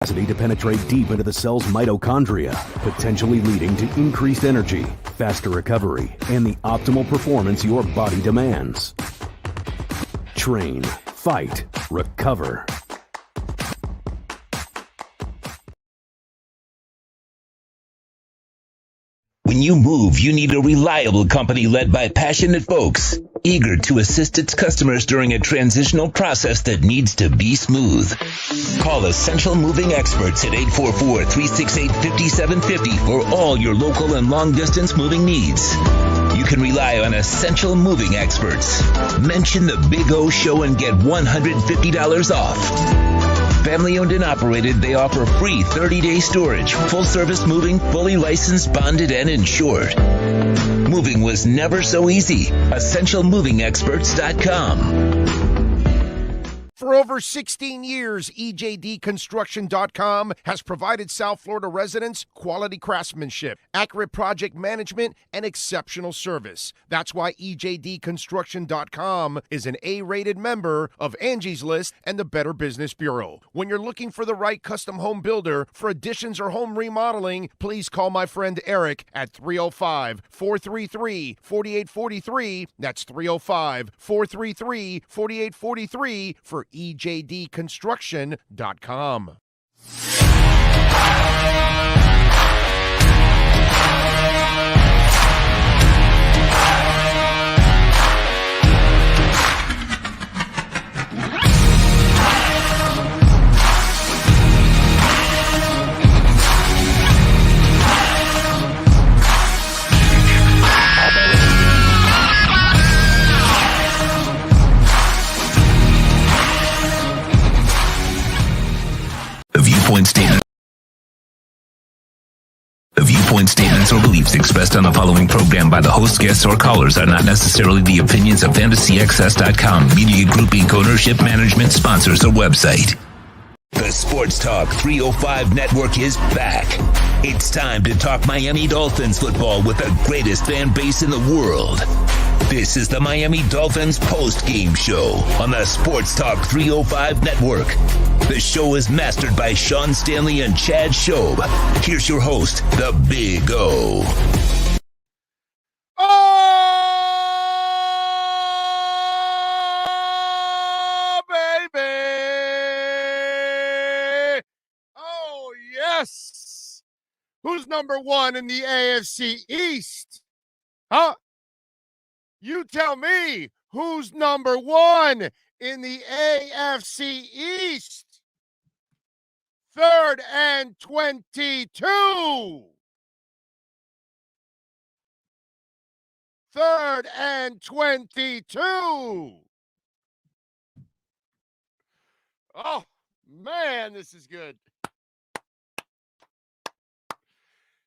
capacity to penetrate deep into the cell's mitochondria, potentially leading to increased energy, faster recovery, and the optimal performance your body demands. Train, fight, recover. When you move, you need a reliable company led by passionate folks, eager to assist its customers during a transitional process that needs to be smooth. Call Essential Moving Experts at 844-368-5750 for all your local and long-distance moving needs. You can rely on Essential Moving Experts. Mention the Big O Show and get $150 off. Family owned and operated, they offer free 30-day storage, full-service moving, fully licensed, bonded, and insured. Moving was never so easy. EssentialMovingExperts.com. For over 16 years, EJDConstruction.com has provided South Florida residents quality craftsmanship, accurate project management, and exceptional service. That's why EJDConstruction.com is an A-rated member of Angie's List and the Better Business Bureau. When you're looking for the right custom home builder for additions or home remodeling, please call my friend Eric at 305-433-4843. That's 305-433-4843 for EJDConstruction.com. The viewpoint statements or beliefs expressed on the following program by the host, guests, or callers are not necessarily the opinions of FantasyAccess.com, Media Group Inc. ownership, management, sponsors, or website. The Sports Talk 305 Network is back. It's time to talk Miami Dolphins football with the greatest fan base in the world. This is the Miami Dolphins Postgame Show on the Sports Talk 305 Network. The show is mastered by Sean Stanley and Chad Shobe. Here's your host, the Big O. Oh, baby! Oh, yes! Who's number one in the AFC East? Huh? You tell me who's number one in the AFC East. 3rd and 22. 3rd and 22. Oh, man, this is good.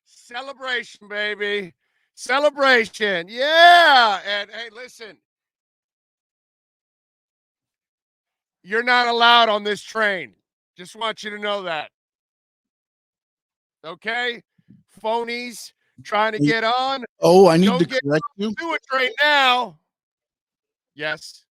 Celebration, baby. Celebration. Yeah. And hey, listen, you're not allowed on this train. Just want you to know that. Okay? Phonies trying to get on. Oh, I need to correct you. Do a train now. Yes.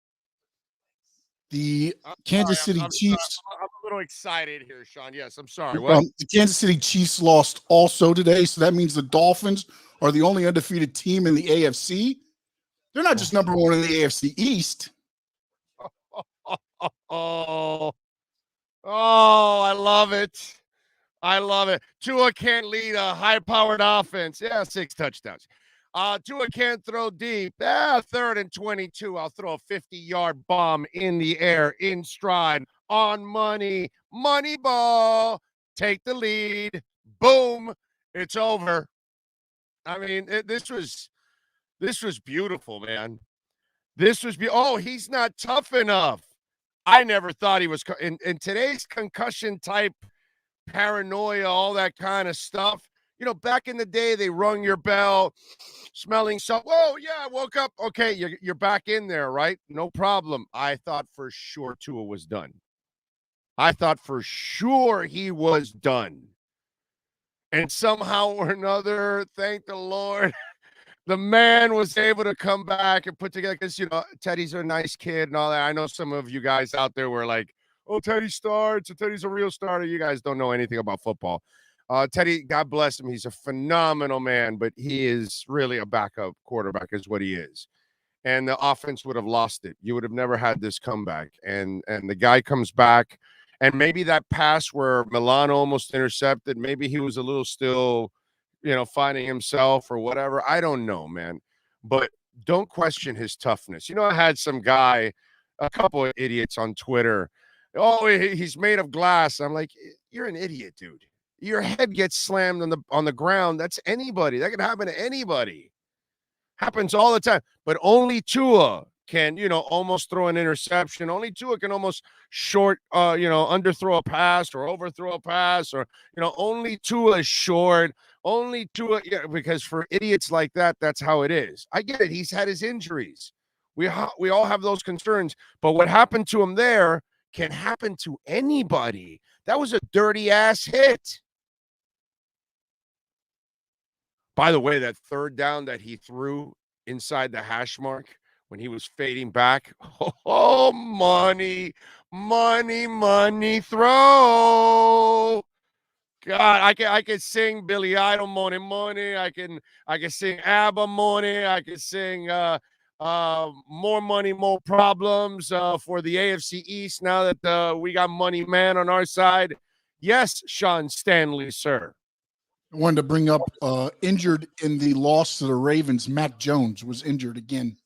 The Kansas City Chiefs. I'm a little excited here, Sean. Yes, I'm sorry. What? The Kansas City Chiefs lost also today, so that means the Dolphins are the only undefeated team in the AFC. They're not just number one in the AFC East. Oh, I love it. I love it. Tua can't lead a high-powered offense. Yeah, 6 touchdowns. Tua can't throw deep. 3rd and 22. I'll throw a 50-yard bomb in the air, in stride, on money. Money ball. Take the lead. Boom. It's over. I mean, this was beautiful, man. This was oh, he's not tough enough. I never thought he was in today's concussion type paranoia, all that kind of stuff. You know, back in the day, they rung your bell, smelling something. Whoa, yeah, I woke up. Okay, you're back in there, right? No problem. I thought for sure Tua was done. I thought for sure he was done. And somehow or another, thank the Lord, the man was able to come back and put together, because, you know, Teddy's a nice kid and all that. I know some of you guys out there were like, oh, Teddy starts. Teddy's a real starter. You guys don't know anything about football. Teddy, God bless him. He's a phenomenal man, but he is really a backup quarterback is what he is. And the offense would have lost it. You would have never had this comeback. And the guy comes back, and maybe that pass where Milano almost intercepted, maybe he was a little still, finding himself or whatever. I don't know, man. But don't question his toughness. I had some guy, a couple of idiots on Twitter. Oh, he's made of glass. I'm like, you're an idiot, dude. Your head gets slammed on the ground. That's anybody. That can happen to anybody. Happens all the time. But only Tua can, almost throw an interception. Only Tua can almost underthrow a pass or overthrow a pass, or, only Tua is short. Only Tua, because for idiots like that, that's how it is. I get it. He's had his injuries. We all have those concerns. But what happened to him there can happen to anybody. That was a dirty-ass hit. By the way, that third down that he threw inside the hash mark when he was fading back, money throw. God, I can sing Billy Idol money. I can sing ABBA money. I can sing more money, more problems for the AFC East now that we got Money Man on our side. Yes, Sean Stanley, sir. I wanted to bring up injured in the loss to the Ravens. Mac Jones was injured again.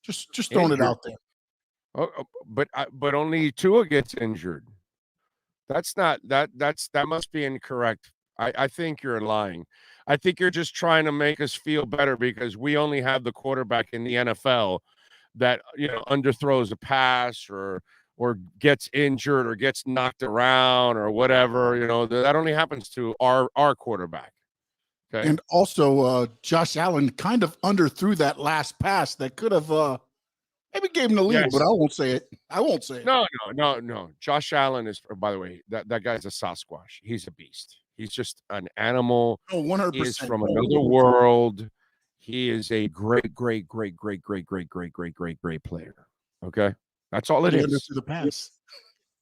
Just throwing it out there. But only Tua gets injured. That must be incorrect. I think you're lying. I think you're just trying to make us feel better because we only have the quarterback in the NFL that underthrows a pass or gets injured or gets knocked around or whatever. That only happens to our quarterback. Okay. And also, Josh Allen kind of underthrew that last pass that could have maybe gave him the lead, yes. But I won't say it. No. Josh Allen is, by the way, that guy's a Sasquatch. He's a beast. He's just an animal. Oh, 100%. He is from another world. He is a great player. Okay. That's all it is. The pass.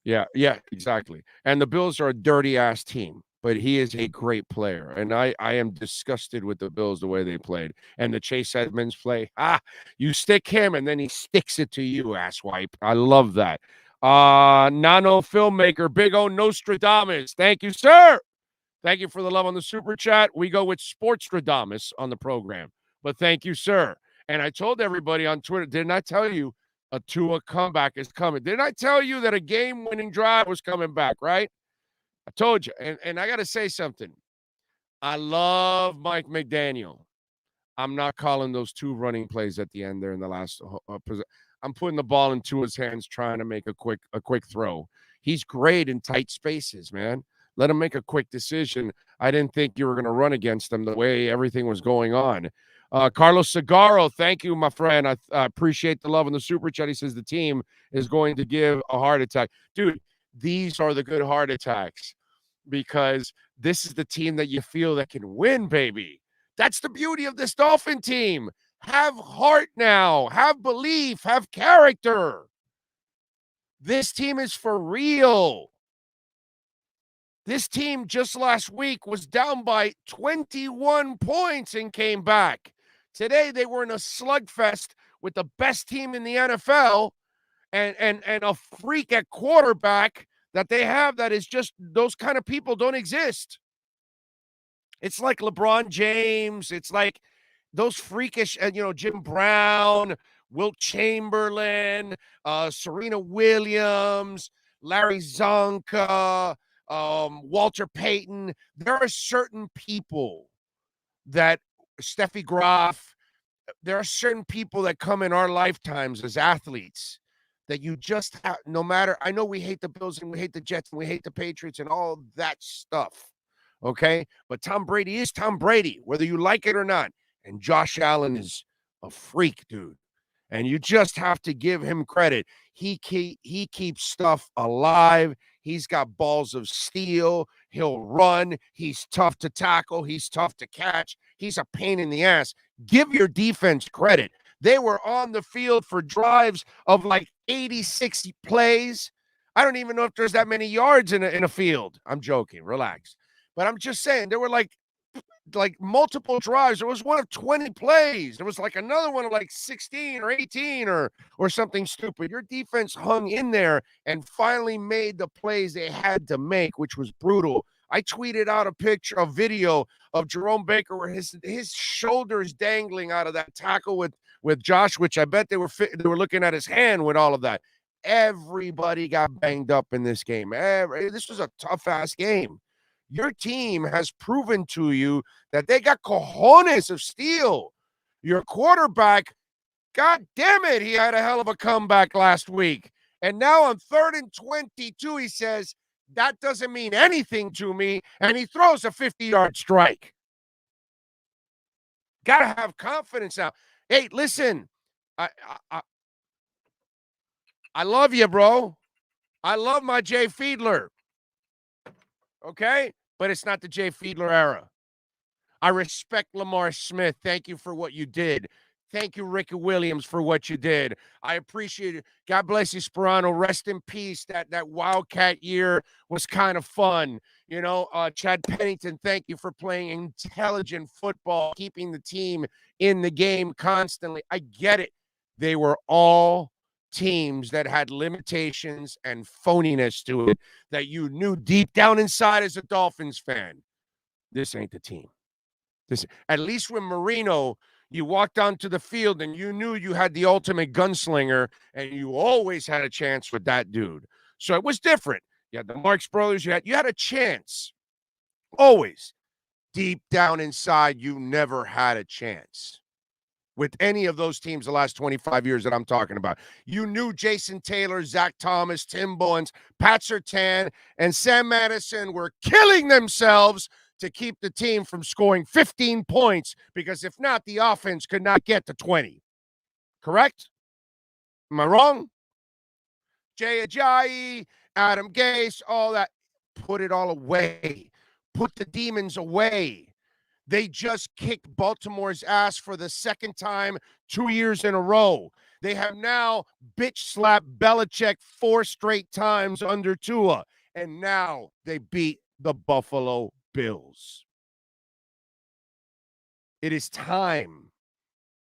Yeah, exactly. And the Bills are a dirty-ass team, but he is a great player. And I am disgusted with the Bills the way they played. And the Chase Edmonds play, you stick him, and then he sticks it to you, asswipe. I love that. Nano Filmmaker, Big O Nostradamus. Thank you, sir. Thank you for the love on the Super Chat. We go with Sportstradamus on the program. But thank you, sir. And I told everybody on Twitter, didn't I tell you a Tua comeback is coming? Didn't I tell you that a game-winning drive was coming back, right? I told you. And I got to say something. I love Mike McDaniel. I'm not calling those two running plays at the end there in the last I'm putting the ball in Tua's hands, trying to make a quick throw. He's great in tight spaces, man. Let him make a quick decision. I didn't think you were going to run against him the way everything was going on. Carlos Segarro, thank you, my friend. I appreciate the love in the Super Chat. He says the team is going to give a heart attack. Dude, these are the good heart attacks because this is the team that you feel that can win, baby. That's the beauty of this Dolphin team. Have heart now. Have belief. Have character. This team is for real. This team just last week was down by 21 points and came back. Today, they were in a slugfest with the best team in the NFL and a freak at quarterback that they have that is just, those kind of people don't exist. It's like LeBron James. It's like those freakish, Jim Brown, Wilt Chamberlain, Serena Williams, Larry Zonka, Walter Payton. There are certain people that, Steffi Graf, there are certain people that come in our lifetimes as athletes that you just have, no matter, I know we hate the Bills and we hate the Jets and we hate the Patriots and all that stuff, okay? But Tom Brady is Tom Brady, whether you like it or not. And Josh Allen is a freak, dude. And you just have to give him credit. He keeps stuff alive. He's got balls of steel. He'll run. He's tough to tackle. He's tough to catch. He's a pain in the ass. Give your defense credit. They were on the field for drives of like 86 plays. I don't even know if there's that many yards in a field. I'm joking. Relax. But I'm just saying there were like multiple drives. There was one of 20 plays. There was like another one of like 16 or 18 or something stupid. Your defense hung in there and finally made the plays they had to make, which was brutal. I tweeted out a video of Jerome Baker where his shoulders dangling out of that tackle with Josh, which I bet they were looking at his hand with all of that. Everybody got banged up in this game. This was a tough-ass game. Your team has proven to you that they got cojones of steel. Your quarterback, God damn it, he had a hell of a comeback last week. And now on 3rd and 22, he says, that doesn't mean anything to me. And he throws a 50-yard strike. Got to have confidence now. Hey, listen, I love you, bro. I love my Jay Fiedler. Okay? But it's not the Jay Fiedler era. I respect Lamar Smith. Thank you for what you did. Thank you, Ricky Williams, for what you did. I appreciate it. God bless you, Sperano. Rest in peace. That Wildcat year was kind of fun. You know, Chad Pennington, thank you for playing intelligent football, keeping the team in the game constantly. I get it. They were all teams that had limitations and phoniness to it that you knew deep down inside as a Dolphins fan. This ain't the team. At least with Marino, you walked onto the field and you knew you had the ultimate gunslinger and you always had a chance with that dude. So it was different. You had the Marx brothers. You had a chance. Always. Deep down inside, you never had a chance with any of those teams the last 25 years that I'm talking about. You knew Jason Taylor, Zach Thomas, Tim Bowens, Pat Surtain, and Sam Madison were killing themselves to keep the team from scoring 15 points, because if not, the offense could not get to 20. Correct? Am I wrong? Jay Ajayi, Adam Gase, all that. Put it all away. Put the demons away. They just kicked Baltimore's ass for the second time 2 years in a row. They have now bitch-slapped Belichick 4 straight times under Tua, and now they beat the Buffalo Bills. It is time.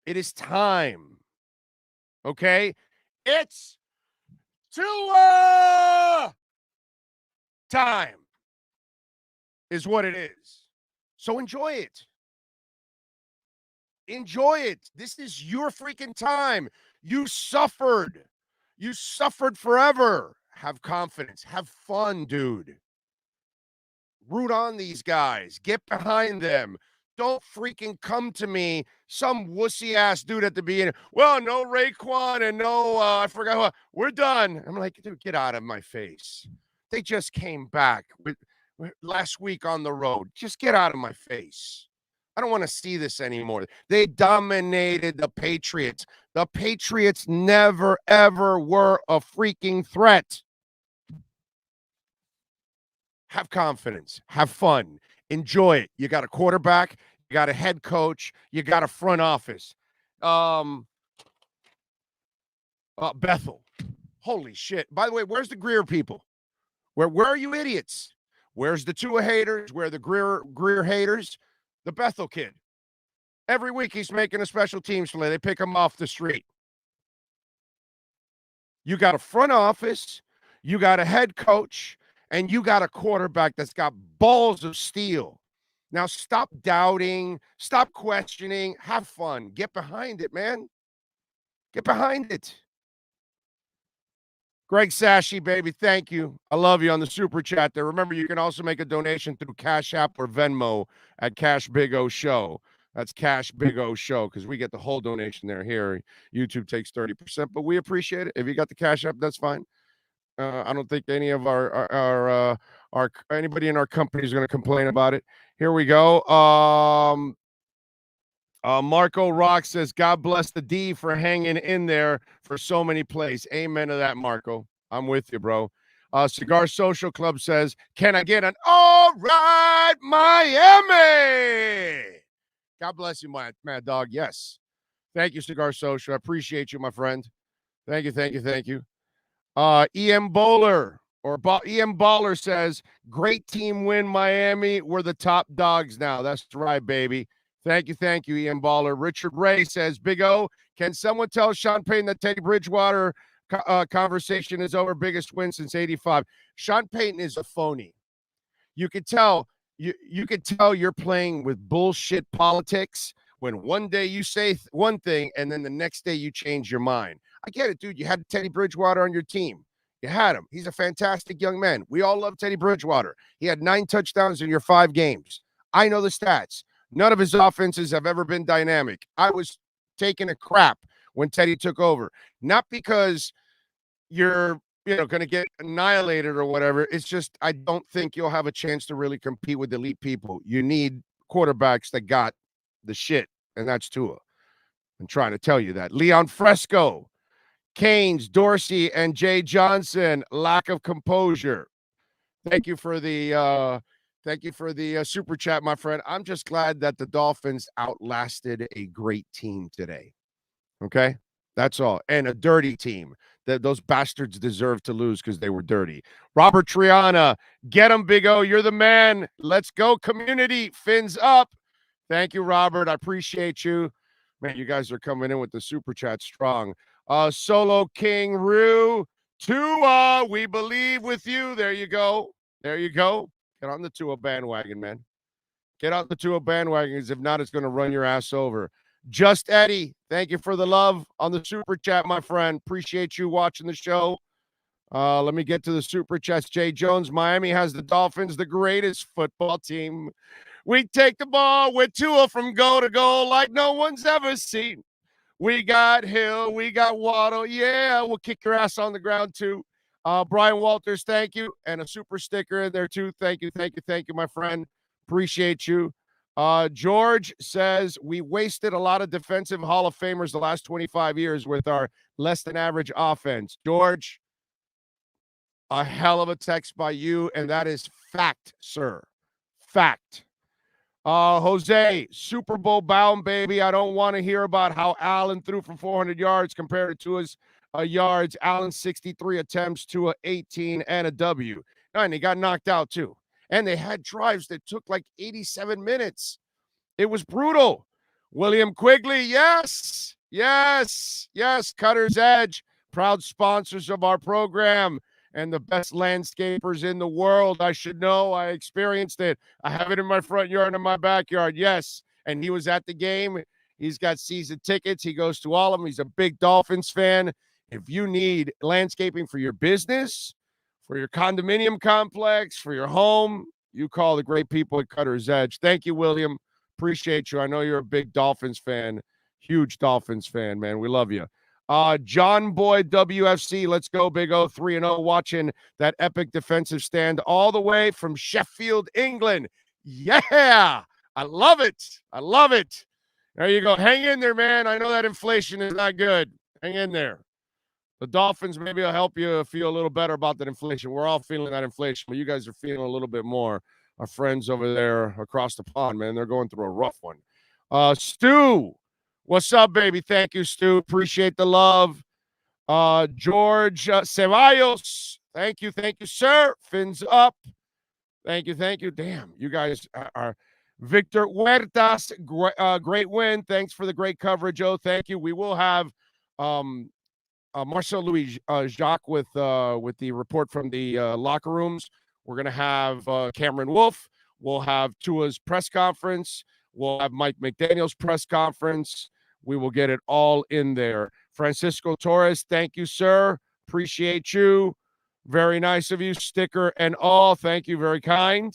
It is time. Okay? It's Tua time is what it is. So enjoy it. Enjoy it. This is your freaking time. You suffered. You suffered forever. Have confidence. Have fun, dude. Root on these guys. Get behind them. Don't freaking come to me, some wussy-ass dude at the beginning. Well, no Raekwon and no, I forgot who. We're done. I'm like, dude, get out of my face. They just came back with last week on the road. Just get out of my face. I don't want to see this anymore. They dominated the Patriots. The Patriots never, ever were a freaking threat. Have confidence. Have fun. Enjoy it. You got a quarterback. You got a head coach. You got a front office. Bethel. Holy shit. By the way, where's the Greer people? Where are you idiots? Where's the Tua haters? Where are the Greer haters? The Bethel kid. Every week he's making a special teams play. They pick him off the street. You got a front office. You got a head coach. And you got a quarterback that's got balls of steel. Now stop doubting. Stop questioning. Have fun. Get behind it, man. Get behind it. Greg Sashi, baby, thank you. I love you on the super chat there. Remember, you can also make a donation through Cash App or Venmo at Cash Big O Show. That's Cash Big O Show, because we get the whole donation there. Here, YouTube takes 30%, but we appreciate it. If you got the Cash App, that's fine. I don't think any of our anybody in our company is going to complain about it. Here we go. Marco Rock says, God bless the D for hanging in there for so many plays. Amen to that, Marco. I'm with you, bro. Cigar Social Club says, can I get an all right, Miami? God bless you, my mad dog. Yes. Thank you, Cigar Social. I appreciate you, my friend. Thank you. EM Bowler EM Baller says, great team win, Miami. We're the top dogs now. That's right, baby. Thank you, EM Baller. Richard Ray says, Big O, can someone tell Sean Payton that Teddy Bridgewater conversation is over? Biggest win since 85. Sean Payton is a phony. You could tell you could tell you're playing with bullshit politics when one day you say one thing and then the next day you change your mind. I get it, dude. You had Teddy Bridgewater on your team. You had him. He's a fantastic young man. We all love Teddy Bridgewater. He had 9 touchdowns in your 5 games. I know the stats. None of his offenses have ever been dynamic. I was taking a crap when Teddy took over. Not because you're going to get annihilated or whatever. It's just I don't think you'll have a chance to really compete with elite people. You need quarterbacks that got the shit, and that's Tua. I'm trying to tell you that. Leon Fresco, Canes, Dorsey, and Jay Johnson, lack of composure. Thank you for the super chat, my friend. I'm just glad that the Dolphins outlasted a great team today. Okay? That's all. And a dirty team. Those bastards deserve to lose because they were dirty. Robert Triana, get him, Big O. You're the man. Let's go, community. Fins up. Thank you, Robert. I appreciate you. Man, you guys are coming in with the super chat strong. Solo King Rue, Tua, we believe with you. There you go. There you go. Get on the Tua bandwagon, man. Get on the Tua bandwagon, because if not, it's going to run your ass over. Just Eddie, thank you for the love on the super chat, my friend. Appreciate you watching the show. Let me get to the super chats. Jay Jones, Miami has the Dolphins, the greatest football team. We take the ball with Tua from goal to goal like no one's ever seen. We got Hill, we got Waddle. Yeah, we'll kick your ass on the ground too. Brian Walters, thank you. And a super sticker in there too. Thank you, my friend. Appreciate you. George says, we wasted a lot of defensive Hall of Famers the last 25 years with our less than average offense. George, a hell of a text by you, and that is fact, sir. Fact. Jose, Super Bowl bound, baby. I don't want to hear about how Allen threw for 400 yards compared to Tua's yards. Allen 63 attempts, Tua 18, and a W. And he got knocked out too. And they had drives that took like 87 minutes. It was brutal. William Quigley, yes. Cutter's Edge, proud sponsors of our program and the best landscapers in the world. I should know. I experienced it. I have it in my front yard and in my backyard. Yes. And he was at the game. He's got season tickets. He goes to all of them. He's a big Dolphins fan. If you need landscaping for your business, for your condominium complex, for your home, you call the great people at Cutter's Edge. Thank you, William. Appreciate you. I know you're a big Dolphins fan. Huge Dolphins fan, man. We love you. John Boyd WFC, let's go, Big O, 3-0, watching that epic defensive stand all the way from Sheffield, England. Yeah, I love it. There you go. Hang in there, man. I know that inflation is not good. Hang in there. The Dolphins maybe will help you feel a little better about that inflation. We're all feeling that inflation, but you guys are feeling a little bit more. Our friends over there across the pond, man, they're going through a rough one. Stu, what's up, baby? Thank you, Stu. Appreciate the love. George Ceballos, thank you, sir. Fins up. Thank you. Damn, you guys are. Victor Huertas, great win. Thanks for the great coverage, Joe. Thank you. We will have Marcel Louis-Jacques with the report from the locker rooms. We're going to have Cameron Wolf. We'll have Tua's press conference. We'll have Mike McDaniel's press conference. We will get it all in there. Francisco Torres, thank you, sir. Appreciate you. Very nice of you. Sticker and all. Thank you. Very kind.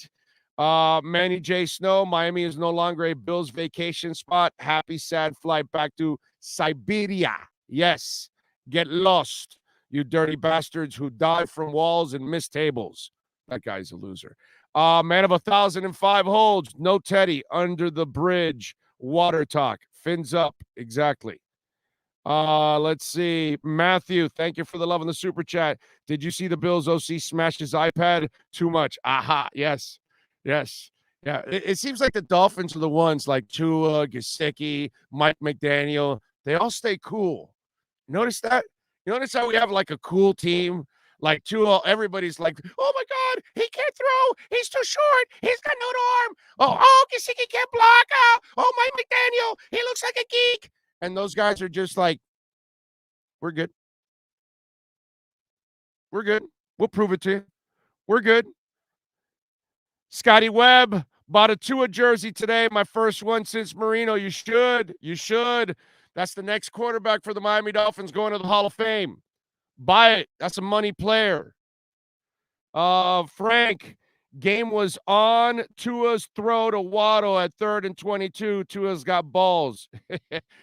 Manny J. Snow, Miami is no longer a Bills vacation spot. Happy, sad flight back to Siberia. Yes. Get lost, you dirty bastards who dive from walls and miss tables. That guy's a loser. Man of 1,005 holds. No Teddy. Under the bridge. Water talk. Fins up. Exactly. Let's see. Matthew, thank you for the love in the super chat. Did you see the Bills OC smash his iPad? Too much. Aha. Yes. Yeah. It seems like the Dolphins are the ones like Tua, Gesicki, Mike McDaniel. They all stay cool. Notice that? You notice how we have like a cool team? Like Tua, everybody's like, oh my God, he can't throw. He's too short. He's got no arm. Oh, Gesicki can't block. Oh, Mike McDaniel, he looks like a geek. And those guys are just like, we're good. We're good. We'll prove it to you. We're good. Scotty Webb bought a Tua jersey today. My first one since Marino. You should. You should. That's the next quarterback for the Miami Dolphins going to the Hall of Fame. Buy it. That's a money player. Frank, game was on. Tua's throw to Waddle at 3rd and 22. Tua's got balls.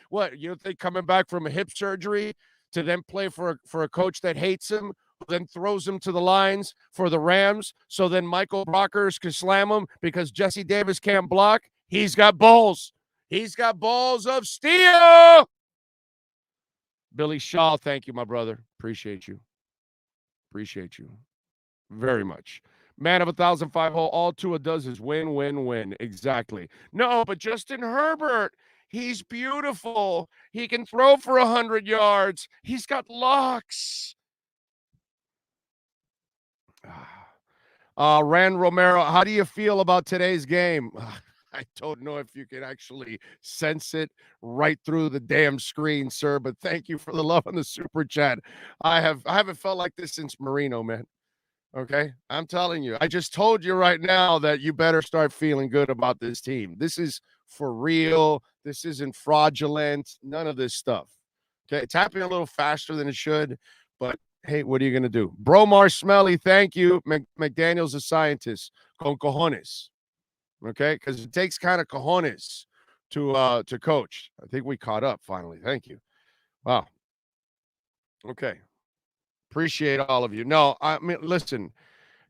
What, you think coming back from a hip surgery to then play for a coach that hates him, then throws him to the lines for the Rams, so then Michael Brockers can slam him because Jesse Davis can't block? He's got balls. He's got balls of steel. Billy Shaw, thank you, my brother. Appreciate you. Appreciate you very much. Man of 1,005 hole. All Tua does is win, win, win. Exactly. No, but Justin Herbert, he's beautiful. He can throw for 100 yards. He's got locks. Rand Romero, how do you feel about today's game? I don't know if you can actually sense it right through the damn screen, sir, but thank you for the love on the super chat. I haven't felt like this since Marino, man. Okay? I'm telling you. I just told you right now that you better start feeling good about this team. This is for real. This isn't fraudulent. None of this stuff. Okay? It's happening a little faster than it should, but hey, what are you going to do? Bromar Smelly, thank you. McDaniel's a scientist. Con cojones. Okay? Because it takes kind of cojones to coach. I think we caught up finally. Thank you. Wow. Okay. Appreciate all of you. No, I mean, listen,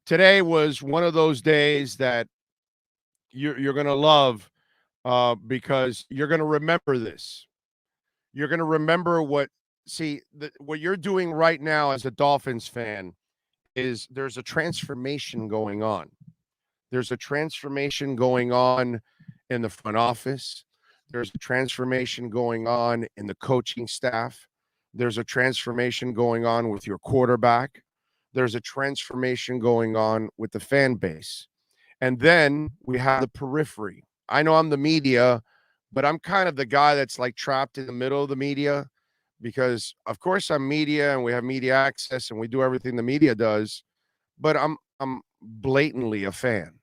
today was one of those days that you're going to love because you're going to remember this. You're going to remember what you're doing right now as a Dolphins fan is there's a transformation going on. There's a transformation going on in the front office. There's a transformation going on in the coaching staff. There's a transformation going on with your quarterback. There's a transformation going on with the fan base. And then we have the periphery. I know I'm the media, but I'm kind of the guy that's like trapped in the middle of the media because, of course, I'm media and we have media access and we do everything the media does, but I'm blatantly a fan.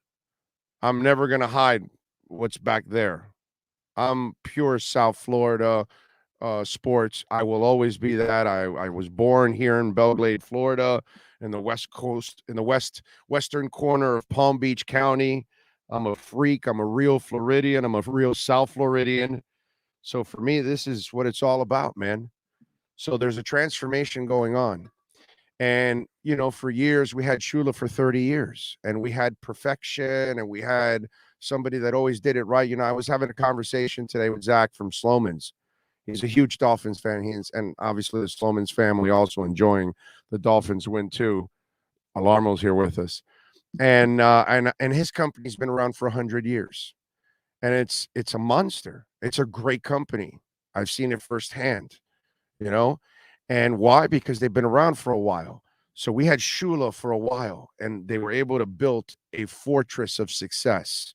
I'm never going to hide what's back there. I'm pure South Florida sports. I will always be that. I was born here in Belgrade, Florida, in the West Coast, in the western corner of Palm Beach County. I'm a freak. I'm a real Floridian. I'm a real South Floridian. So for me, this is what it's all about, man. So there's a transformation going on. And, you know, for years, we had Shula for 30 years, and we had perfection, and we had somebody that always did it right. You know, I was having a conversation today with Zach from Sloman's. He's a huge Dolphins fan. And obviously the Sloman's family also enjoying the Dolphins win too. Alarmo's here with us. And his company's been around for 100 years. And it's a monster. It's a great company. I've seen it firsthand, you know? And why? Because they've been around for a while. So we had Shula for a while, and they were able to build a fortress of success.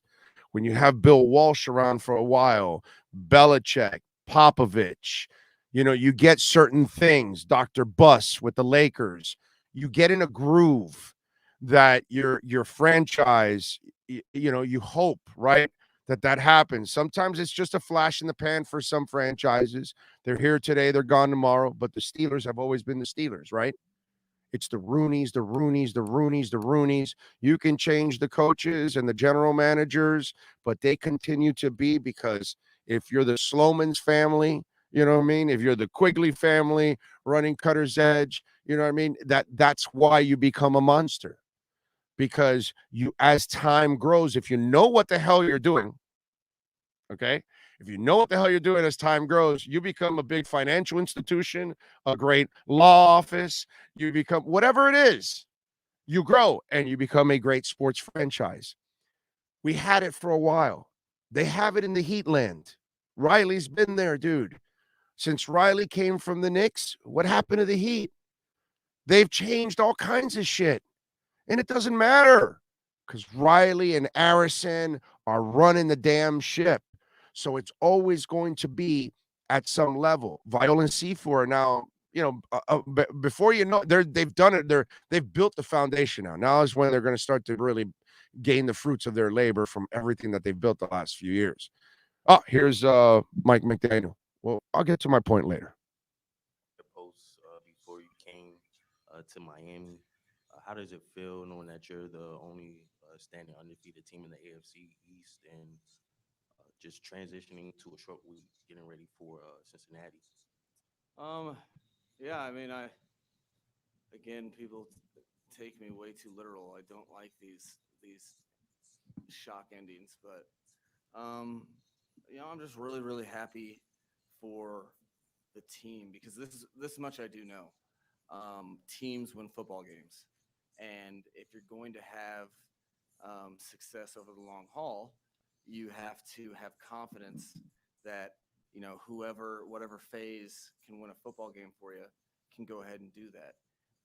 When you have Bill Walsh around for a while, Belichick, Popovich, you know, you get certain things, Dr. Buss with the Lakers, you get in a groove that your franchise, you know, you hope, right, that happens. Sometimes it's just a flash in the pan for some franchises. They're here today, they're gone tomorrow, but the Steelers have always been the Steelers, right? It's the Rooneys, the Rooneys, the Rooneys, the Rooneys. You can change the coaches and the general managers, but they continue to be, because if you're the Sloman's family, you know what I mean? If you're the Quigley family running Cutter's Edge, you know what I mean? That's why you become a monster. Because you, as time grows, if you know what the hell you're doing, okay? If you know what the hell you're doing as time grows, you become a big financial institution, a great law office, you become whatever it is, you grow and you become a great sports franchise. We had it for a while. They have it in the Heatland. Riley's been there, dude. Since Riley came from the Knicks, what happened to the Heat? They've changed all kinds of shit. And it doesn't matter because Riley and Arison are running the damn ship. So it's always going to be at some level. Viola and Sifu are now, before you know, they've done it. They've built the foundation now. Now is when they're going to start to really gain the fruits of their labor from everything that they've built the last few years. Oh, here's Mike McDaniel. Well, I'll get to my point later. The post before you came to Miami, how does it feel knowing that you're the only standing undefeated team in the AFC East and just transitioning to a short week, getting ready for Cincinnati? Yeah, I mean, again, people take me way too literal. I don't like these shock endings, but I'm just really, really happy for the team because this much I do know. Teams win football games, and if you're going to have success over the long haul, you have to have confidence that whatever phase can win a football game for you can go ahead and do that.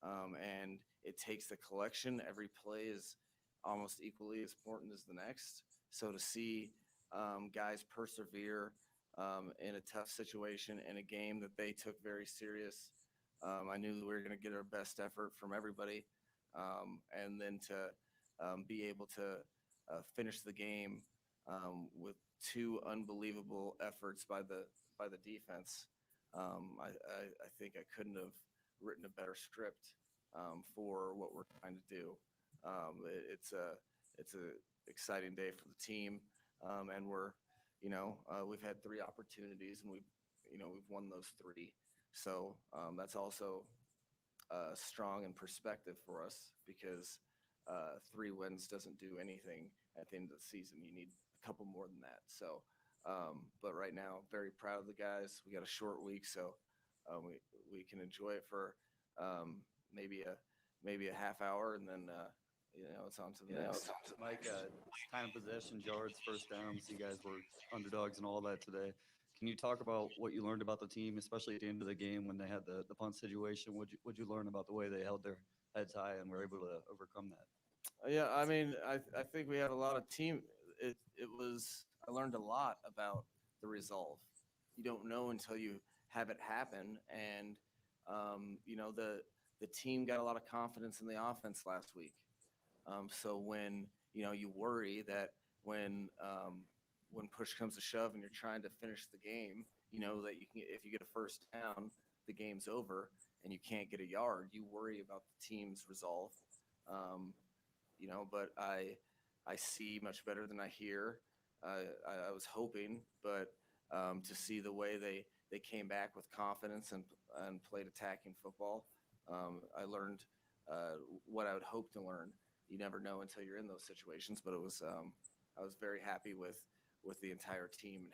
And it takes the collection. Every play is almost equally as important as the next. So to see guys persevere in a tough situation in a game that they took very serious, I knew we were going to get our best effort from everybody, and then to be able to finish the game with two unbelievable efforts by the defense. I think I couldn't have written a better script for what we're trying to do. It's a exciting day for the team, and we've had 3 opportunities, and we've won those 3. So that's also strong in perspective for us because 3 wins doesn't do anything at the end of the season. You need a couple more than that. So, but right now, very proud of the guys. We got a short week, so we can enjoy it for maybe a half hour, and then it's on to the next. Mike, time of possession, yards, first downs. You guys were underdogs and all that today. Can you talk about what you learned about the team, especially at the end of the game when they had the punt situation? What'd you learn about the way they held their heads high and were able to overcome that? Yeah, I mean, I think we had a lot of team. I learned a lot about the resolve. You don't know until you have it happen, and the team got a lot of confidence in the offense last week. So when you worry that when push comes to shove and you're trying to finish the game, that if you get a first down, the game's over, and you can't get a yard. You worry about the team's resolve. But I see much better than I hear. I was hoping, but to see the way they came back with confidence and played attacking football, I learned what I would hope to learn. You never know until you're in those situations, but I was very happy with the entire team and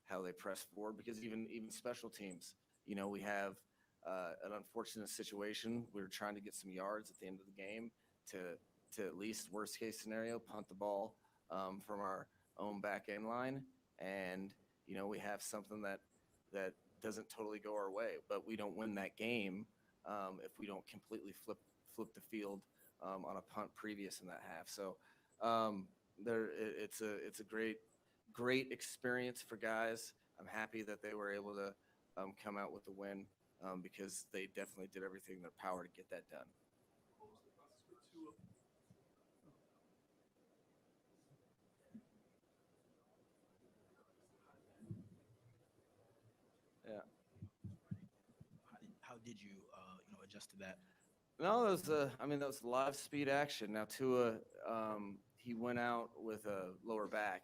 how they pressed forward, because even special teams, we have an unfortunate situation. We were trying to get some yards at the end of the game to at least, worst case scenario, punt the ball from our own back end line, and we have something that doesn't totally go our way, but we don't win that game if we don't completely flip the field on a punt previous in that half. So it's a great experience for guys. I'm happy that they were able to come out with the win because they definitely did everything in their power to get that done. Yeah. How did you adjust to that? No, that was live speed action. Now Tua, he went out with a lower back,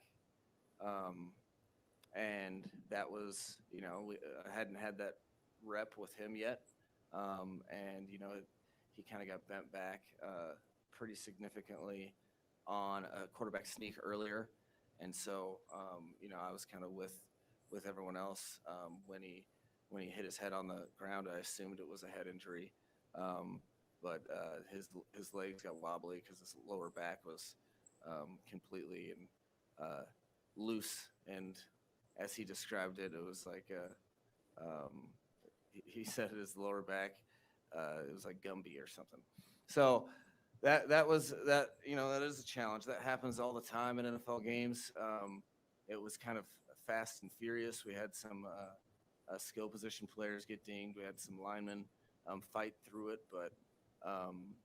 and that was, I hadn't had that rep with him yet, and he kind of got bent back pretty significantly on a quarterback sneak earlier, and so I was kind of with everyone else when he hit his head on the ground. I assumed it was a head injury. But his legs got wobbly because his lower back was completely loose, and as he described it, it was like he said his lower back, it was like Gumby or something. So that was that. That is a challenge that happens all the time in NFL games. It was kind of fast and furious. We had some skill position players get dinged. We had some linemen fight through it, but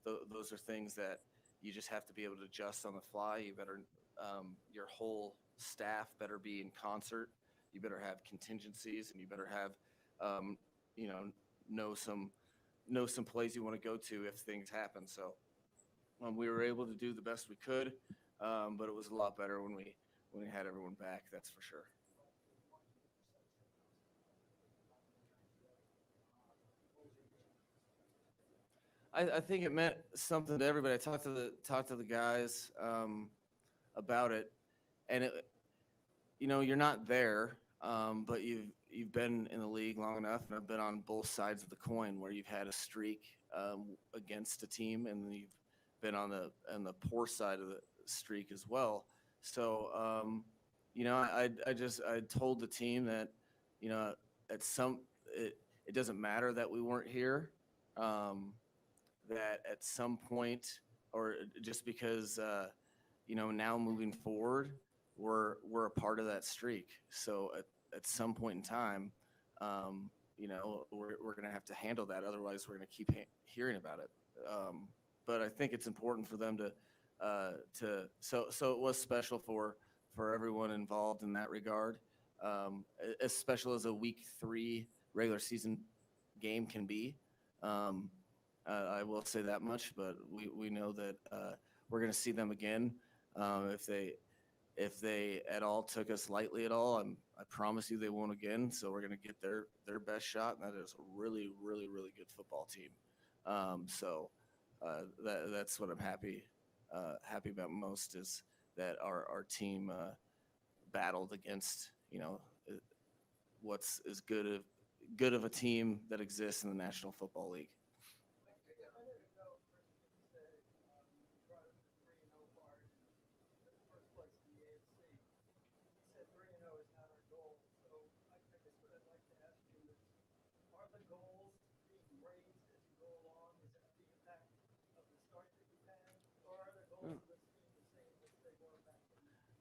those are things that you just have to be able to adjust on the fly. You better your whole staff better be in concert. You better have contingencies, and you better have know some plays you want to go to if things happen. So we were able to do the best we could, but it was a lot better when we had everyone back. That's for sure. I think it meant something to everybody. I talked to the guys about it, and you're not there, but you've been in the league long enough, and I've been on both sides of the coin where you've had a streak against a team, and you've been on the poor side of the streak as well. So I told the team that it doesn't matter that we weren't here. That at some point, or just because now moving forward, we're a part of that streak. So at some point in time, we're going to have to handle that. Otherwise, we're going to keep hearing about it. But I think it's important for them so it was special for everyone involved in that regard. As special as a week 3 regular season game can be. I will say that much, but we know that we're going to see them again. If they at all took us lightly at all, I promise you they won't again. So we're going to get their best shot, and that is a really, really, really good football team. That's what I'm happy about most, is that our team battled against what's as good of a team that exists in the National Football League.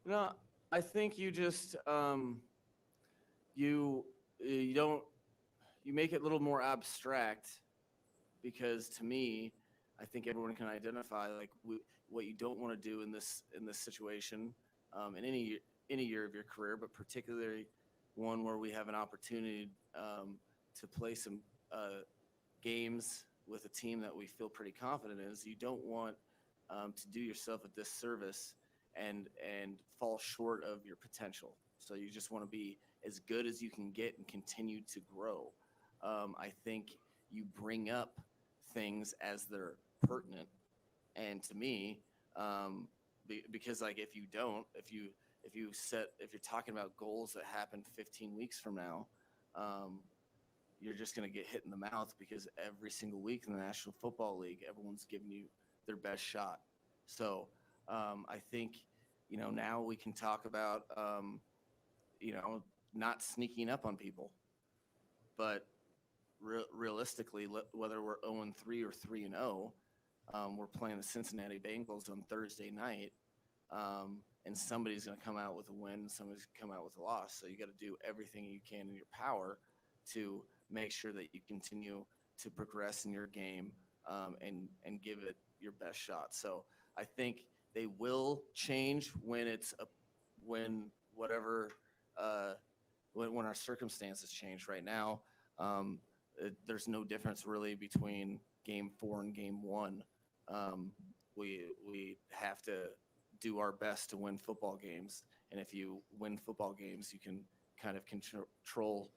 No, I think you just you make it a little more abstract, because to me, I think everyone can identify what you don't want to do in this situation, in any year of your career, but particularly one where we have an opportunity to play some games with a team that we feel pretty confident in. You don't want to do yourself a disservice and fall short of your potential. So you just want to be as good as you can get and continue to grow. I think you bring up things as they're pertinent, and to me, because if you're talking about goals that happen 15 weeks from now, you're just going to get hit in the mouth, because every single week in the National Football League, everyone's giving you their best shot. So I think, now we can talk about, not sneaking up on people, but realistically, whether we're 0-3 or 3-0, we're playing the Cincinnati Bengals on Thursday night, and somebody's going to come out with a win, and somebody's going to come out with a loss. So you got to do everything you can in your power to make sure that you continue to progress in your game, and give it your best shot. So I think they will change when our circumstances change. Right now, there's no difference really between game 4 and game 1. We have to do our best to win football games, and if you win football games, you can kind of control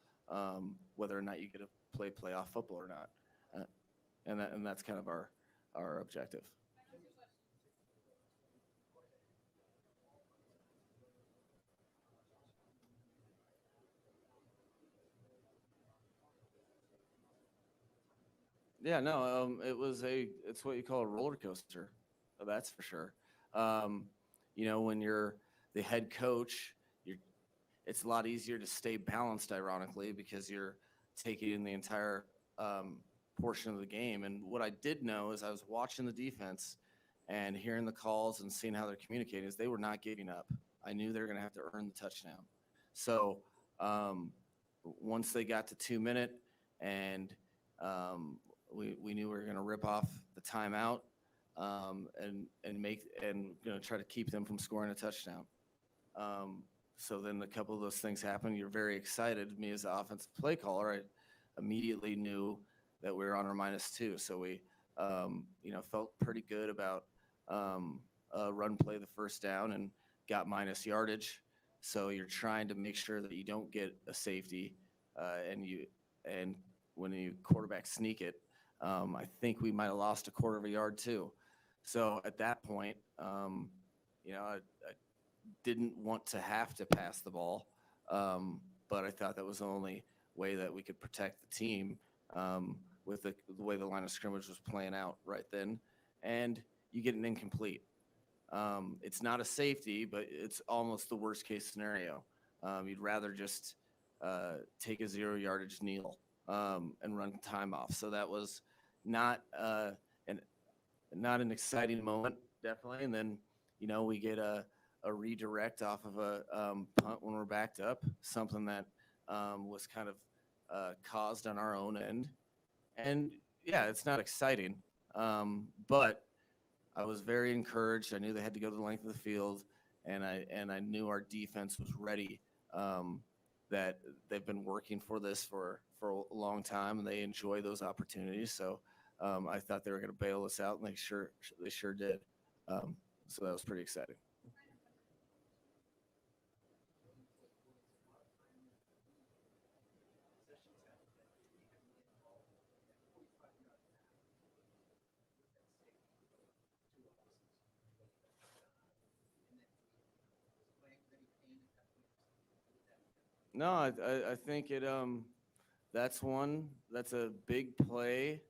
whether or not you get to play playoff football or not, and that's kind of our objective. Yeah, no, it's what you call a roller coaster. That's for sure. When you're the head coach, it's a lot easier to stay balanced, ironically, because you're take in the entire portion of the game. And what I did know is I was watching the defense and hearing the calls and seeing how they're communicating is they were not giving up. I knew they were going to have to earn the touchdown. So once they got to 2 minute and we knew we were going to rip off the timeout and try to keep them from scoring a touchdown. So then a couple of those things happened. You're very excited. Me as the offensive play caller, I immediately knew that we were on our -2. So we, felt pretty good about run play the first down and got minus yardage. So you're trying to make sure that you don't get a safety, and when you quarterback sneak it, I think we might have lost a quarter of a yard too. So at that point, I didn't want to have to pass the ball, but I thought that was the only way that we could protect the team with the way the line of scrimmage was playing out right then. And you get an incomplete. It's not a safety, but it's almost the worst case scenario. You'd rather just take a 0 yardage kneel and run time off. So that was not an exciting moment, definitely. And then, we get a redirect off of a punt when we're backed up, something that was kind of caused on our own end. And yeah, it's not exciting, but I was very encouraged. I knew they had to go to the length of the field, and I knew our defense was ready. That they've been working for this for a long time, and they enjoy those opportunities. So I thought they were going to bail us out, and they sure did. So that was pretty exciting. No, I think that's a big play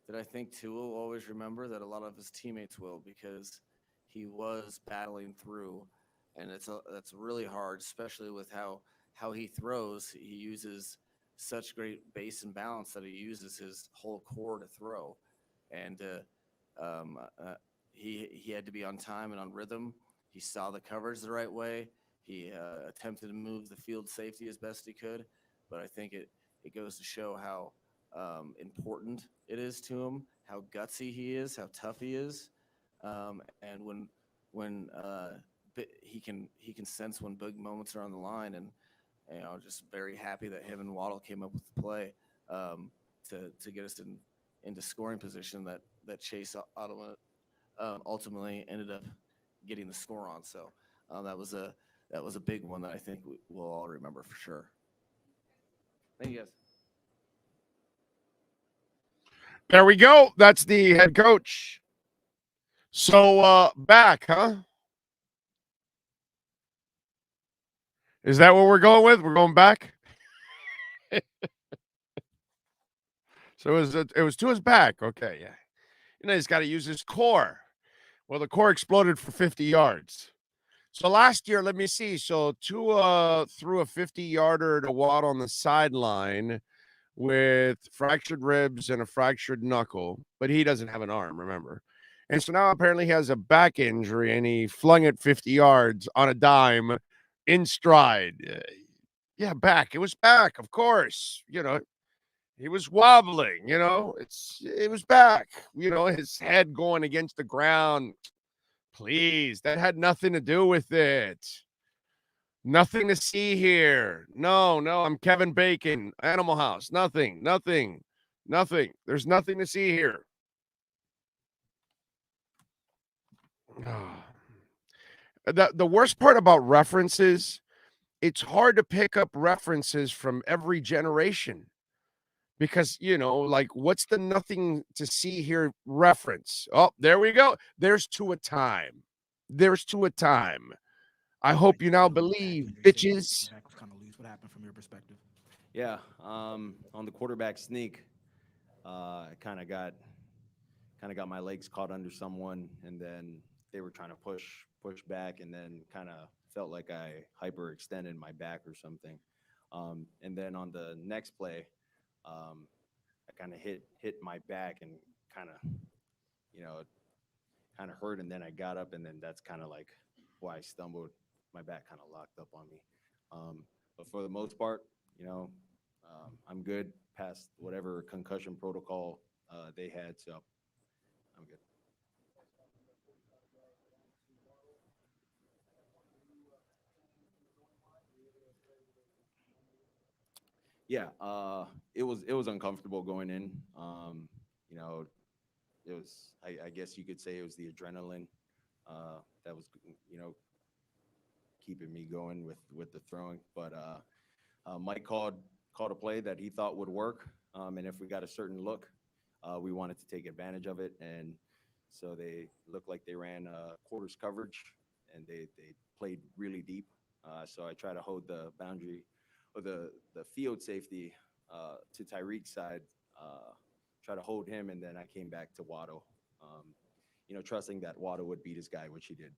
that I think Tua will always remember, that a lot of his teammates will, because he was battling through, and that's really hard, especially with how he throws. He uses such great base and balance that he uses his whole core to throw, and he had to be on time and on rhythm. He saw the coverage the right way. He attempted to move the field safety as best he could, but I think it goes to show how important it is to him, how gutsy he is, how tough he is, and when he can sense when big moments are on the line, and just very happy that him and Waddle came up with the play to get us into scoring position that Chase ultimately ended up getting the score on. So that was a big one that I think we'll all remember for sure. Thank you, guys. There we go. That's the head coach. So back, huh? Is that what we're going with? We're going back? So it was to his back. Okay, yeah. He's got to use his core. Well, the core exploded for 50 yards. So last year, let me see. So Tua threw a 50-yarder to Waddle on the sideline with fractured ribs and a fractured knuckle, but he doesn't have an arm, remember. And so now apparently he has a back injury, and he flung it 50 yards on a dime in stride. Yeah, back. It was back, of course. He was wobbling, it was back. His head going against the ground. Please, that had nothing to do with it. Nothing to see here. No, I'm Kevin Bacon, Animal House. Nothing. There's nothing to see here. The worst part about references, it's hard to pick up references from every generation. Because, what's the nothing to see here reference? Oh, there we go. There's to a time. I hope you now believe, bitches. What happened from your perspective? Yeah, on the quarterback sneak, I kind of got my legs caught under someone, and then they were trying to push back, and then kind of felt like I hyperextended my back or something. And then on the next play, I kind of hit my back and kind of, you know, kind of hurt. And then I got up, and then that's kind of like why I stumbled. My back kind of locked up on me. But for the most part, you know, I'm good past whatever concussion protocol they had. So I'm good. Yeah, it was uncomfortable going in. You know, it was I guess you could say it was the adrenaline that was keeping me going with the throwing. But Mike called a play that he thought would work, and if we got a certain look, we wanted to take advantage of it. And so they looked like they ran quarters coverage, and they played really deep. So I try to hold the boundary or the field safety to Tyreek's side, try to hold him, and then I came back to Waddle, trusting that Waddle would beat his guy, which he did.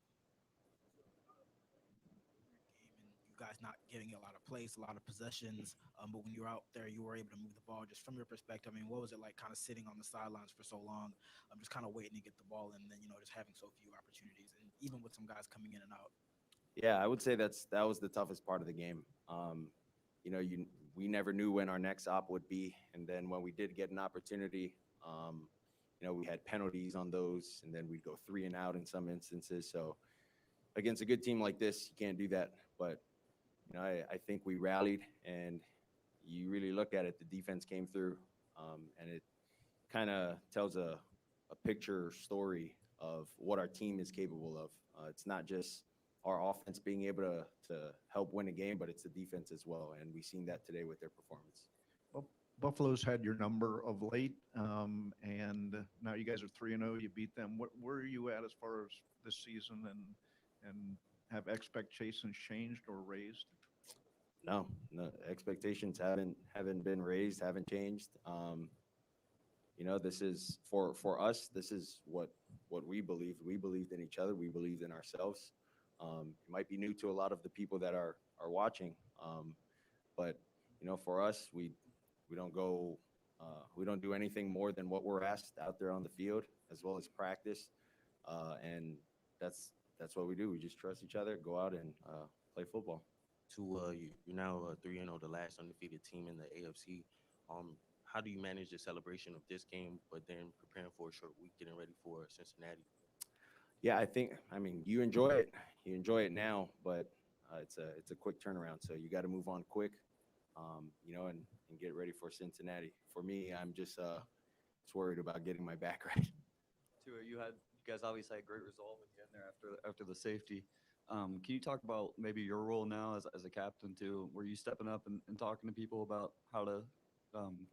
And you guys not getting a lot of plays, a lot of possessions, but when you're out there, you were able to move the ball. Just from your perspective, I mean, what was it like kind of sitting on the sidelines for so long? I'm just kind of waiting to get the ball and then, just having so few opportunities, and even with some guys coming in and out. Yeah, I would say that was the toughest part of the game. We never knew when our next op would be, and then when we did get an opportunity, we had penalties on those, and then we'd go 3 and out in some instances. So against a good team like this, you can't do that. But I think we rallied, and you really look at it, the defense came through, and it kind of tells a picture story of what our team is capable of. It's not just our offense being able to help win a game, but it's the defense as well. And we've seen that today with their performance. Well, Buffalo's had your number of late, and now you guys are 3-0. You beat them. Where are you at as far as this season, and have expectations changed or raised? No, expectations haven't been raised, haven't changed. This is for us. This is what we believed. We believed in each other. We believed in ourselves. It might be new to a lot of the people that are watching, but for us, we don't go, we don't do anything more than what we're asked out there on the field, as well as practice, and that's what we do. We just trust each other, go out and play football. You're now 3-0, the last undefeated team in the AFC. How do you manage the celebration of this game, but then preparing for a short week, getting ready for Cincinnati? Yeah, I mean, you enjoy it. You enjoy it now, but it's a quick turnaround. So you got to move on quick, and get ready for Cincinnati. For me, I'm just worried about getting my back right. You guys obviously had great resolve at the end there after the safety. Can you talk about maybe your role now as a captain too? Were you stepping up and talking to people about how to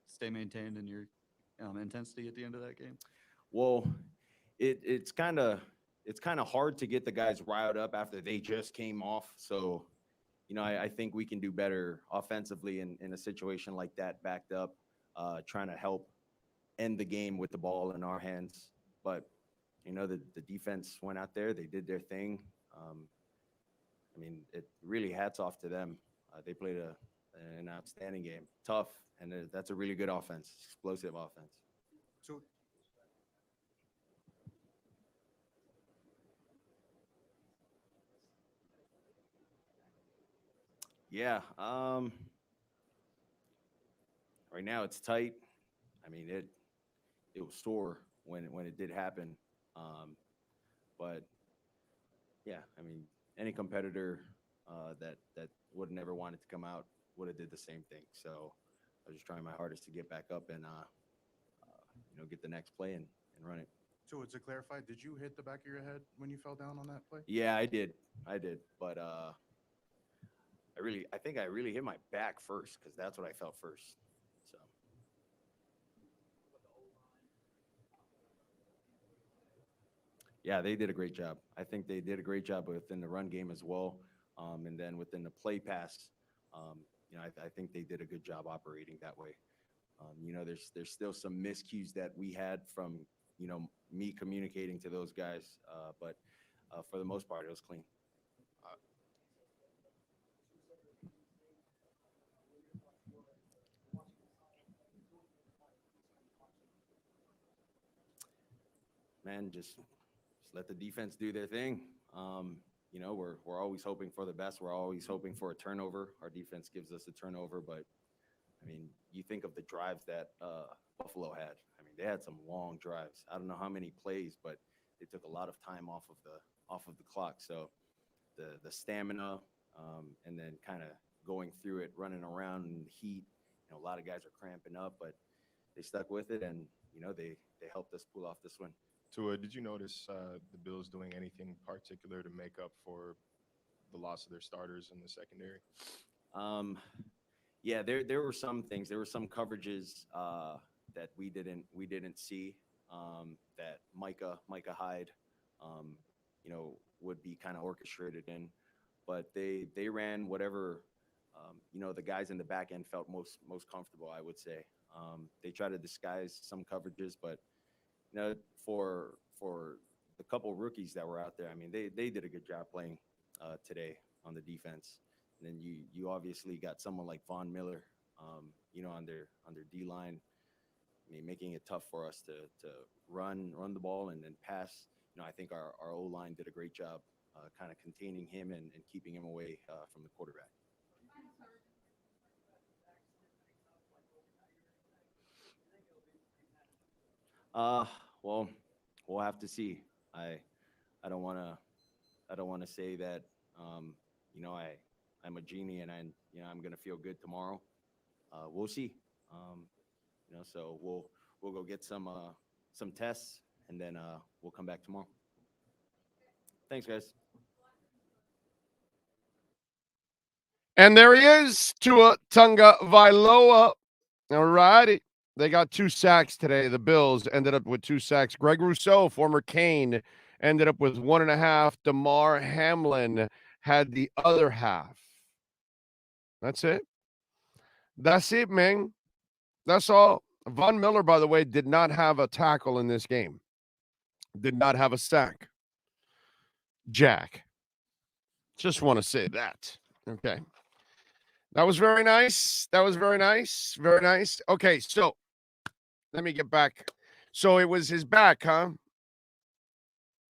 stay maintained in your intensity at the end of that game? Well, it's kind of hard to get the guys riled up after they just came off. So, I think we can do better offensively in a situation like that, backed up, trying to help end the game with the ball in our hands. But, the defense went out there. They did their thing. It really hats off to them. They played an outstanding game, tough, and that's a really good offense, explosive offense. So yeah, right now it's tight. It was sore when it did happen, but yeah, any competitor that would never wanted to come out would have did the same thing. So I was just trying my hardest to get back up and get the next play and run it. So to clarify, did you hit the back of your head when you fell down on that play? Yeah, I did, but I think I really hit my back first, because that's what I felt first. So yeah, they did a great job. I think they did a great job within the run game as well, and then within the play pass. I think they did a good job operating that way. There's still some miscues that we had from me communicating to those guys, but for the most part, it was clean. man, just let the defense do their thing. You know, we're always hoping for the best. We're always hoping for a turnover. Our defense gives us a turnover, but I mean, you think of the drives that Buffalo had. I mean, they had some long drives. I don't know how many plays, but they took a lot of time off of the clock. So the stamina, and then kind of going through it, running around in the heat. You know, a lot of guys are cramping up, but they stuck with it, and you know, they helped us pull off this win. Tua, did you notice the Bills doing anything particular to make up for the loss of their starters in the secondary? Yeah, there were some things. There were some coverages that we didn't see, that Micah Hyde, you know, would be kind of orchestrated in, but they ran whatever, you know, the guys in the back end felt most comfortable, I would say. They try to disguise some coverages, but you know, for the couple rookies that were out there, I mean, they did a good job playing today on the defense. And then you obviously got someone like Von Miller, you know, on their D line. I mean, making it tough for us to run the ball and then pass. You know, I think our O-line did a great job kind of containing him and keeping him away from the quarterback. Well, we'll have to see. I don't want to say that, you know, I'm a genie and I'm going to feel good tomorrow. We'll see. You know, so we'll go get some tests, and then we'll come back tomorrow. Thanks, guys. And there he is, Tua Tagovailoa. All righty. They got 2 sacks today. The Bills ended up with 2 sacks. Greg Rousseau, former Kane, ended up with 1.5. Damar Hamlin had the other half. That's it. That's it, man. That's all. Von Miller, by the way, did not have a tackle in this game. Did not have a sack. Jack. Just want to say that. Okay. That was very nice. That was very nice. Very nice. Okay, so let me get back. So it was his back, huh?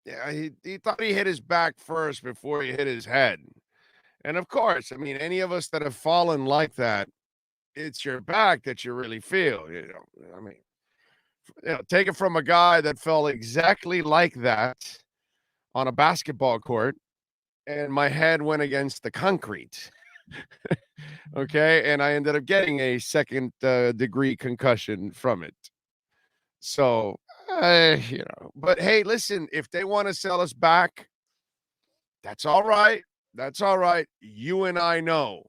Yeah, he thought he hit his back first before he hit his head. And of course, I mean, any of us that have fallen like that, it's your back that you really feel, you know. I mean, you know, take it from a guy that fell exactly like that on a basketball court, and my head went against the concrete. Okay, and I ended up getting a second degree concussion from it. So, you know, but hey, listen, if they want to sell us back, that's all right. That's all right. You and I know,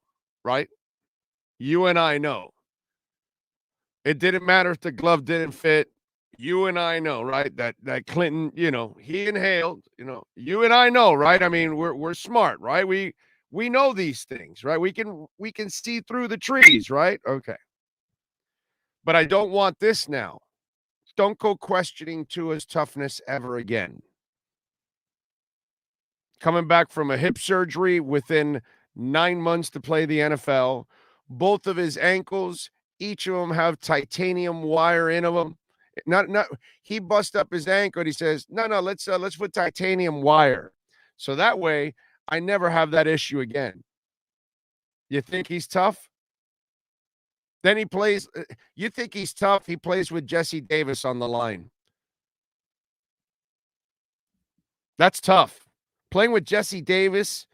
right? You and I know. It didn't matter if the glove didn't fit. You and I know, right? That Clinton, you know, he inhaled, you know. You and I know, right? I mean, we're smart, right? We know these things, right? We can see through the trees, right? Okay. But I don't want this now. Don't go questioning Tua's toughness ever again. Coming back from a hip surgery within 9 months to play the NFL, both of his ankles, each of them have titanium wire in them. Not he bust up his ankle and he says, no, let's put titanium wire. So that way I never have that issue again. You think he's tough? Then he plays. You think he's tough? He plays with Jesse Davis on the line. That's tough. Playing with Jesse Davis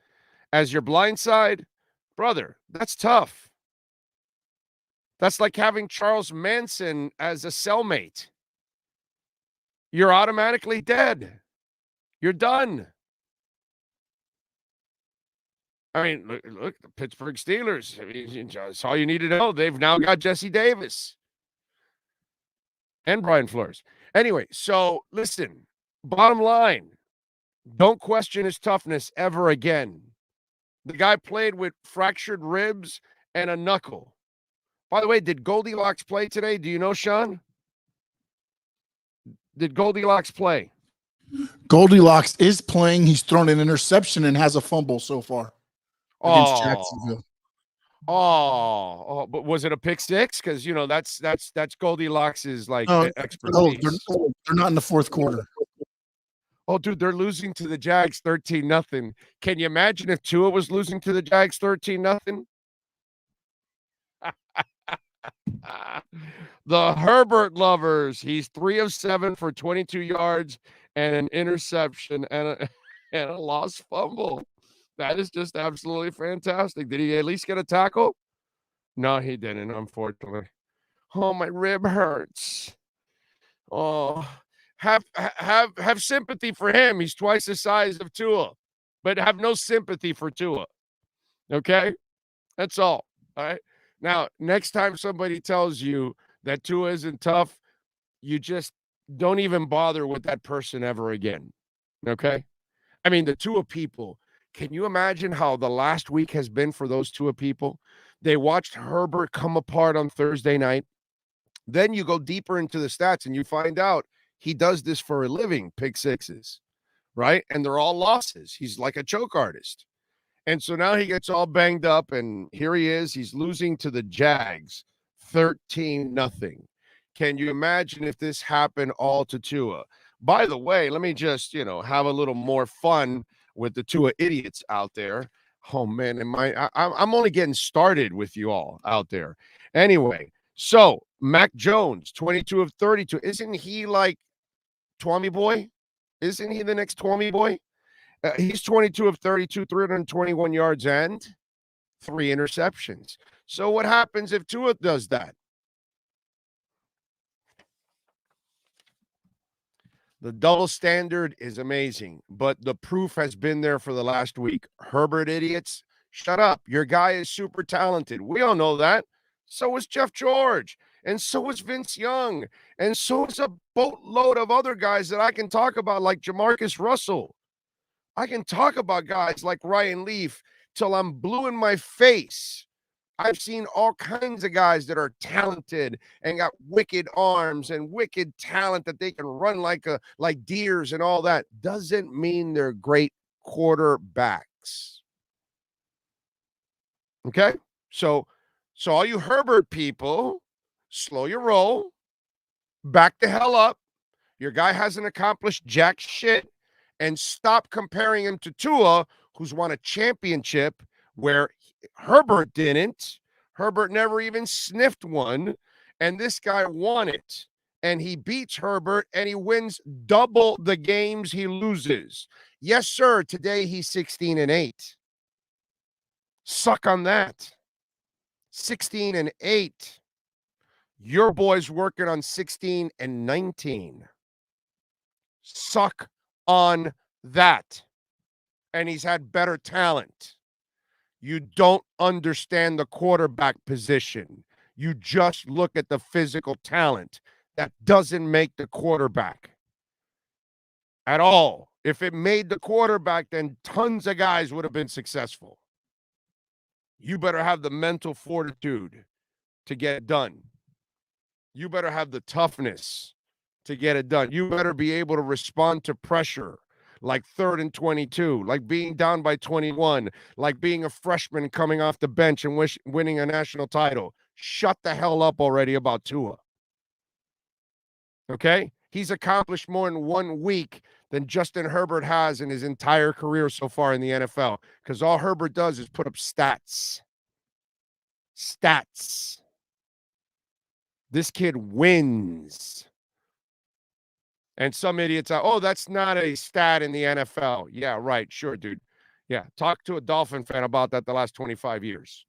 as your blind side, brother, that's tough. That's like having Charles Manson as a cellmate. You're automatically dead. You're done. I mean, look, the Pittsburgh Steelers. I mean, that's all you need to know. They've now got Jesse Davis and Brian Flores. Anyway, so listen, bottom line, don't question his toughness ever again. The guy played with fractured ribs and a knuckle. By the way, did Goldilocks play today? Do you know, Sean? Did Goldilocks play? Goldilocks is playing. He's thrown an interception and has a fumble so far against Jacksonville. But was it a pick six? Because you know that's Goldilocks' like expertise. They're not in the fourth quarter. Oh, dude, they're losing to the Jags 13-0. Can you imagine if Tua was losing to the Jags 13-0? The Herbert lovers. He's 3 of 7 for 22 yards and an interception and and a lost fumble. That is just absolutely fantastic. Did he at least get a tackle? No, he didn't, unfortunately. Oh, my rib hurts. Oh, have sympathy for him. He's twice the size of Tua, but have no sympathy for Tua. Okay? That's all. All right. Now, next time somebody tells you that Tua isn't tough, you just don't even bother with that person ever again. Okay? I mean, the Tua people, can you imagine how the last week has been for those Tua people? They watched Herbert come apart on Thursday night. Then you go deeper into the stats and you find out he does this for a living, pick sixes, right? And they're all losses. He's like a choke artist. And so now he gets all banged up, and here he is. He's losing to the Jags 13-0. Can you imagine if this happened all to Tua? By the way, let me just, have a little more fun with the Tua idiots out there. Oh, man, I'm only getting started with you all out there. Anyway, so Mac Jones, 22 of 32. Isn't he like Twommy Boy? Isn't he the next Twommy Boy? He's 22 of 32, 321 yards and 3 interceptions. So what happens if Tua does that? The double standard is amazing, but the proof has been there for the last week. Herbert idiots, shut up. Your guy is super talented. We all know that. So is Jeff George, and so is Vince Young, and so is a boatload of other guys that I can talk about, like Jamarcus Russell. I can talk about guys like Ryan Leaf till I'm blue in my face. I've seen all kinds of guys that are talented and got wicked arms and wicked talent that they can run like deers and all that. Doesn't mean they're great quarterbacks. Okay? So all you Herbert people, slow your roll, back the hell up. Your guy hasn't accomplished jack shit. And stop comparing him to Tua, who's won a championship where Herbert didn't. Herbert never even sniffed one. And this guy won it. And he beats Herbert, and he wins double the games he loses. Yes, sir. Today he's 16-8. Suck on that. 16-8. Your boy's working on 16-19. Suck on that. And he's had better talent. You don't understand the quarterback position. You just look at the physical talent. That doesn't make the quarterback at all. If it made the quarterback, then tons of guys would have been successful. You better have the mental fortitude to get it done. You better have the toughness to get it done. You better be able to respond to pressure, like 3rd and 22, like being down by 21, like being a freshman coming off the bench and winning a national title. Shut the hell up already about Tua. Okay? He's accomplished more in 1 week than Justin Herbert has in his entire career so far in the NFL, because all Herbert does is put up stats. Stats. This kid wins. And some idiots are, oh, that's not a stat in the NFL. Yeah, right. Sure, dude. Yeah, talk to a Dolphin fan about that the last 25 years.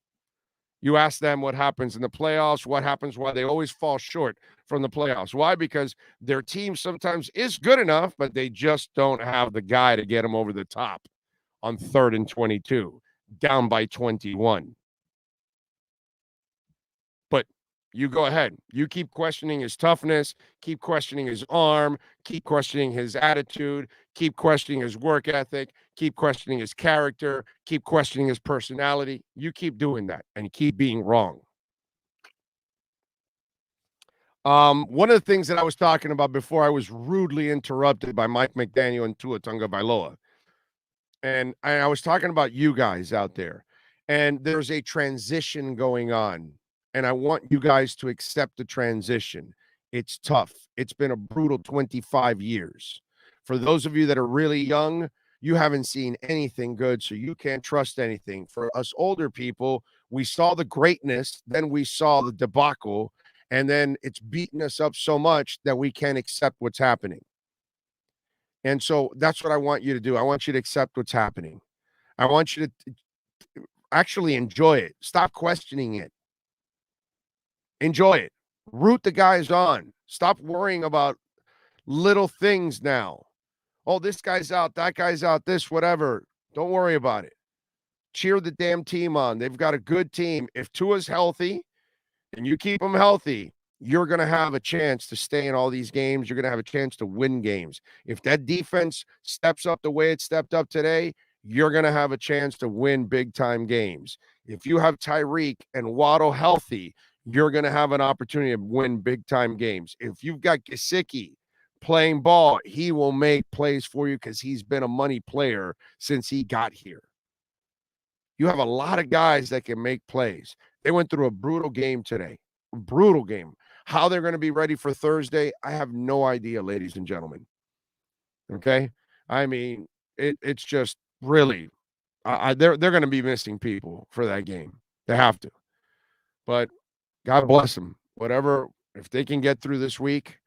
You ask them what happens in the playoffs, what happens, why they always fall short from the playoffs. Why? Because their team sometimes is good enough, but they just don't have the guy to get them over the top on 3rd and 22, down by 21. But you go ahead. You keep questioning his toughness, keep questioning his arm, keep questioning his attitude, keep questioning his work ethic, keep questioning his character, keep questioning his personality. You keep doing that and keep being wrong. One of the things that I was talking about before I was rudely interrupted by Mike McDaniel and Tua Tagovailoa. And I was talking about you guys out there. And there's a transition going on. And I want you guys to accept the transition. It's tough. It's been a brutal 25 years For those of you that are really young, you haven't seen anything good, so you can't trust anything. For us older people, we saw the greatness, then we saw the debacle, and then it's beaten us up so much that we can't accept what's happening. And so that's what I want you to do. I want you to accept what's happening. I want you to actually enjoy it. Stop questioning it. Enjoy it. Root the guys on. Stop worrying about little things now. Oh, this guy's out, that guy's out, this, whatever. Don't worry about it. Cheer the damn team on. They've got a good team. If Tua's healthy and you keep him healthy, you're going to have a chance to stay in all these games. You're going to have a chance to win games. If that defense steps up the way it stepped up today, you're going to have a chance to win big-time games. If you have Tyreek and Waddle healthy, you're going to have an opportunity to win big-time games. If you've got Gesicki playing ball, he will make plays for you because he's been a money player since he got here. You have a lot of guys that can make plays. They went through a brutal game today. Brutal game. How they're going to be ready for Thursday, I have no idea, ladies and gentlemen. Okay? I mean, it's just really, they're going to be missing people for that game. They have to. But God bless them. Whatever, if they can get through this week,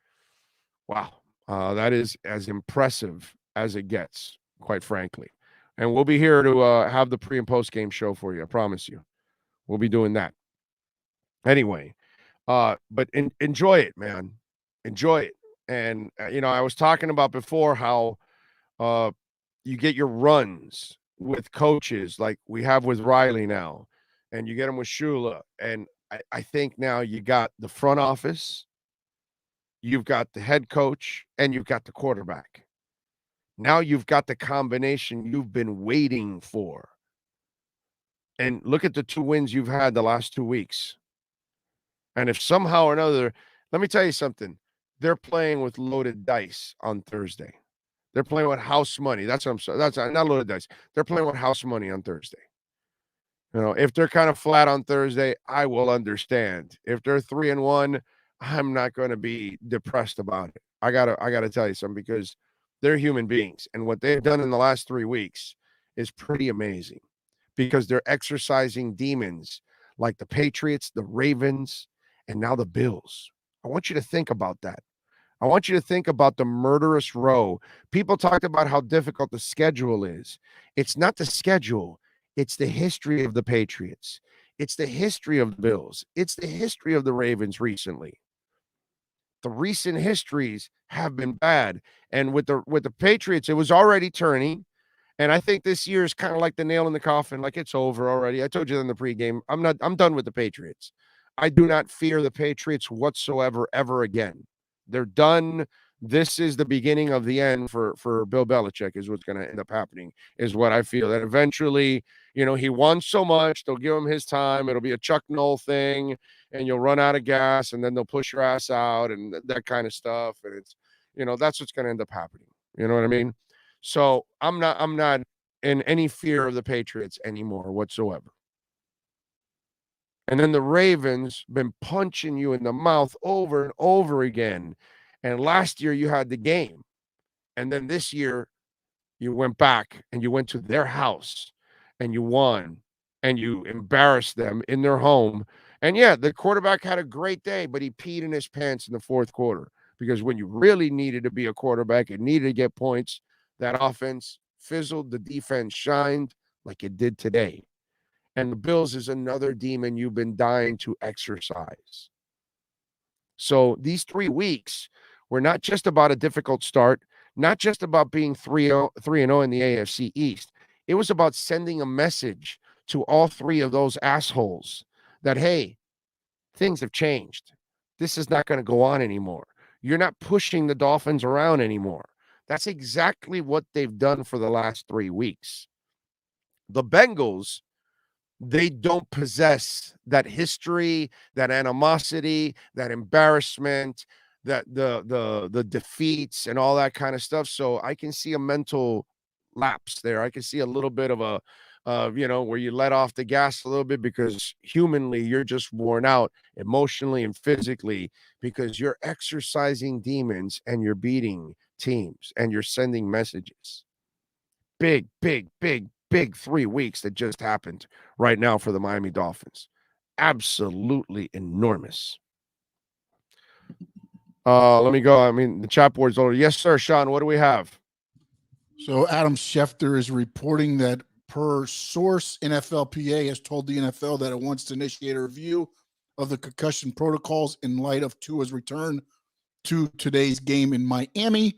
wow. That is as impressive as it gets, quite frankly. And we'll be here to have the pre- and post-game show for you. I promise you. We'll be doing that. Anyway, but enjoy it, man. Enjoy it. And, I was talking about before how you get your runs with coaches like we have with Riley now, and you get them with Shula. And I think now you got the front office, you've got the head coach, and you've got the quarterback. Now you've got the combination you've been waiting for. And look at the 2 wins you've had the last 2 weeks. And if somehow or another, let me tell you something, they're playing with loaded dice on Thursday. They're playing with house money. That's what I'm saying. That's not loaded dice. They're playing with house money on Thursday. If they're kind of flat on Thursday, I will understand. If they're 3-1, I'm not going to be depressed about it. I gotta tell you something, because they're human beings, and what they've done in the last 3 weeks is pretty amazing, because they're exercising demons like the Patriots, the Ravens, and now the Bills. I want you to think about that. I want you to think about the murderous row. People talked about how difficult the schedule is. It's not the schedule. It's the history of the Patriots. It's the history of the Bills. It's the history of the Ravens recently. The recent histories have been bad. And with the Patriots, it was already turning. And I think this year is kind of like the nail in the coffin, like it's over already. I told you in the pregame, I'm done with the Patriots. I do not fear the Patriots whatsoever, ever again. They're done. This is the beginning of the end for Bill Belichick, is what's going to end up happening, is what I feel. That eventually, he won so much, they'll give him his time. It'll be a Chuck Noll thing, and you'll run out of gas, and then they'll push your ass out and that kind of stuff. And it's, that's what's going to end up happening. You know what I mean? So I'm not in any fear of the Patriots anymore whatsoever. And then the Ravens been punching you in the mouth over and over again. And last year you had the game. And then this year you went back and you went to their house and you won and you embarrassed them in their home. And yeah, the quarterback had a great day, but he peed in his pants in the fourth quarter, because when you really needed to be a quarterback and needed to get points, that offense fizzled, the defense shined like it did today. And the Bills is another demon you've been dying to exercise. So these 3 weeks were not just about a difficult start, not just about being 3-0 in the AFC East. It was about sending a message to all 3 of those assholes that, hey, things have changed. This is not going to go on anymore. You're not pushing the Dolphins around anymore. That's exactly what they've done for the last 3 weeks. The Bengals, they don't possess that history, that animosity, that embarrassment, that the defeats and all that kind of stuff. So I can see a mental lapse there. I can see a little bit of a, where you let off the gas a little bit, because humanly you're just worn out, emotionally and physically, because you're exercising demons and you're beating teams and you're sending messages. Big 3 weeks that just happened right now for the Miami Dolphins. Absolutely enormous. Let me go. I mean, the chat board's over. Yes, sir, Sean. What do we have? So Adam Schefter is reporting that per source, NFLPA has told the NFL that it wants to initiate a review of the concussion protocols in light of Tua's return to today's game in Miami.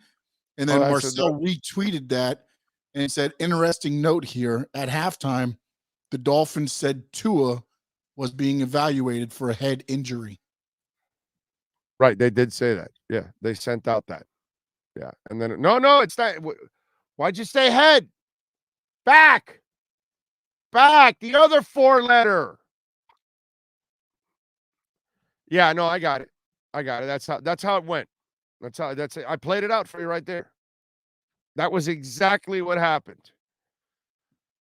And then Marcel retweeted that and said, interesting note here, at halftime, the Dolphins said Tua was being evaluated for a head injury. Right, they did say that. Yeah, they sent out that. Yeah, and then no, it's not. Why'd you say head? Back, the other 4-letter. Yeah, no, I got it. That's how it went. That's it. I played it out for you right there. That was exactly what happened.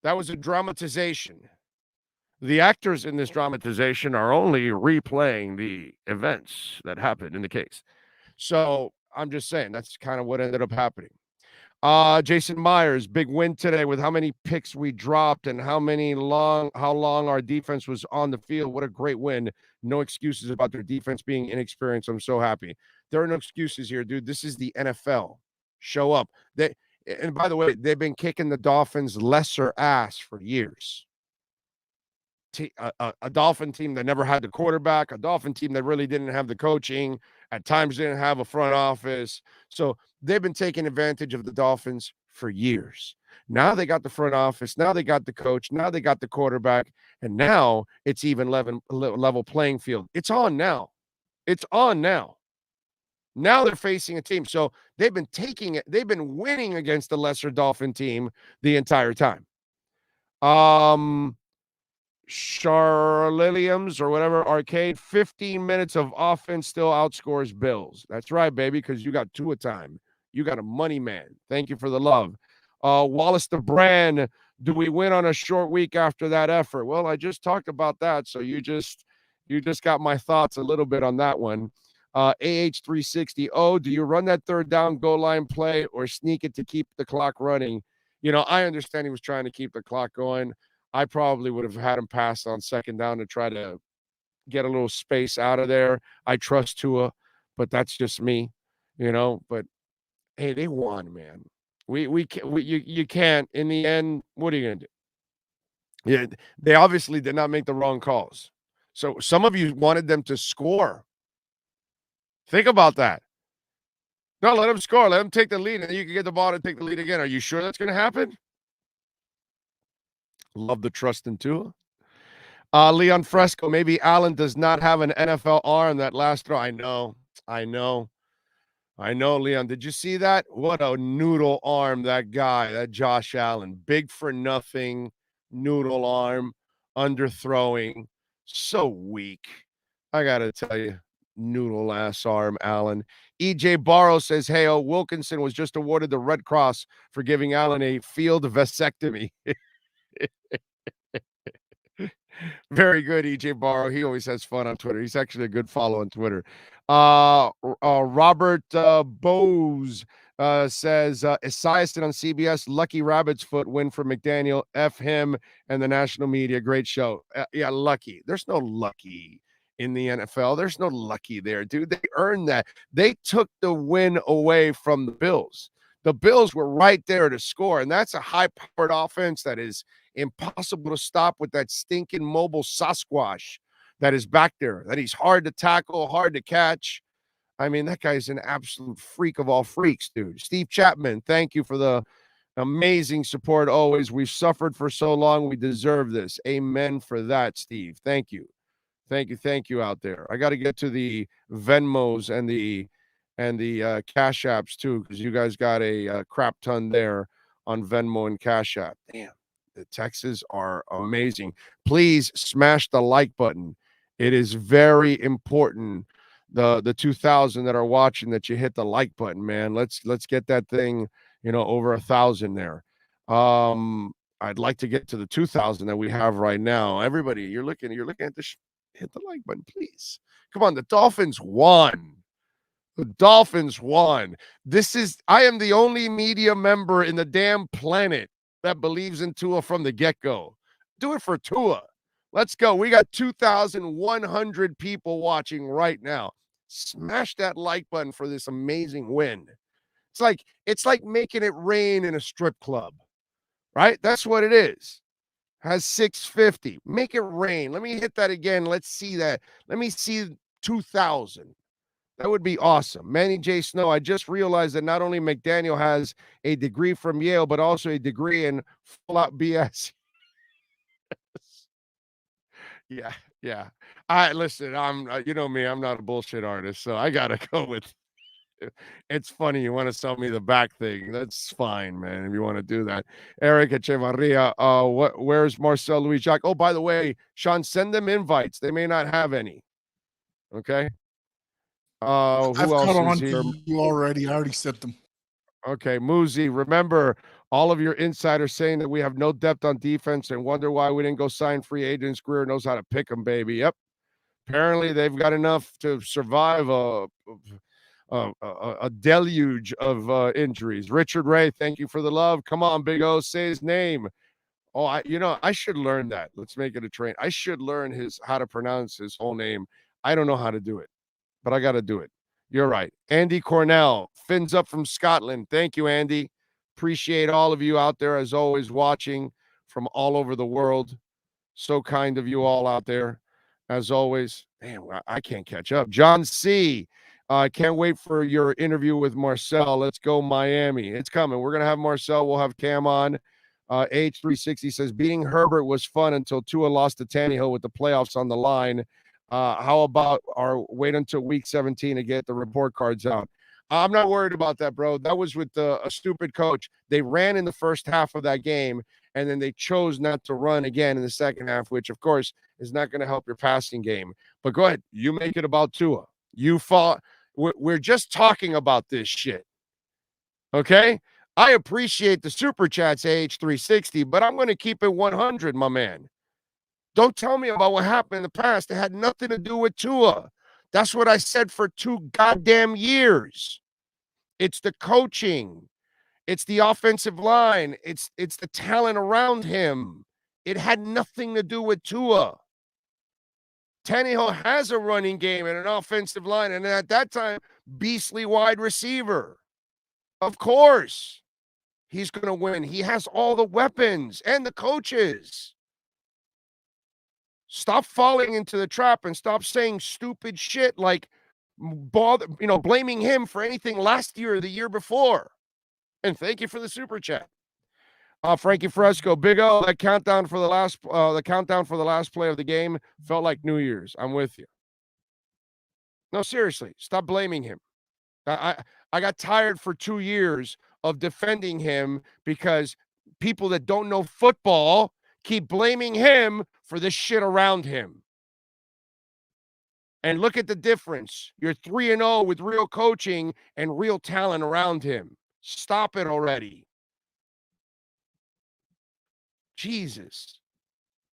That was a dramatization. The actors in this dramatization are only replaying the events that happened in the case. So I'm just saying that's kind of what ended up happening. Jason Myers, big win today with how many picks we dropped and how long our defense was on the field. What a great win. No excuses about their defense being inexperienced. I'm so happy. There are no excuses here, dude. This is the NFL. Show up. And by the way, they've been kicking the Dolphins' lesser ass for years. A Dolphin team that never had the quarterback, a Dolphin team that really didn't have the coaching, at times didn't have a front office. So they've been taking advantage of the Dolphins for years. Now they got the front office. Now they got the coach. Now they got the quarterback. And now it's even level playing field. It's on now. It's on now. Now they're facing a team. So they've been taking it. They've been winning against the lesser Dolphin team the entire time. Charliliums or whatever arcade, 15 minutes of offense still outscores Bills. That's right, baby, because you got Tua time. You got a money man. Thank you for the love. Wallace the Brand, do we win on a short week after that effort? Well, I just talked about that, so you just got my thoughts a little bit on that one. AH360, do you run that third down goal line play or sneak it to keep the clock running? You know, I understand he was trying to keep the clock going. I probably would have had him pass on second down to try to get a little space out of there. I trust Tua, but that's just me, you know. But hey, they won, man. You can't. In the end, what are you gonna do? Yeah, they obviously did not make the wrong calls. So some of you wanted them to score. Think about that. No, let them score. Let them take the lead, and then you can get the ball to take the lead again. Are you sure that's going to happen? Love the trust in Tua. Leon Fresco, maybe Allen does not have an NFL arm that last throw. I know, Leon. Did you see that? What a noodle arm that guy, that Josh Allen. Big for nothing, noodle arm, underthrowing. So weak. I got to tell you, noodle ass arm, Allen. EJ Barrow says, hey, Wilkinson was just awarded the Red Cross for giving Allen a field vasectomy. Very good, EJ Barrow. He always has fun on Twitter. He's actually a good follow on Twitter. Robert Bose says, Esiason on CBS, Lucky Rabbit's foot win for McDaniel. F him and the national media. Great show. Yeah, lucky. There's no lucky in the NFL. There's no lucky there, dude. They earned that. They took the win away from the Bills. The Bills were right there to score, and that's a high-powered offense that is impossible to stop with that stinking mobile Sasquatch that is back there, that he's hard to tackle, hard to catch. I mean, that guy's an absolute freak of all freaks, dude. Steve Chapman, thank you for the amazing support always. We've suffered for so long. We deserve this. Amen for that, Steve. Thank you. Thank you out there. I got to get to the Venmos and the Cash Apps too, because you guys got a crap ton there on Venmo and Cash App. Damn, the texts are amazing. Please smash the like button. It is very important. The 2,000 that are watching, that you hit the like button, man. Let's get that thing, over 1,000 there. I'd like to get to the 2,000 that we have right now. Everybody, you're looking at this. Hit the like button, please. Come on, the Dolphins won. The Dolphins won. I am the only media member in the damn planet that believes in Tua from the get-go. Do it for Tua. Let's go. We got 2,100 people watching right now. Smash that like button for this amazing win. It's like making it rain in a strip club, right? That's what it is. Has 650. Make it rain. Let me hit that again. Let's see that. Let me see 2,000. That would be awesome. Manny J. Snow, I just realized that not only McDaniel has a degree from Yale, but also a degree in full-out BS. Yeah, yeah. Listen, you know me, I'm not a bullshit artist, so I gotta go with. It's funny you want to sell me the back thing. That's fine, man. If you want to do that, Eric Echevarria. Where's Marcel Louis-Jacques? Oh, by the way, Sean, send them invites. They may not have any. Okay. Who I've else caught on is here? to you already. I already sent them. Okay, Muzi, remember all of your insiders saying that we have no depth on defense and wonder why we didn't go sign free agents. Greer knows how to pick them, baby. Yep. Apparently, they've got enough to survive a deluge of injuries. Richard Ray, thank you for the love. Come on, Big O, say his name. Oh, I should learn that. Let's make it a train. I should learn how to pronounce his whole name. I don't know how to do it, but I got to do it. You're right. Andy Cornell, fins up from Scotland. Thank you, Andy. Appreciate all of you out there, as always, watching from all over the world. So kind of you all out there, as always. Man, I can't catch up. John C. Can't wait for your interview with Marcel. Let's go Miami. It's coming. We're going to have Marcel. We'll have Cam on. H360 says, beating Herbert was fun until Tua lost to Tannehill with the playoffs on the line. How about our wait until week 17 to get the report cards out? I'm not worried about that, bro. That was with a stupid coach. They ran in the first half of that game, and then they chose not to run again in the second half, which, of course, is not going to help your passing game. But go ahead. You make it about Tua. You fought. We're just talking about this shit. Okay? I appreciate the super chats, AH360, but I'm going to keep it 100, my man. Don't tell me about what happened in the past. It had nothing to do with Tua. That's what I said for 2 goddamn years. It's the coaching. It's the offensive line. It's the talent around him. It had nothing to do with Tua. Tannehill has a running game and an offensive line, and at that time, beastly wide receiver. Of course, he's going to win. He has all the weapons and the coaches. Stop falling into the trap and stop saying stupid shit like blaming him for anything last year or the year before. And thank you for the super chat. Frankie Fresco, Big O, that countdown for the last play of the game felt like New Year's. I'm with you. No, seriously, stop blaming him. I got tired for 2 years of defending him because people that don't know football keep blaming him for the shit around him. And look at the difference. You're 3-0 with real coaching and real talent around him. Stop it already. Jesus.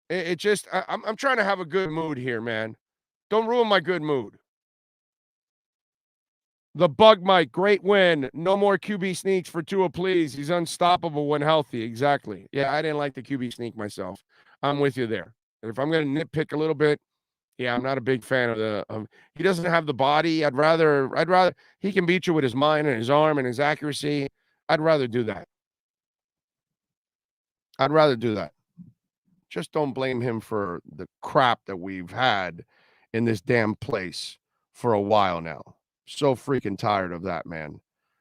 I'm trying to have a good mood here, man. Don't ruin my good mood. The Bug Mike, great win. No more QB sneaks for Tua, please. He's unstoppable when healthy. Exactly. Yeah, I didn't like the QB sneak myself. I'm with you there. And if I'm going to nitpick a little bit, yeah, I'm not a big fan of he doesn't have the body. I'd rather he can beat you with his mind and his arm and his accuracy. I'd rather do that. Just don't blame him for the crap that we've had in this damn place for a while now. So freaking tired of that, man.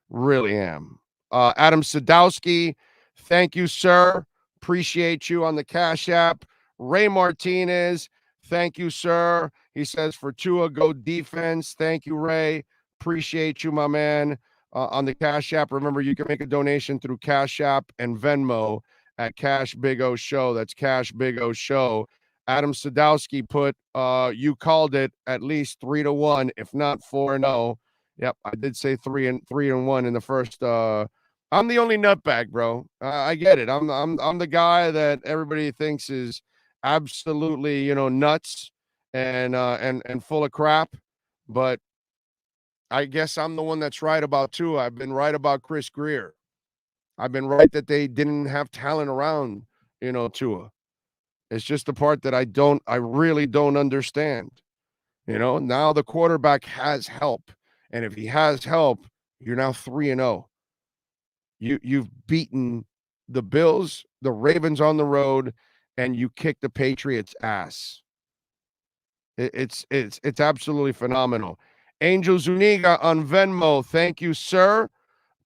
Really am. Adam Sadowski, thank you, sir. Appreciate you on the Cash App. Ray Martinez, thank you, sir. He says, for Tua, go defense. Thank you, Ray. Appreciate you, my man. On the Cash App, remember, you can make a donation through Cash App and Venmo at Cash Big O Show. That's Cash Big O Show. Adam Sadowski put, you called it at least 3-1, if not 4-0. Yep, I did say 3-1 in the first. I'm the only nutbag, bro. I get it. I'm the guy that everybody thinks is absolutely, nuts and full of crap. But I guess I'm the one that's right about Tua. I've been right about Chris Greer. I've been right that they didn't have talent around, Tua. It's just the part that I really don't understand. Now the quarterback has help. And if he has help, you're now 3-0. You've beaten the Bills, the Ravens on the road, and you kick the Patriots' ass. It's absolutely phenomenal. Angel Zuniga on Venmo, thank you, sir.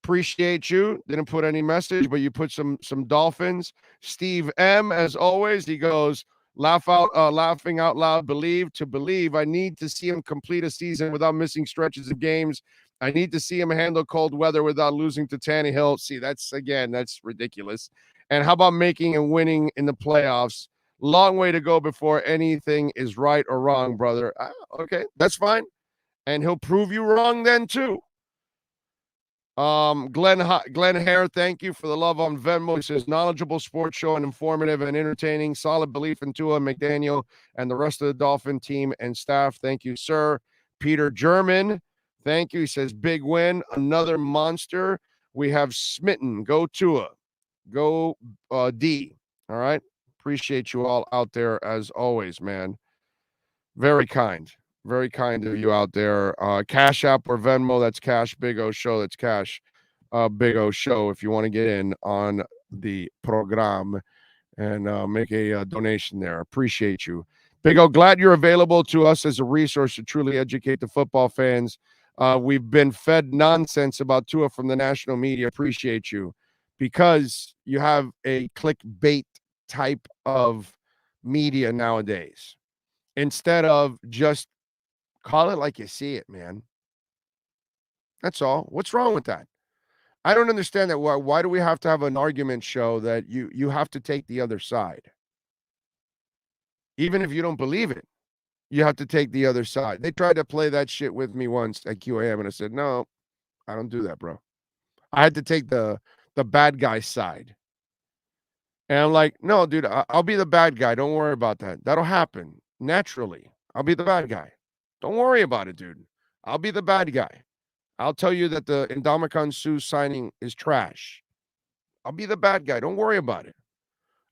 Appreciate you. Didn't put any message, but you put some Dolphins. Steve M, as always, he goes, laughing out loud, believe. I need to see him complete a season without missing stretches of games. I need to see him handle cold weather without losing to Tannehill. See, that's ridiculous. And how about making and winning in the playoffs? Long way to go before anything is right or wrong, brother. Okay, that's fine. And he'll prove you wrong then too. Glenn Hare, thank you for the love on Venmo. He says, knowledgeable sports show and informative and entertaining. Solid belief in Tua, McDaniel, and the rest of the Dolphin team and staff. Thank you, sir. Peter German, thank you. He says, big win, another monster. We have smitten. Go Tua. Go D. All right. Appreciate you all out there as always, man. Very kind. Very kind of you out there. Cash App or Venmo, that's Cash Big O Show. That's Cash Big O Show if you want to get in on the program and make a donation there. Appreciate you. Big O, glad you're available to us as a resource to truly educate the football fans. We've been fed nonsense about Tua from the national media. Appreciate you because you have a clickbait type of media nowadays instead of just call it like you see it, man. That's all. What's wrong with that? I don't understand that. Why do we have to have an argument show that you have to take the other side? Even if you don't believe it, you have to take the other side. They tried to play that shit with me once at QAM, and I said, no, I don't do that, bro. I had to take the bad guy side. And I'm like, no, dude, I'll be the bad guy. Don't worry about that. That'll happen naturally. I'll be the bad guy. Don't worry about it, dude. I'll be the bad guy. I'll tell you that the Ndamukong Suh signing is trash. I'll be the bad guy. Don't worry about it.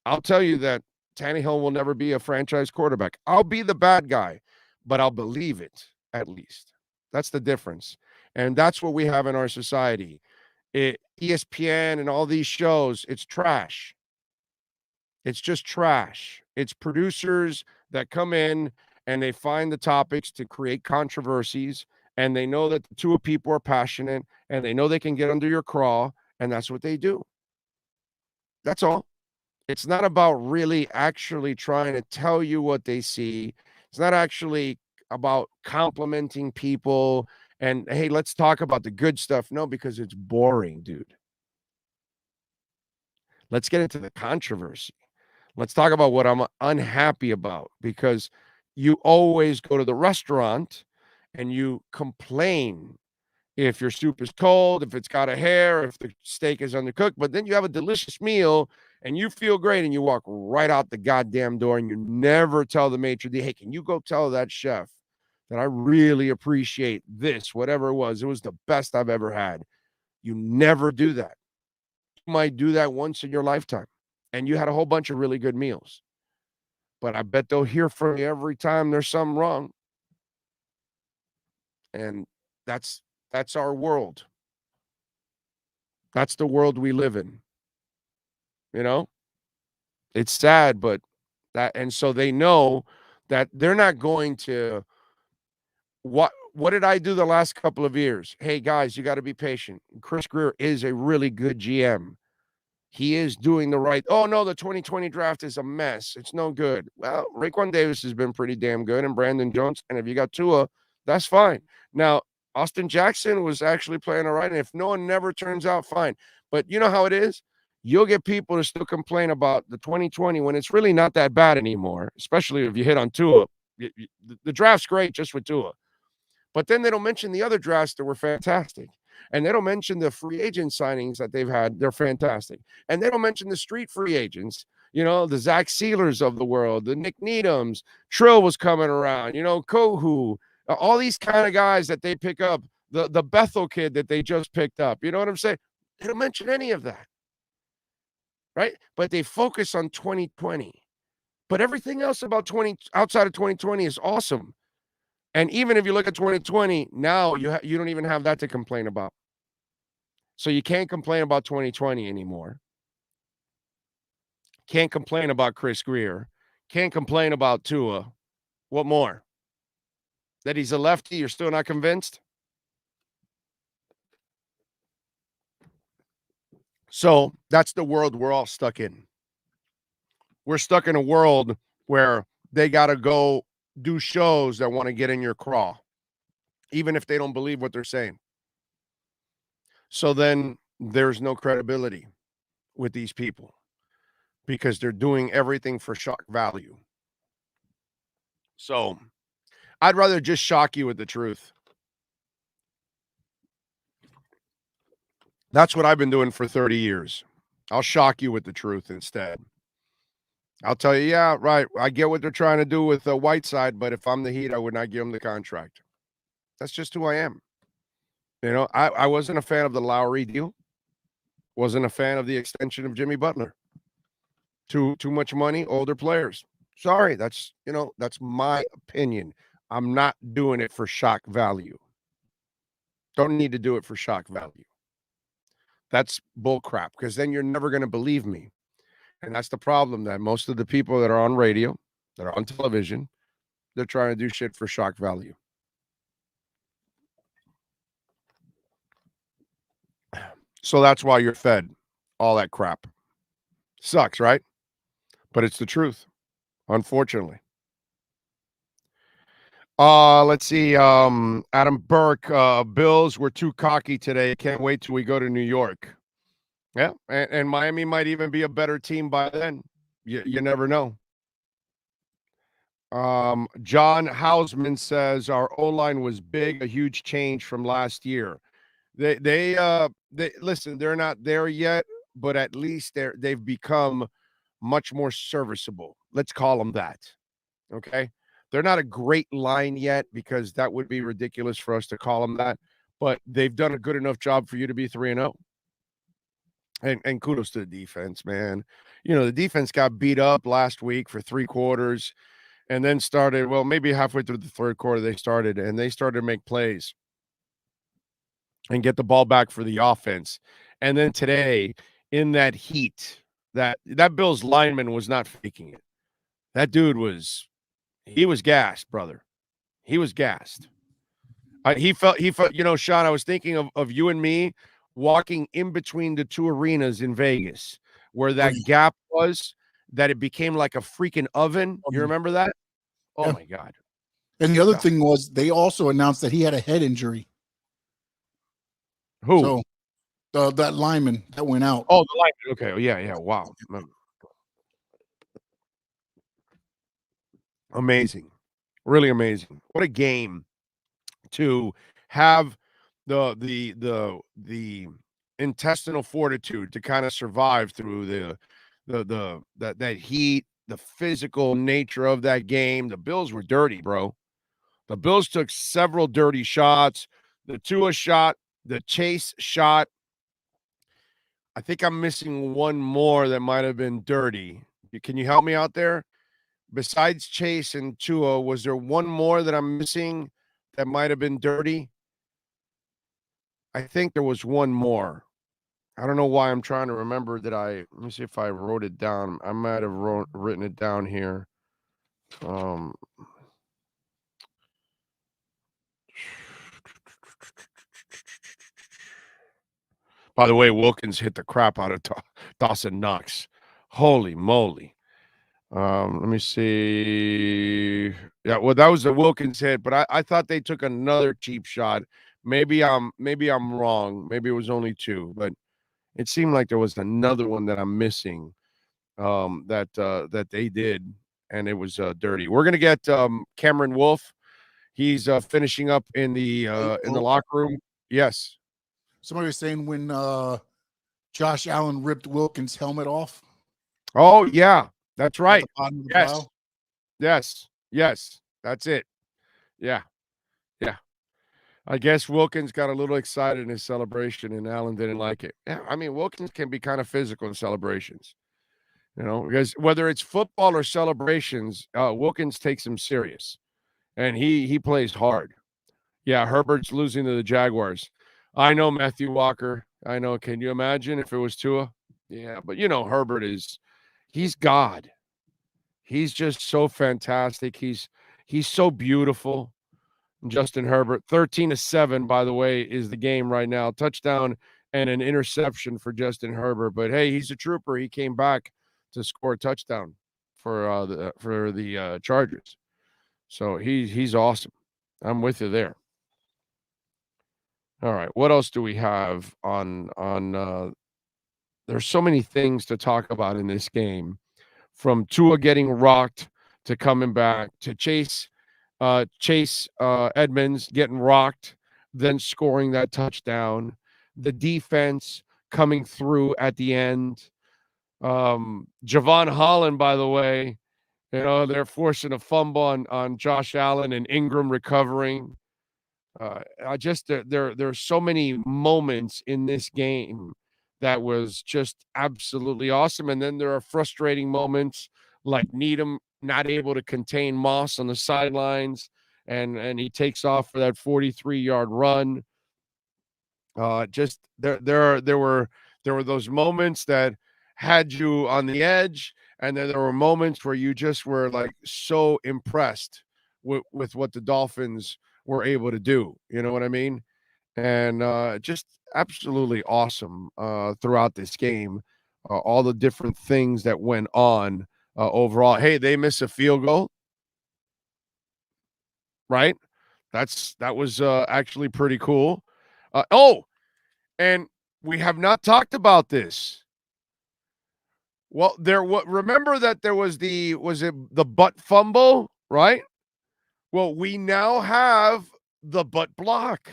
I'll tell you that Tannehill will never be a franchise quarterback. I'll be the bad guy, but I'll believe it at least. That's the difference. And that's what we have in our society. ESPN and all these shows, it's trash. It's just trash. It's producers that come in and they find the topics to create controversies, and they know that the two people are passionate, and they know they can get under your craw, and that's what they do. That's all. It's not about really actually trying to tell you what they see. It's not actually about complimenting people and, hey, let's talk about the good stuff. No, because it's boring, dude. Let's get into the controversy. Let's talk about what I'm unhappy about, because you always go to the restaurant and you complain if your soup is cold, if it's got a hair, if the steak is undercooked, but then you have a delicious meal and you feel great and you walk right out the goddamn door and you never tell the maitre d', hey, can you go tell that chef that I really appreciate this, whatever it was the best I've ever had. You never do that. You might do that once in your lifetime and you had a whole bunch of really good meals. But I bet they'll hear from you every time there's something wrong. And that's our world. That's the world we live in. You know? It's sad, but and so they know that they're not going to what did I do the last couple of years? Hey guys, you got to be patient. Chris Greer is a really good GM. He is doing the right. Oh, no, the 2020 draft is a mess. It's no good. Well, Raekwon Davis has been pretty damn good, and Brandon Jones. And if you got Tua, that's fine. Now, Austin Jackson was actually playing all right. And if no one never turns out, fine. But you know how it is? You'll get people to still complain about the 2020 when it's really not that bad anymore, especially if you hit on Tua. The draft's great just with Tua. But then they don't mention the other drafts that were fantastic. And they don't mention the free agent signings that they've had. They're fantastic. And they don't mention the street free agents, you know, the Zach Sealers of the world, the Nick Needhams. Trill was coming around, you know, Kohu, all these kind of guys that they pick up the Bethel kid that they just picked up. You know what I'm saying? They don't mention any of that, right? But they focus on 2020. But everything else about outside of 2020 is awesome. And even if you look at 2020, now you don't even have that to complain about. So you can't complain about 2020 anymore. Can't complain about Chris Greer. Can't complain about Tua. What more? That he's a lefty, you're still not convinced? So that's the world we're all stuck in. We're stuck in a world where they got to go do shows that want to get in your craw, even if they don't believe what they're saying. So then there's no credibility with these people because they're doing everything for shock value. So I'd rather just shock you with the truth. That's what I've been doing for 30 years. I'll shock you with the truth instead. I'll tell you, yeah, right. I get what they're trying to do with the Whiteside, but if I'm the Heat, I would not give him the contract. That's just who I am. You know, I wasn't a fan of the Lowry deal. Wasn't a fan of the extension of Jimmy Butler. Too much money, older players. Sorry, that's my opinion. I'm not doing it for shock value. Don't need to do it for shock value. That's bull crap, because then you're never going to believe me. And that's the problem, that most of the people that are on radio, that are on television, they're trying to do shit for shock value. So that's why you're fed all that crap. Sucks, right? But it's the truth, unfortunately. Let's see. Adam Burke, Bills were too cocky today. Can't wait till we go to New York. Yeah, and Miami might even be a better team by then. You never know. John Hausman says our O-line was big, a huge change from last year. They listen, they're not there yet, but at least they've become much more serviceable. Let's call them that. Okay? They're not a great line yet, because that would be ridiculous for us to call them that, but they've done a good enough job for you to be 3-0. And kudos to the defense, man. You know, the defense got beat up last week for 3 quarters and then started, well, maybe halfway through the third quarter they started to make plays and get the ball back for the offense. And then today, in that heat, that Bills lineman was not faking it. That dude he was gassed, brother. He was gassed. He felt, you know, Sean, I was thinking of you and me walking in between the 2 arenas in Vegas, where that gap was, that it became like a freaking oven. You remember that? Oh, yeah. My God. And the other thing was, they also announced that he had a head injury. Who? So that lineman that went out. Oh, the lineman. Okay. Oh, yeah. Wow. Amazing. Really amazing. What a game to have the intestinal fortitude to kind of survive through that heat, the physical nature of that game. The Bills were dirty, bro. The Bills took several dirty shots. The Tua shot, the Chase shot. I think I'm missing one more that might have been dirty. Can you help me out there? Besides Chase and Tua, was there one more that I'm missing that might have been dirty? I think there was one more. I don't know why I'm trying to remember that let me see if I wrote it down. I might have written it down here. By the way, Wilkins hit the crap out of Dawson Knox. Holy moly. Let me see. Yeah, well, that was a Wilkins hit, but I thought they took another cheap shot. Maybe I'm wrong. Maybe it was only 2, but it seemed like there was another one that I'm missing that they did, and it was dirty. We're gonna get Cameron Wolf. He's finishing up in the locker room. Yes. Somebody was saying when Josh Allen ripped Wilkins' helmet off. Oh yeah, that's right. Yes. That's it. Yeah. I guess Wilkins got a little excited in his celebration, and Allen didn't like it. Yeah, I mean, Wilkins can be kind of physical in celebrations, because whether it's football or celebrations, Wilkins takes him serious, and he plays hard. Yeah, Herbert's losing to the Jaguars. I know, Matthew Walker. I know. Can you imagine if it was Tua? Yeah, but Herbert he's God. He's just so fantastic. He's so beautiful. Justin Herbert, 13-7, by the way, is the game right now. Touchdown and an interception for Justin Herbert. But hey, he's a trooper. He came back to score a touchdown for the Chargers. So he's awesome. I'm with you there. All right, what else do we have on there's so many things to talk about in this game, from Tua getting rocked to coming back to Chase Edmonds getting rocked, then scoring that touchdown, the defense coming through at the end. Javon Holland, by the way, they're forcing a fumble on Josh Allen and Ingram recovering. There's so many moments in this game that was just absolutely awesome. And then there are frustrating moments like Needham not able to contain Moss on the sidelines, and he takes off for that 43-yard run. Just there were those moments that had you on the edge, and then there were moments where you just were like so impressed with what the Dolphins were able to do. You know what I mean? And just absolutely awesome throughout this game. All the different things that went on overall. Hey, they miss a field goal, right? That was actually pretty cool. And we have not talked about this. Well, remember that there was the butt fumble, right? Well, we now have the butt block.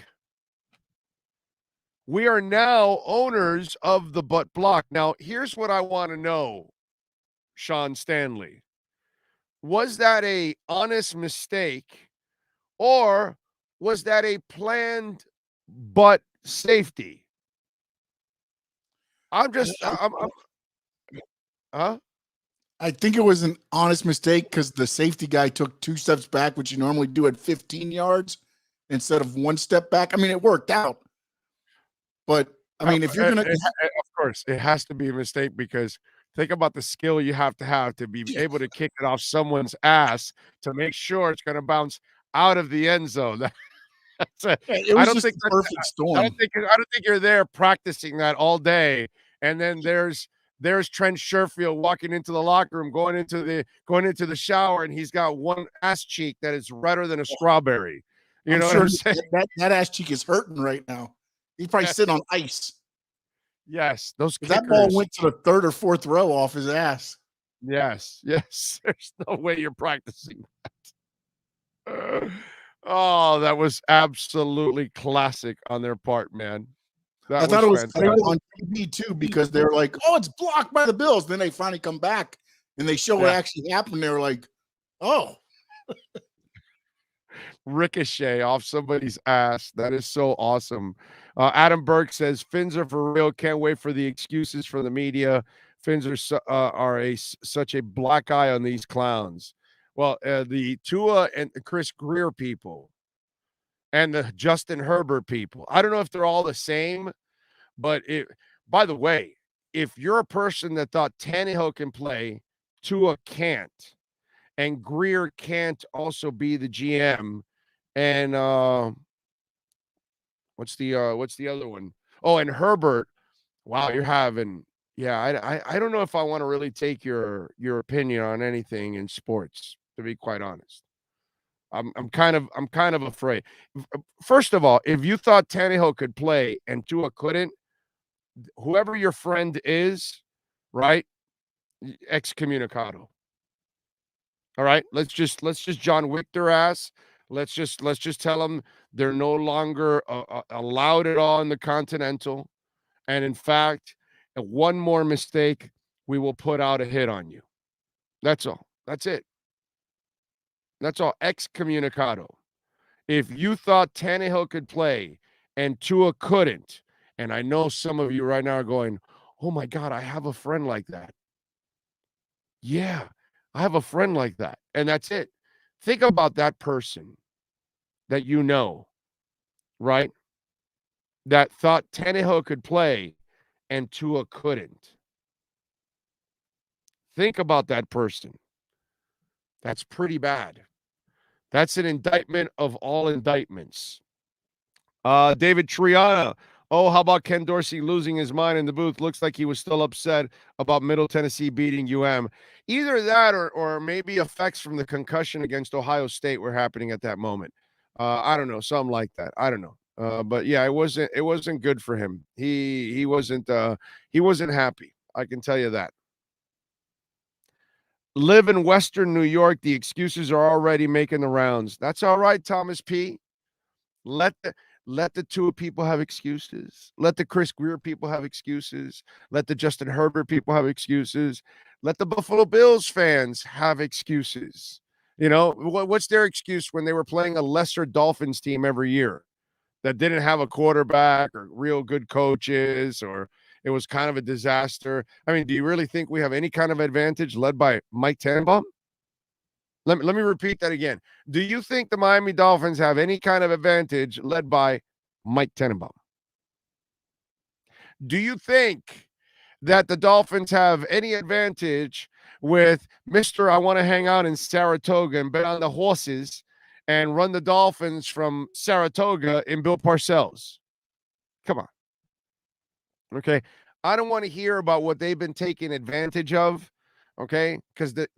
We are now owners of the butt block. Now, here's what I want to know, Sean Stanley. Was that a honest mistake, or was that a planned butt safety? Huh? I think it was an honest mistake because the safety guy took 2 steps back, which you normally do at 15 yards instead of 1 step back. I mean, it worked out. But, I mean, if you're going to – of course, it has to be a mistake, because think about the skill you have to be able to kick it off someone's ass to make sure it's going to bounce out of the end zone. It was just a perfect storm. I don't think you're there practicing that all day, and then there's Trent Sherfield walking into the locker room, going into the shower, and he's got one ass cheek that is redder than a strawberry. You know what I'm saying? That ass cheek is hurting right now. He's probably sitting on ice. Yes, those kickers. That ball went to the 3rd or 4th row off his ass. Yes. There's no way you're practicing that. Oh, that was absolutely classic on their part, man. I thought it was on TV too, because they were like, "Oh, it's blocked by the Bills." Then they finally come back and they show what actually happened. They were like, "Oh." Ricochet off somebody's ass. That is so awesome. Adam Burke says Fins are for real. Can't wait for the excuses from the media. Fins are such a black eye on these clowns. Well, the Tua and the Chris Greer people and the Justin Herbert people, I don't know if they're all the same, but by the way, if you're a person that thought Tannehill can play, Tua can't, and Greer can't also be the GM, and what's the other one? Oh, and Herbert. Wow, you're having I don't know if I want to really take your opinion on anything in sports, to be quite honest. I'm kind of afraid. First of all, if you thought Tannehill could play and Tua couldn't, whoever your friend is, right? Excommunicado. All right, let's just John Wick their ass. Let's just tell them they're no longer allowed at all in the Continental, and in fact, one more mistake, we will put out a hit on you. That's all. That's it. That's all. Excommunicado. If you thought Tannehill could play and Tua couldn't, and I know some of you right now are going, oh my God, I have a friend like that. Yeah, I have a friend like that. And that's it. Think about that person that you know, right? That thought Tannehill could play and Tua couldn't. Think about that person. That's pretty bad. That's an indictment of all indictments. David Triana. Oh, how about Ken Dorsey losing his mind in the booth? Looks like he was still upset about Middle Tennessee beating UM. Either that or maybe effects from the concussion against Ohio State were happening at that moment. I don't know, something like that. I don't know. But yeah, it wasn't good for him. He wasn't happy. I can tell you that. Live in Western New York. The excuses are already making the rounds. That's all right, Thomas P. Let the Tua people have excuses. Let the Chris Greer people have excuses. Let the Justin Herbert people have excuses. Let the Buffalo Bills fans have excuses. You know, what's their excuse when they were playing a lesser Dolphins team every year that didn't have a quarterback or real good coaches, or it was kind of a disaster? I mean, do you really think we have any kind of advantage led by Mike Tannenbaum? Let me repeat that again. Do you think the Miami Dolphins have any kind of advantage led by Mike Tannenbaum? Do you think that the Dolphins have any advantage with Mr. I want to hang out in Saratoga and bet on the horses and run the Dolphins from Saratoga in Bill Parcells? Come on. Okay. I don't want to hear about what they've been taking advantage of. Okay. Because the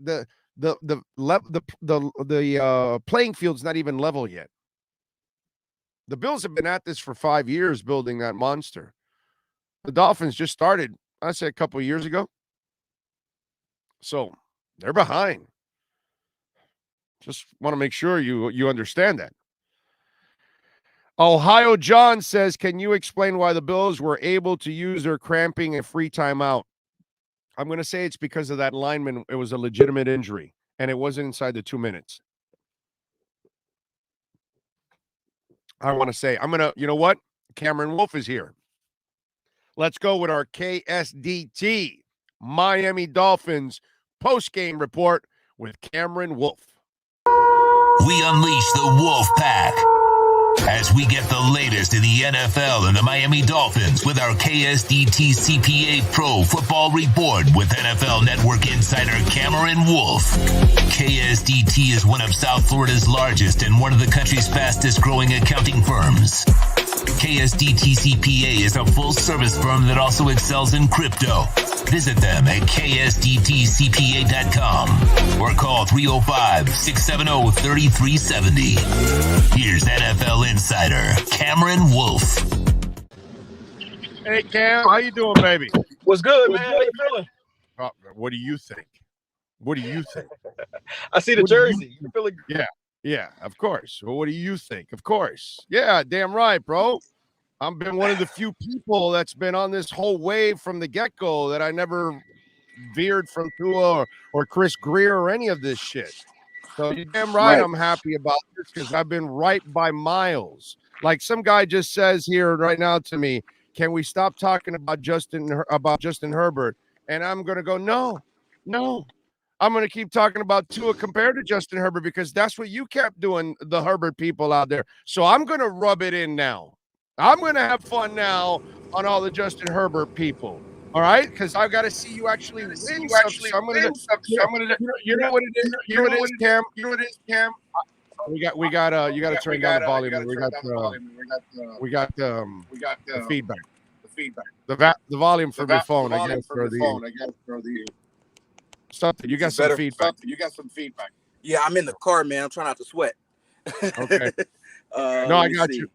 playing field's not even level yet. The Bills have been at this for 5 years building that monster. The Dolphins just started, I say, a couple of years ago. So they're behind. Just want to make sure you understand that. Ohio John says, can you explain why the Bills were able to use their cramping and free timeout? I'm going to say it's because of that lineman. It was a legitimate injury, and it wasn't inside the 2 minutes. I want to say, you know what? Cameron Wolf is here. Let's go with our KSDT Miami Dolphins postgame report with Cameron Wolf. We unleash the Wolf Pack as we get the latest in the NFL and the Miami Dolphins with our KSDT CPA Pro Football Report with NFL Network insider Cameron Wolf. KSDT is one of South Florida's largest and one of the country's fastest growing accounting firms. KSDT CPA is a full-service firm that also excels in crypto. Visit them at ksdtcpa.com or call 305-670-3370. Here's NFL insider Cameron Wolf. Hey, Cam, how you doing, baby? What's good, man? How you feeling? What do you think? What do you think? I see the jersey. You feeling? Yeah, of course. Well, what do you think? Of course. Yeah, damn right, bro. I've been one of the few people that's been on this whole wave from the get-go that I never veered from Tua or Chris Greer or any of this shit. So you're damn right I'm happy about this because I've been right by miles. Like some guy just says here right now to me, can we stop talking about Justin Herbert? And I'm going to go, no. I'm going to keep talking about Tua compared to Justin Herbert because that's what you kept doing, the Herbert people out there. So I'm going to rub it in now. I'm going to have fun now on all the Justin Herbert people. All right? Because I've got to see you actually win something. So I'm going to you know what it is? You know what it is, Cam? You got to turn down the volume. We got the feedback. The volume from your phone. I guess for the something. You got some feedback. Yeah, I'm in the car, man. I'm trying not to sweat. Okay. No, I got you.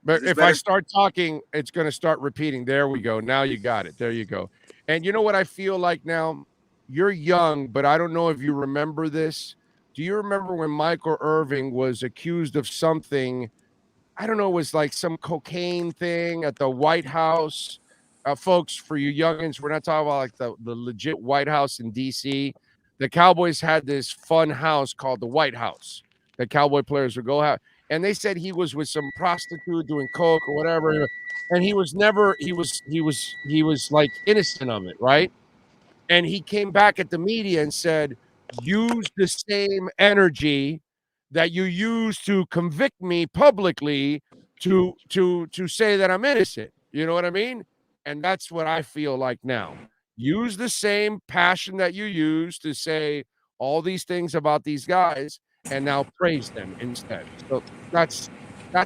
But if I start talking, it's going to start repeating. There we go. Now you got it. There you go. And you know what I feel like now? You're young, but I don't know if you remember this. Do you remember when Michael Irvin was accused of something? I don't know. It was like some cocaine thing at the White House. Folks, for you youngins, we're not talking about like the legit White House in D.C. The Cowboys had this fun house called the White House, that Cowboy players would go out. And they said he was with some prostitute doing coke or whatever. And he was never, he was like innocent of it, right? And he came back at the media and said, use the same energy that you used to convict me publicly to say that I'm innocent. You know what I mean? And that's what I feel like now. Use the same passion that you used to say all these things about these guys and now praise them instead. So that's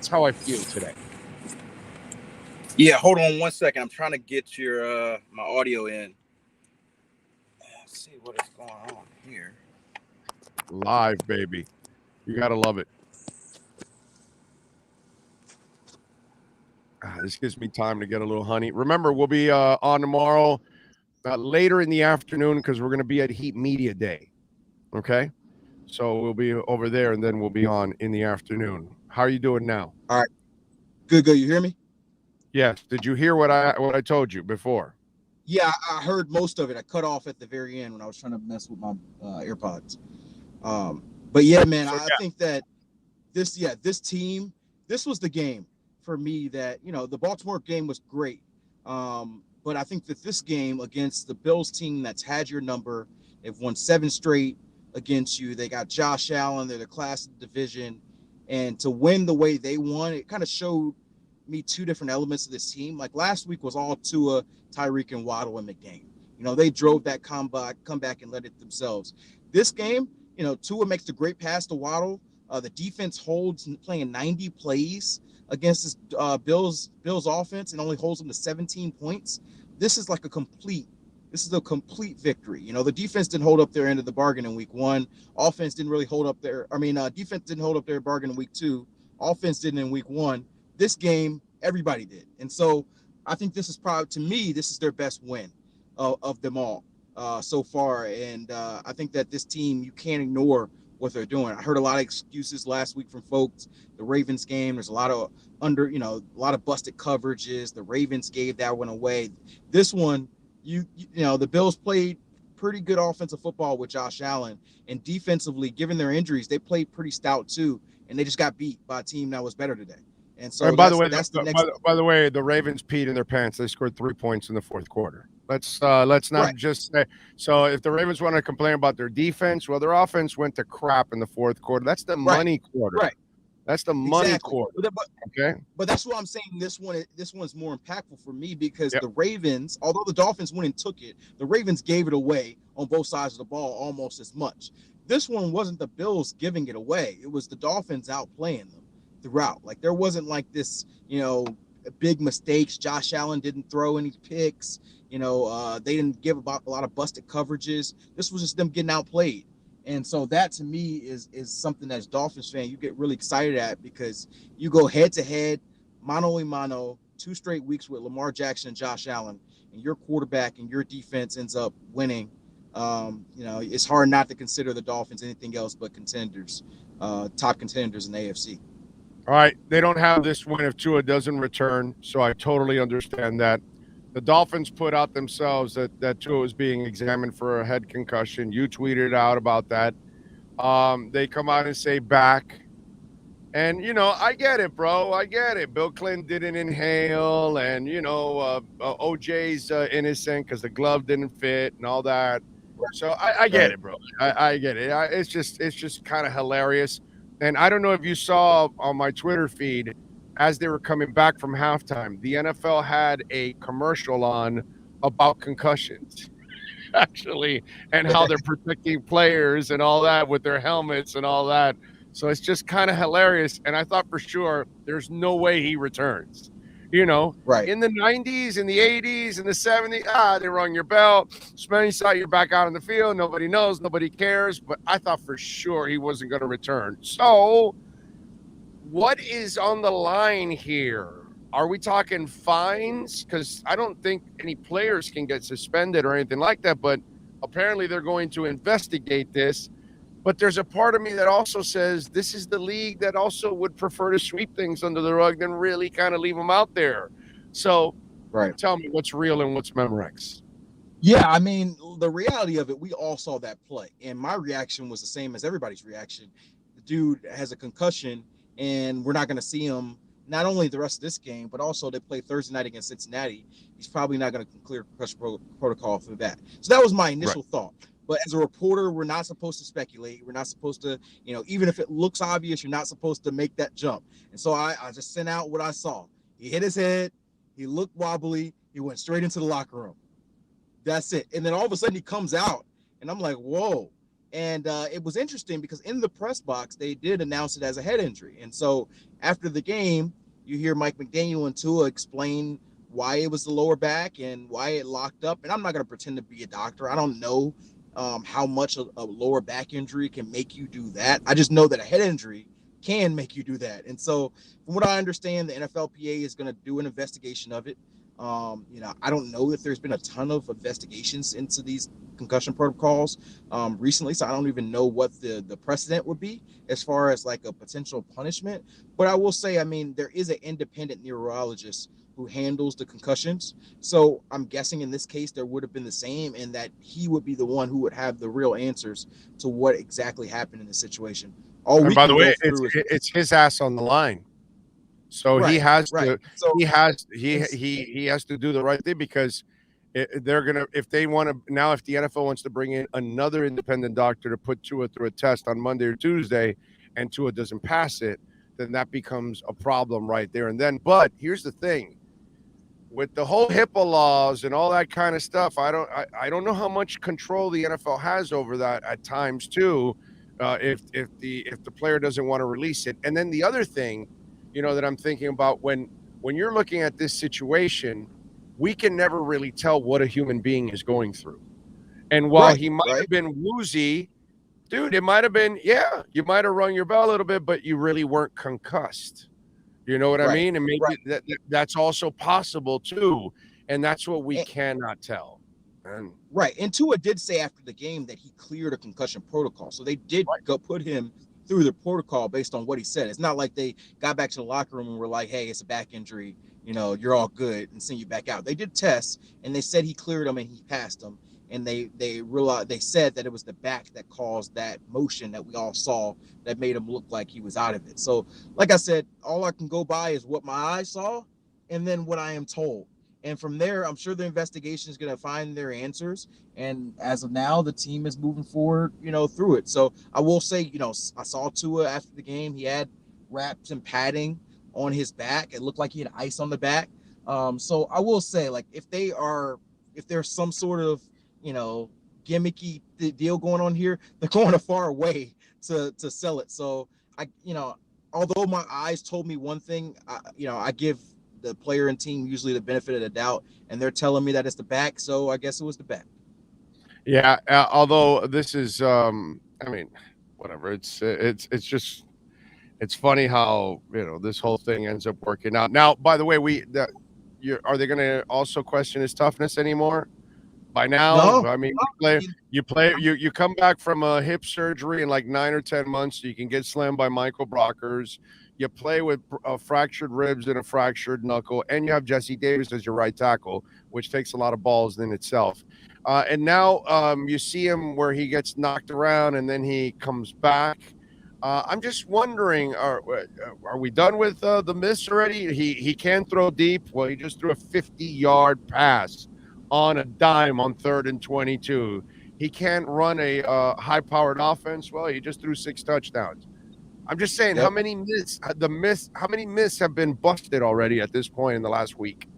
how I feel today. Yeah, hold on 1 second. I'm trying to get your my audio in. Let's see what is going on here. Live, baby. You gotta love it. This gives me time to get a little honey. Remember, we'll be on tomorrow later in the afternoon because we're going to be at Heat Media Day. Okay? So we'll be over there, and then we'll be on in the afternoon. How are you doing now? All right. Good. You hear me? Yes. Did you hear what I told you before? Yeah, I heard most of it. I cut off at the very end when I was trying to mess with my AirPods. But yeah, man, I think that this team, this was the game for me that, the Baltimore game was great. But I think that this game against the Bills team that's had your number, they've won 7 straight against you. They got Josh Allen. They're the class of the division. And to win the way they won, it kind of showed me 2 different elements of this team. Like last week was all Tua, Tyreek, and Waddle and McDaniel. They drove that comeback and led it themselves. This game, Tua makes the great pass to Waddle. The defense holds playing 90 plays against this Bills offense and only holds them to 17 points. This is a complete victory. The defense didn't hold up their end of the bargain in week 1. Offense didn't really hold up defense didn't hold up their bargain in week 2. Offense didn't in week 1. This game, everybody did. And so I think this is their best win of them all so far. And I think that this team, you can't ignore what they're doing. I heard a lot of excuses last week from folks. The Ravens game, there's a lot of busted coverages. The Ravens gave that one away. This one, the Bills played pretty good offensive football with Josh Allen, and defensively, given their injuries, they played pretty stout too, and they just got beat by a team that was better today. And so, by the way, the Ravens peed in their pants. They scored 3 points in the fourth quarter. Let's not just say. So if the Ravens want to complain about their defense, well, their offense went to crap in the fourth quarter. That's the money quarter. Right. That's the money quarter. Okay. But that's what I'm saying. This one's more impactful for me because the Ravens, although the Dolphins went and took it, the Ravens gave it away on both sides of the ball almost as much. This one wasn't the Bills giving it away. It was the Dolphins outplaying them throughout. Like there wasn't like this, big mistakes. Josh Allen didn't throw any picks. They didn't give a lot of busted coverages. This was just them getting outplayed. And so that to me is something as Dolphins fan, you get really excited at because you go head to head, mano a mano, 2 straight weeks with Lamar Jackson and Josh Allen, and your quarterback and your defense ends up winning. It's hard not to consider the Dolphins anything else but contenders, top contenders in the AFC. All right. They don't have this win if Tua doesn't return, so I totally understand that. The Dolphins put out themselves that Tua was being examined for a head concussion. You tweeted out about that. They come out and say back. And, I get it, bro. I get it. Bill Clinton didn't inhale, and, OJ's innocent because the glove didn't fit and all that. So I get it, bro. I get it. It's just kind of hilarious. And I don't know if you saw on my Twitter feed, as they were coming back from halftime, the NFL had a commercial on about concussions, actually, and how they're protecting players and all that with their helmets and all that. So it's just kind of hilarious. And I thought for sure there's no way he returns. Right. In the 90s, in the 80s, in the 70s, they rung your bell. Smelly saw you're back out on the field. Nobody knows. Nobody cares. But I thought for sure he wasn't going to return. So what is on the line here? Are we talking fines? Because I don't think any players can get suspended or anything like that. But apparently they're going to investigate this. But there's a part of me that also says this is the league that also would prefer to sweep things under the rug than really kind of leave them out there. So tell me what's real and what's Memorex. Yeah, I mean, the reality of it, we all saw that play. And my reaction was the same as everybody's reaction. the dude has a concussion and we're not going to see him not only the rest of this game, but also they play Thursday night against Cincinnati. He's probably not going to clear concussion protocol for that. So that was my initial thought. But as a reporter, we're not supposed to speculate. We're not supposed to, even if it looks obvious, you're not supposed to make that jump. And so I just sent out what I saw. He hit his head. He looked wobbly. He went straight into the locker room. That's it. And then all of a sudden he comes out and I'm like, whoa. And it was interesting because in the press box, they did announce it as a head injury. And so after the game, you hear Mike McDaniel and Tua explain why it was the lower back and why it locked up. And I'm not going to pretend to be a doctor. I don't know how much a lower back injury can make you do that. I just know that a head injury can make you do that. And so from what I understand, the NFLPA is going to do an investigation of it. I don't know if there's been a ton of investigations into these concussion protocols recently, so I don't even know what the precedent would be as far as like a potential punishment. But I will say, I mean, there is an independent neurologist who handles the concussions. So I'm guessing in this case, there would have been the same, and that he would be the one who would have the real answers to what exactly happened in the situation. And by the way, it's his ass on the line. So he has to, he has to do the right thing, because they're going to, if they want to, now if the NFL wants to bring in another independent doctor to put Tua through a test on Monday or Tuesday and Tua doesn't pass it, then that becomes a problem right there and then. But here's the thing. With the whole HIPAA laws and all that kind of stuff, I don't know how much control the NFL has over that at times too, if the player doesn't want to release it. And then the other thing, that I'm thinking about, when you're looking at this situation, we can never really tell what a human being is going through. And while he might have been woozy, dude, it might have been, you might have rung your bell a little bit, but you really weren't concussed. You know what I mean? And maybe that's also possible too. And that's what we cannot tell. And Tua did say after the game that he cleared a concussion protocol. So they did go put him through the protocol based on what he said. It's not like they got back to the locker room and were like, hey, it's a back injury, you're all good, and send you back out. They did tests and they said he cleared them and he passed them. And they realized, they said that it was the back that caused that motion that we all saw that made him look like he was out of it. So like I said, all I can go by is what my eyes saw and then what I am told. And from there, I'm sure the investigation is going to find their answers. And as of now, the team is moving forward, through it. So I will say, I saw Tua after the game. He had wraps and padding on his back. It looked like he had ice on the back. So I will say, like, if there's some sort of, gimmicky deal going on here, they're going a far way to sell it. So although my eyes told me one thing, I give the player and team usually the benefit of the doubt, and they're telling me that it's the back. So I guess it was the back. Yeah. Although this is, whatever. It's just, it's funny how, this whole thing ends up working out. Now, by the way, are they going to also question his toughness anymore? By now, no, you come back from a hip surgery in like 9 or 10 months. So you can get slammed by Michael Brockers. You play with fractured ribs and a fractured knuckle, and you have Jesse Davis as your right tackle, which takes a lot of balls in itself. And now you see him where he gets knocked around and then he comes back. I'm just wondering, are we done with the miss already? He can throw deep. Well, he just threw a 50-yard pass on a dime on 3rd and 22. He can't run a high-powered offense. Well, he just threw 6 touchdowns. I'm just saying, how many miss have been busted already at this point in the last week?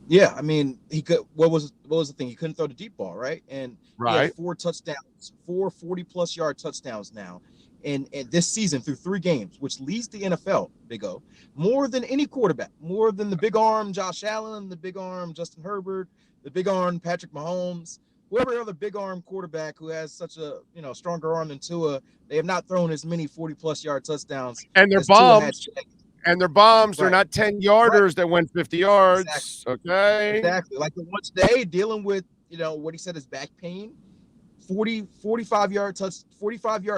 Yeah, I mean, he could. What was the thing? He couldn't throw the deep ball, right? And he had 4 touchdowns, 4 40+ yard touchdowns now, and this season through 3 games, which leads the NFL, Big O, more than any quarterback, more than the big arm Josh Allen, the big arm Justin Herbert, the big arm Patrick Mahomes, whoever other big arm quarterback who has such a stronger arm than Tua. They have not thrown as many 40+ yard touchdowns. And they're bombs. And they're bombs. They're not 10-yarders that went 50 yards. Exactly. Okay. Exactly. Like the one today, dealing with what he said is back pain. 45-yard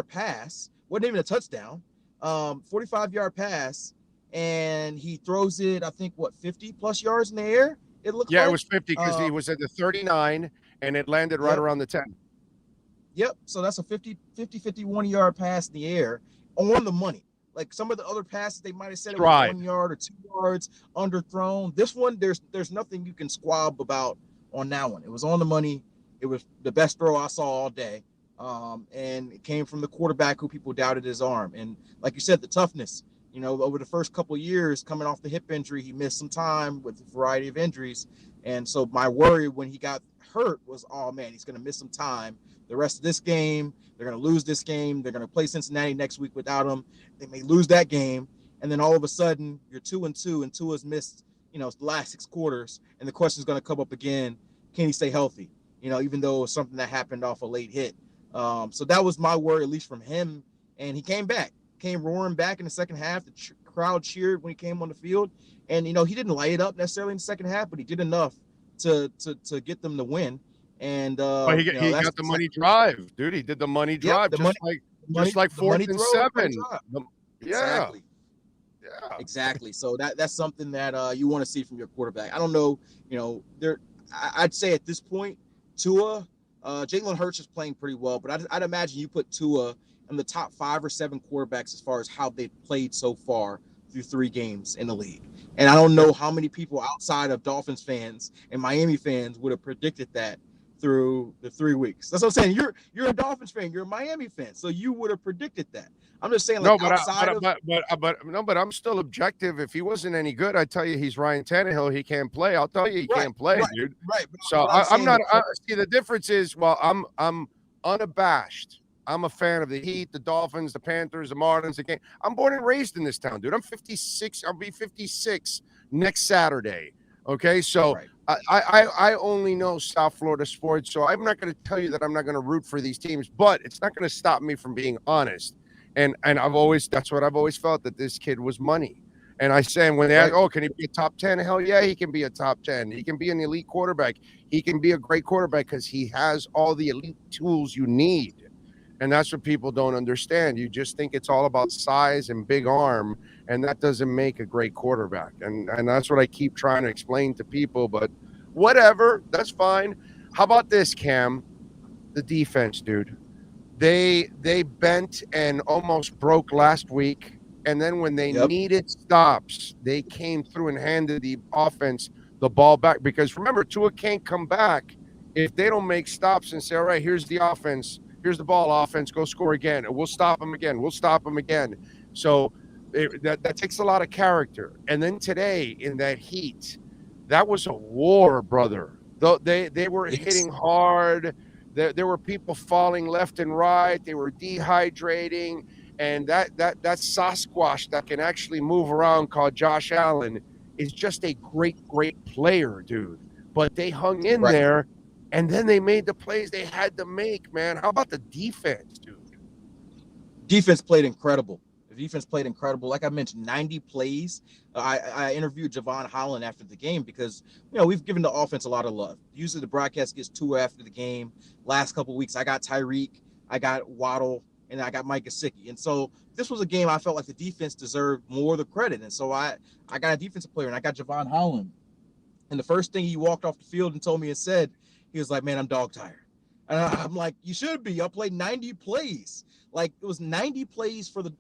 pass. Wasn't even a touchdown. 45-yard pass, and he throws it, I think, 50+ yards in the air? It looks like. It was 50 because he was at the 39, and it landed right around the 10. Yep. So that's a 51-yard pass in the air on the money. Like some of the other passes, they might have said it was Right. 1 yard or 2 yards underthrown. This one, there's nothing you can squab about on that one. It was on the money. It was the best throw I saw all day. And it came from the quarterback who people doubted his arm. And like you said, the toughness, you know, over the first couple of years coming off the hip injury, he missed some time with a variety of injuries. And so my worry when he got hurt was, oh man, he's going to miss some time. The rest of this game, they're going to lose this game. They're going to play Cincinnati next week without him. They may lose that game. And then all of a sudden you're 2-2 and Tua's missed, you know, the last 6 quarters. And the question is going to come up again. Can he stay healthy? You know, even though it was something that happened off a late hit. So that was my worry, at least from him. And he came roaring back in the second half. The crowd cheered when he came on the field. And, you know, he didn't light it up necessarily in the second half, but he did enough to get them to win. And he got the money drive, dude. He did the money drive, just like 4th and 7. Exactly. Yeah. Exactly. So that's something that you want to see from your quarterback. I don't know, you know, I'd say at this point, Tua, Jalen Hurts is playing pretty well, but I'd imagine you put Tua in the top 5 or 7 quarterbacks as far as how they've played so far through 3 games in the league. And I don't know how many people outside of Dolphins fans and Miami fans would have predicted that through the 3 weeks. That's what I'm saying. You're a Dolphins fan. You're a Miami fan. So you would have predicted that. I'm just saying, like, but I'm still objective. If he wasn't any good, I'd tell you he's Ryan Tannehill. He can't play. I'll tell you he can't play, dude. Right. So I'm not. See, the difference is, well, I'm unabashed. I'm a fan of the Heat, the Dolphins, the Panthers, the Marlins. I'm born and raised in this town, dude. I'm 56. I'll be 56 next Saturday. Okay, so I only know South Florida sports, so I'm not going to tell you that I'm not going to root for these teams, but it's not going to stop me from being honest. And that's what I've always felt, that this kid was money. And I say, when they ask, oh, can he be a top 10? Hell yeah, he can be a top 10. He can be an elite quarterback. He can be a great quarterback because he has all the elite tools you need. And that's what people don't understand. You just think it's all about size and big arm, and that doesn't make a great quarterback. And that's what I keep trying to explain to people, but whatever, that's fine. How about this, Cam? The defense, dude. They bent and almost broke last week, and then when they needed stops, they came through and handed the offense the ball back. Because remember, Tua can't come back if they don't make stops and say, all right, here's the offense. Here's the ball, offense, go score again. And we'll stop them again. We'll stop them again. So that takes a lot of character. And then today in that heat, that was a war, brother. They were hitting hard. There were people falling left and right. They were dehydrating. And that Sasquatch that can actually move around called Josh Allen is just a great, great player, dude. But they hung in there. And then they made the plays they had to make, man. How about the defense, dude? Defense played incredible. The defense played incredible. Like I mentioned, 90 plays. I interviewed Javon Holland after the game because, you know, we've given the offense a lot of love. Usually the broadcast gets Tua after the game. Last couple of weeks, I got Tyreek, I got Waddle, and I got Mike Gesicki. And so this was a game I felt like the defense deserved more of the credit. And so I got a defensive player, and I got Javon Holland. And the first thing he walked off the field and told me and said, he was like, man, I'm dog tired. And I'm like, you should be. I played 90 plays. Like, it was 90 plays for the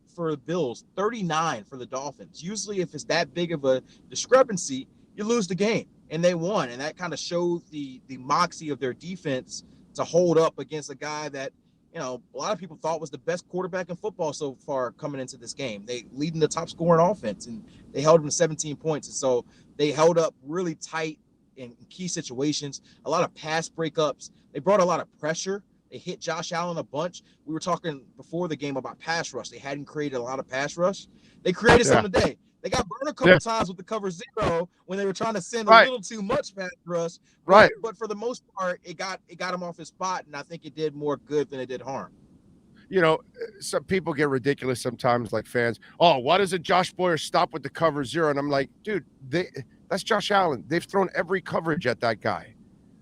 Bills, 39 for the Dolphins. Usually, if it's that big of a discrepancy, you lose the game. And they won. And that kind of showed the moxie of their defense to hold up against a guy that, you know, a lot of people thought was the best quarterback in football so far coming into this game. They leading the top scoring offense, and they held him to 17 points. And so they held up really tight in key situations, a lot of pass breakups. They brought a lot of pressure. They hit Josh Allen a bunch. We were talking before the game about pass rush. They hadn't created a lot of pass rush. They created some today. They got burned a couple times with the cover 0 when they were trying to send a little too much pass rush. But for the most part, it got him off his spot, and I think it did more good than it did harm. You know, some people get ridiculous sometimes, like fans. Oh, why doesn't Josh Boyer stop with the cover 0? And I'm like, dude, that's Josh Allen. They've thrown every coverage at that guy.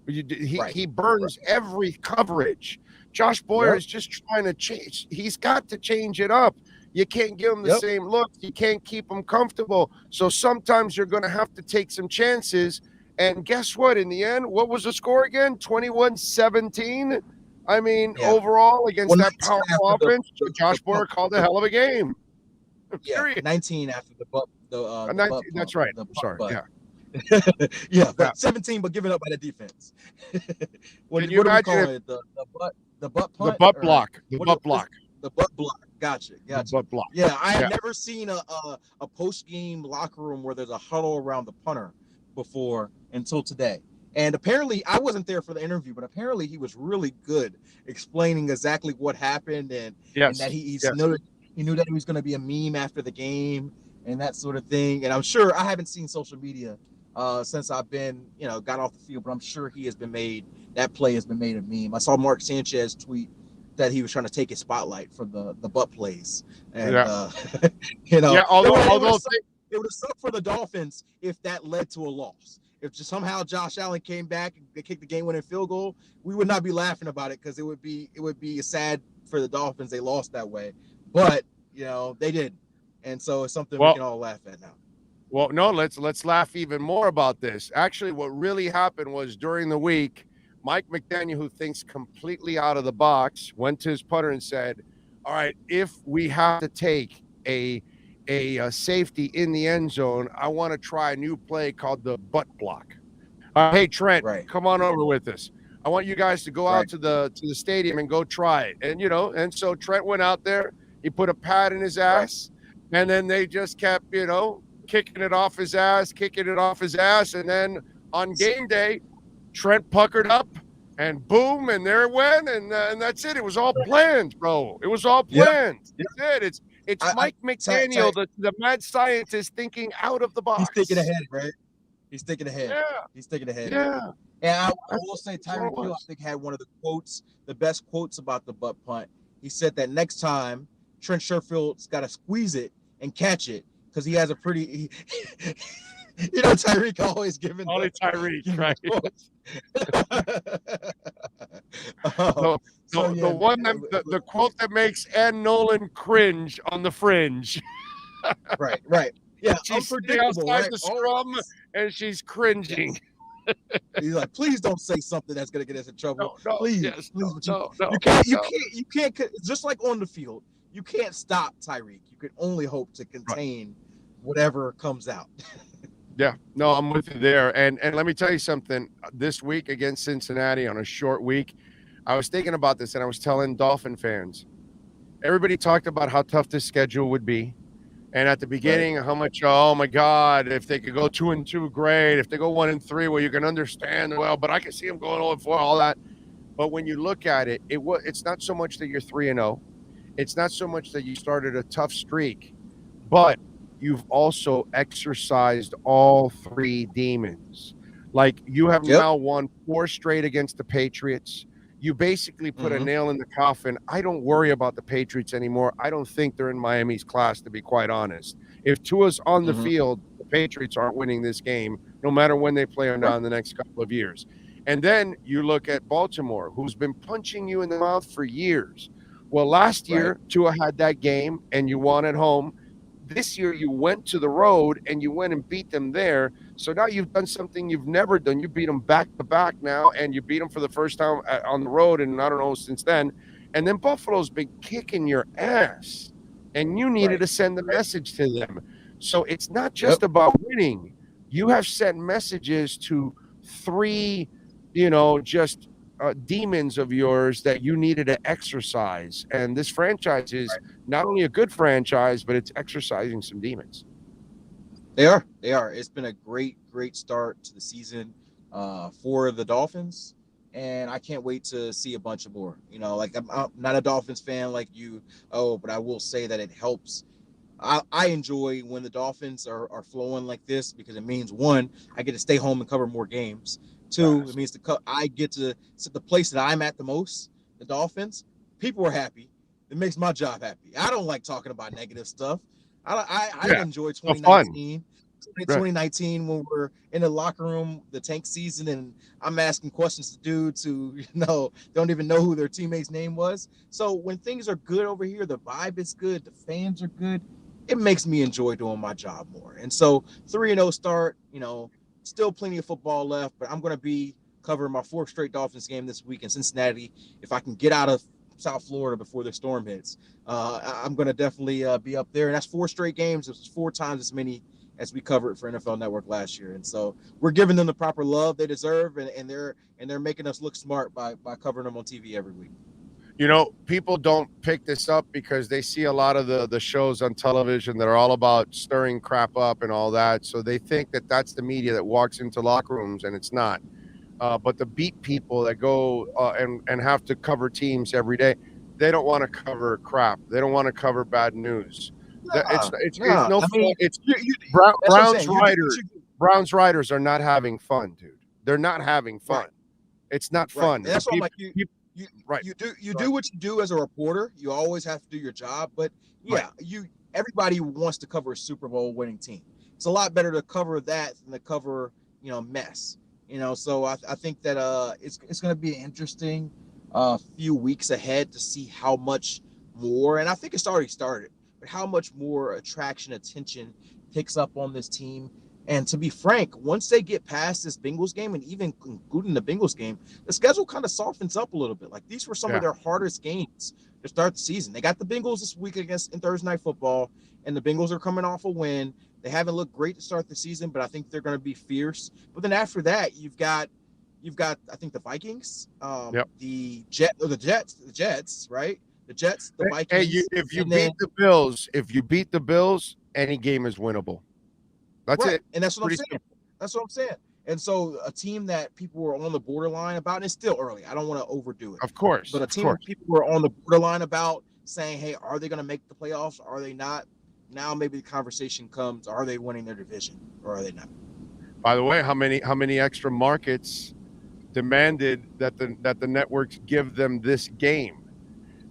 He burns every coverage. Josh Boyer is just trying to change. He's got to change it up. You can't give him the same look. You can't keep him comfortable. So sometimes you're going to have to take some chances. And guess what? In the end, what was the score again? 21-17? I mean, Yeah. overall, against Well, that 19 powerful after offense, Josh Boyer called a hell of a game. Yeah, Period. 19 after the butt, the 19, butt pump, that's right. the punt Sorry. butt. Yeah. Yeah, but 17, but giving up by the defense. what Can do you we imagine call if it? The butt punt? the butt or block? The what butt is- block. The butt block. Gotcha. The butt block. Yeah, I have Yeah. never seen a post game locker room where there's a huddle around the punter before until today. And apparently, I wasn't there for the interview, but apparently he was really good explaining exactly what happened and that he knew that he was going to be a meme after the game and that sort of thing. And I'm sure I haven't seen social media since I've been, got off the field, but I'm sure that play has been made a meme. I saw Mark Sanchez tweet that he was trying to take his spotlight from the butt plays. And, although it would have sucked for the Dolphins if that led to a loss. If just somehow Josh Allen came back and they kicked the game-winning field goal, we would not be laughing about it because it would be sad for the Dolphins. They lost that way, but they didn't, and so it's something we can all laugh at now. Well, no, let's laugh even more about this. Actually, what really happened was during the week, Mike McDaniel, who thinks completely out of the box, went to his punter and said, "All right, if we have to take a safety in the end zone, I want to try a new play called the butt block. Hey, Trent, come on over with us. I want you guys to go out to the stadium and go try it." And and so Trent went out there. He put a pad in his ass, and then they just kept kicking it off his ass, and then on game day, Trent puckered up, and boom, and there it went, and that's it. It was all planned, bro. It was all planned. That's it. It's Mike McDaniel, the mad scientist, thinking out of the box. He's thinking ahead, right? He's thinking ahead. Yeah. He's thinking ahead. Yeah. And I will say Tyreek Hill, I think, had one of the best quotes about the butt punt. He said that next time Trent Sherfield's got to squeeze it and catch it because he has a pretty Tyreek always giving only Tyreek, right? The quote that makes Ann Nolan cringe on the fringe. right. Yeah, she's sitting outside the scrum and she's cringing. He's like, please don't say something that's gonna get us in trouble. No, please. You can't. Just like on the field, you can't stop Tyreek. You can only hope to contain whatever comes out. Yeah, no, I'm with you there. And let me tell you something. This week against Cincinnati on a short week, I was thinking about this and I was telling Dolphin fans, everybody talked about how tough this schedule would be. And at the beginning, how much, oh my God, if they could go 2-2, great. If they go 1-3, well, you can understand, well, but I can see them going 0-4, all that. But when you look at it, it's not so much that you're 3-0. It's not so much that you started a tough streak, but you've also exercised all three demons. Like you have now won 4 straight against the Patriots. You basically put a nail in the coffin. I don't worry about the Patriots anymore. I don't think they're in Miami's class, to be quite honest. If Tua's on the field, the Patriots aren't winning this game, no matter when they play or not in the next couple of years. And then you look at Baltimore, who's been punching you in the mouth for years. Well, last year, Tua had that game, and you won at home. This year, you went to the road, and you went and beat them there. So now you've done something you've never done. You beat them back-to-back now, and you beat them for the first time on the road, and I don't know, since then. And then Buffalo's been kicking your ass, and you needed to send the message to them. So it's not just about winning. You have sent messages to 3, demons of yours that you needed to exercise. And this franchise is not only a good franchise, but it's exercising some demons. They are. It's been a great start to the season for the Dolphins, and I can't wait to see a bunch of more. I'm not a Dolphins fan like you, but I will say that it helps. I enjoy when the Dolphins are flowing like this because it means, 1, I get to stay home and cover more games. 2, it means I get to sit the place that I'm at the most, the Dolphins. People are happy. It makes my job happy. I don't like talking about negative stuff. I enjoy 2019. 2019 when we're in the locker room, the tank season, and I'm asking questions to dudes who don't even know who their teammate's name was. So when things are good over here, the vibe is good, the fans are good, it makes me enjoy doing my job more. And so 3-0 start, still plenty of football left, but I'm going to be covering my 4th straight Dolphins game this week in Cincinnati. If I can get out of South Florida before the storm hits, I'm going to definitely be up there. And that's 4 straight games. It's 4 times as many as we covered for NFL Network last year. And so we're giving them the proper love they deserve, and they're making us look smart by covering them on TV every week. You know, people don't pick this up because they see a lot of the shows on television that are all about stirring crap up and all that. So they think that that's the media that walks into locker rooms, and it's not. But the beat people that go and have to cover teams every day, they don't want to cover crap. They don't want to cover bad news. It's no fun. It's Browns writers are not having fun, dude. They're not having fun. Right. It's not fun. Right. And that's why I'm like, you do what you do as a reporter. You always have to do your job. But yeah, everybody wants to cover a Super Bowl winning team. It's a lot better to cover that than to cover, mess. So I think that it's going to be an interesting few weeks ahead to see how much more, and I think it's already started, but how much more attention picks up on this team. And to be frank, once they get past this Bengals game, and even including the Bengals game, the schedule kind of softens up a little bit. Like, these were some of their hardest games to start the season. They got the Bengals this week in Thursday Night Football, and the Bengals are coming off a win. They haven't looked great to start the season, but I think they're going to be fierce. But then after that, you've got I think the Vikings, the Jets, right? The Jets, the Vikings. Hey, if you beat the Bills, any game is winnable. That's it. And that's what I'm saying. That's what I'm saying. And so a team that people were on the borderline about, and it's still early. I don't want to overdo it. Of course. But a team that people were on the borderline about, saying, hey, are they going to make the playoffs? Are they not? Now maybe the conversation comes, are they winning their division or are they not? By the way, how many extra markets demanded that the networks give them this game?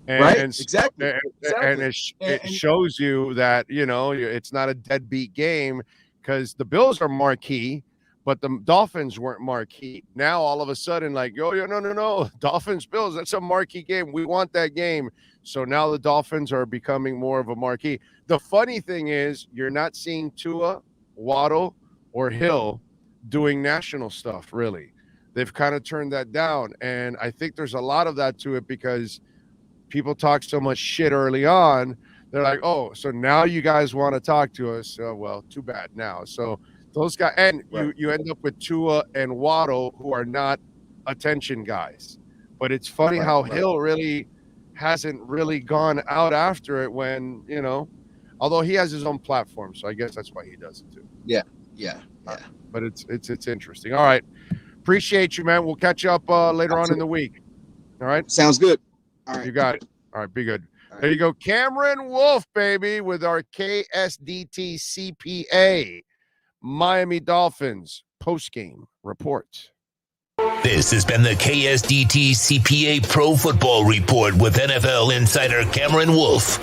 Exactly. And it shows you that, it's not a deadbeat game, because the Bills are marquee, but the Dolphins weren't marquee. Now all of a sudden, like, no, Dolphins Bills, that's a marquee game. We want that game. So now the Dolphins are becoming more of a marquee. The funny thing is, you're not seeing Tua, Waddle, or Hill doing national stuff, really. They've kind of turned that down. And I think there's a lot of that to it, because people talk so much shit early on. They're like, oh, so now you guys want to talk to us? Well, too bad now. So those guys, and you end up with Tua and Waddle, who are not attention guys. But it's funny how Hill really hasn't really gone out after it when, although he has his own platform. So I guess that's why he does it too. Yeah. But it's interesting. All right. Appreciate you, man. We'll catch up later on in the week. All right. Sounds good. All right. You got it. All right. Be good. There you go. Cameron Wolf, baby, with our KSDT CPA Miami Dolphins postgame report. This has been the KSDT CPA Pro Football Report with NFL insider Cameron Wolf.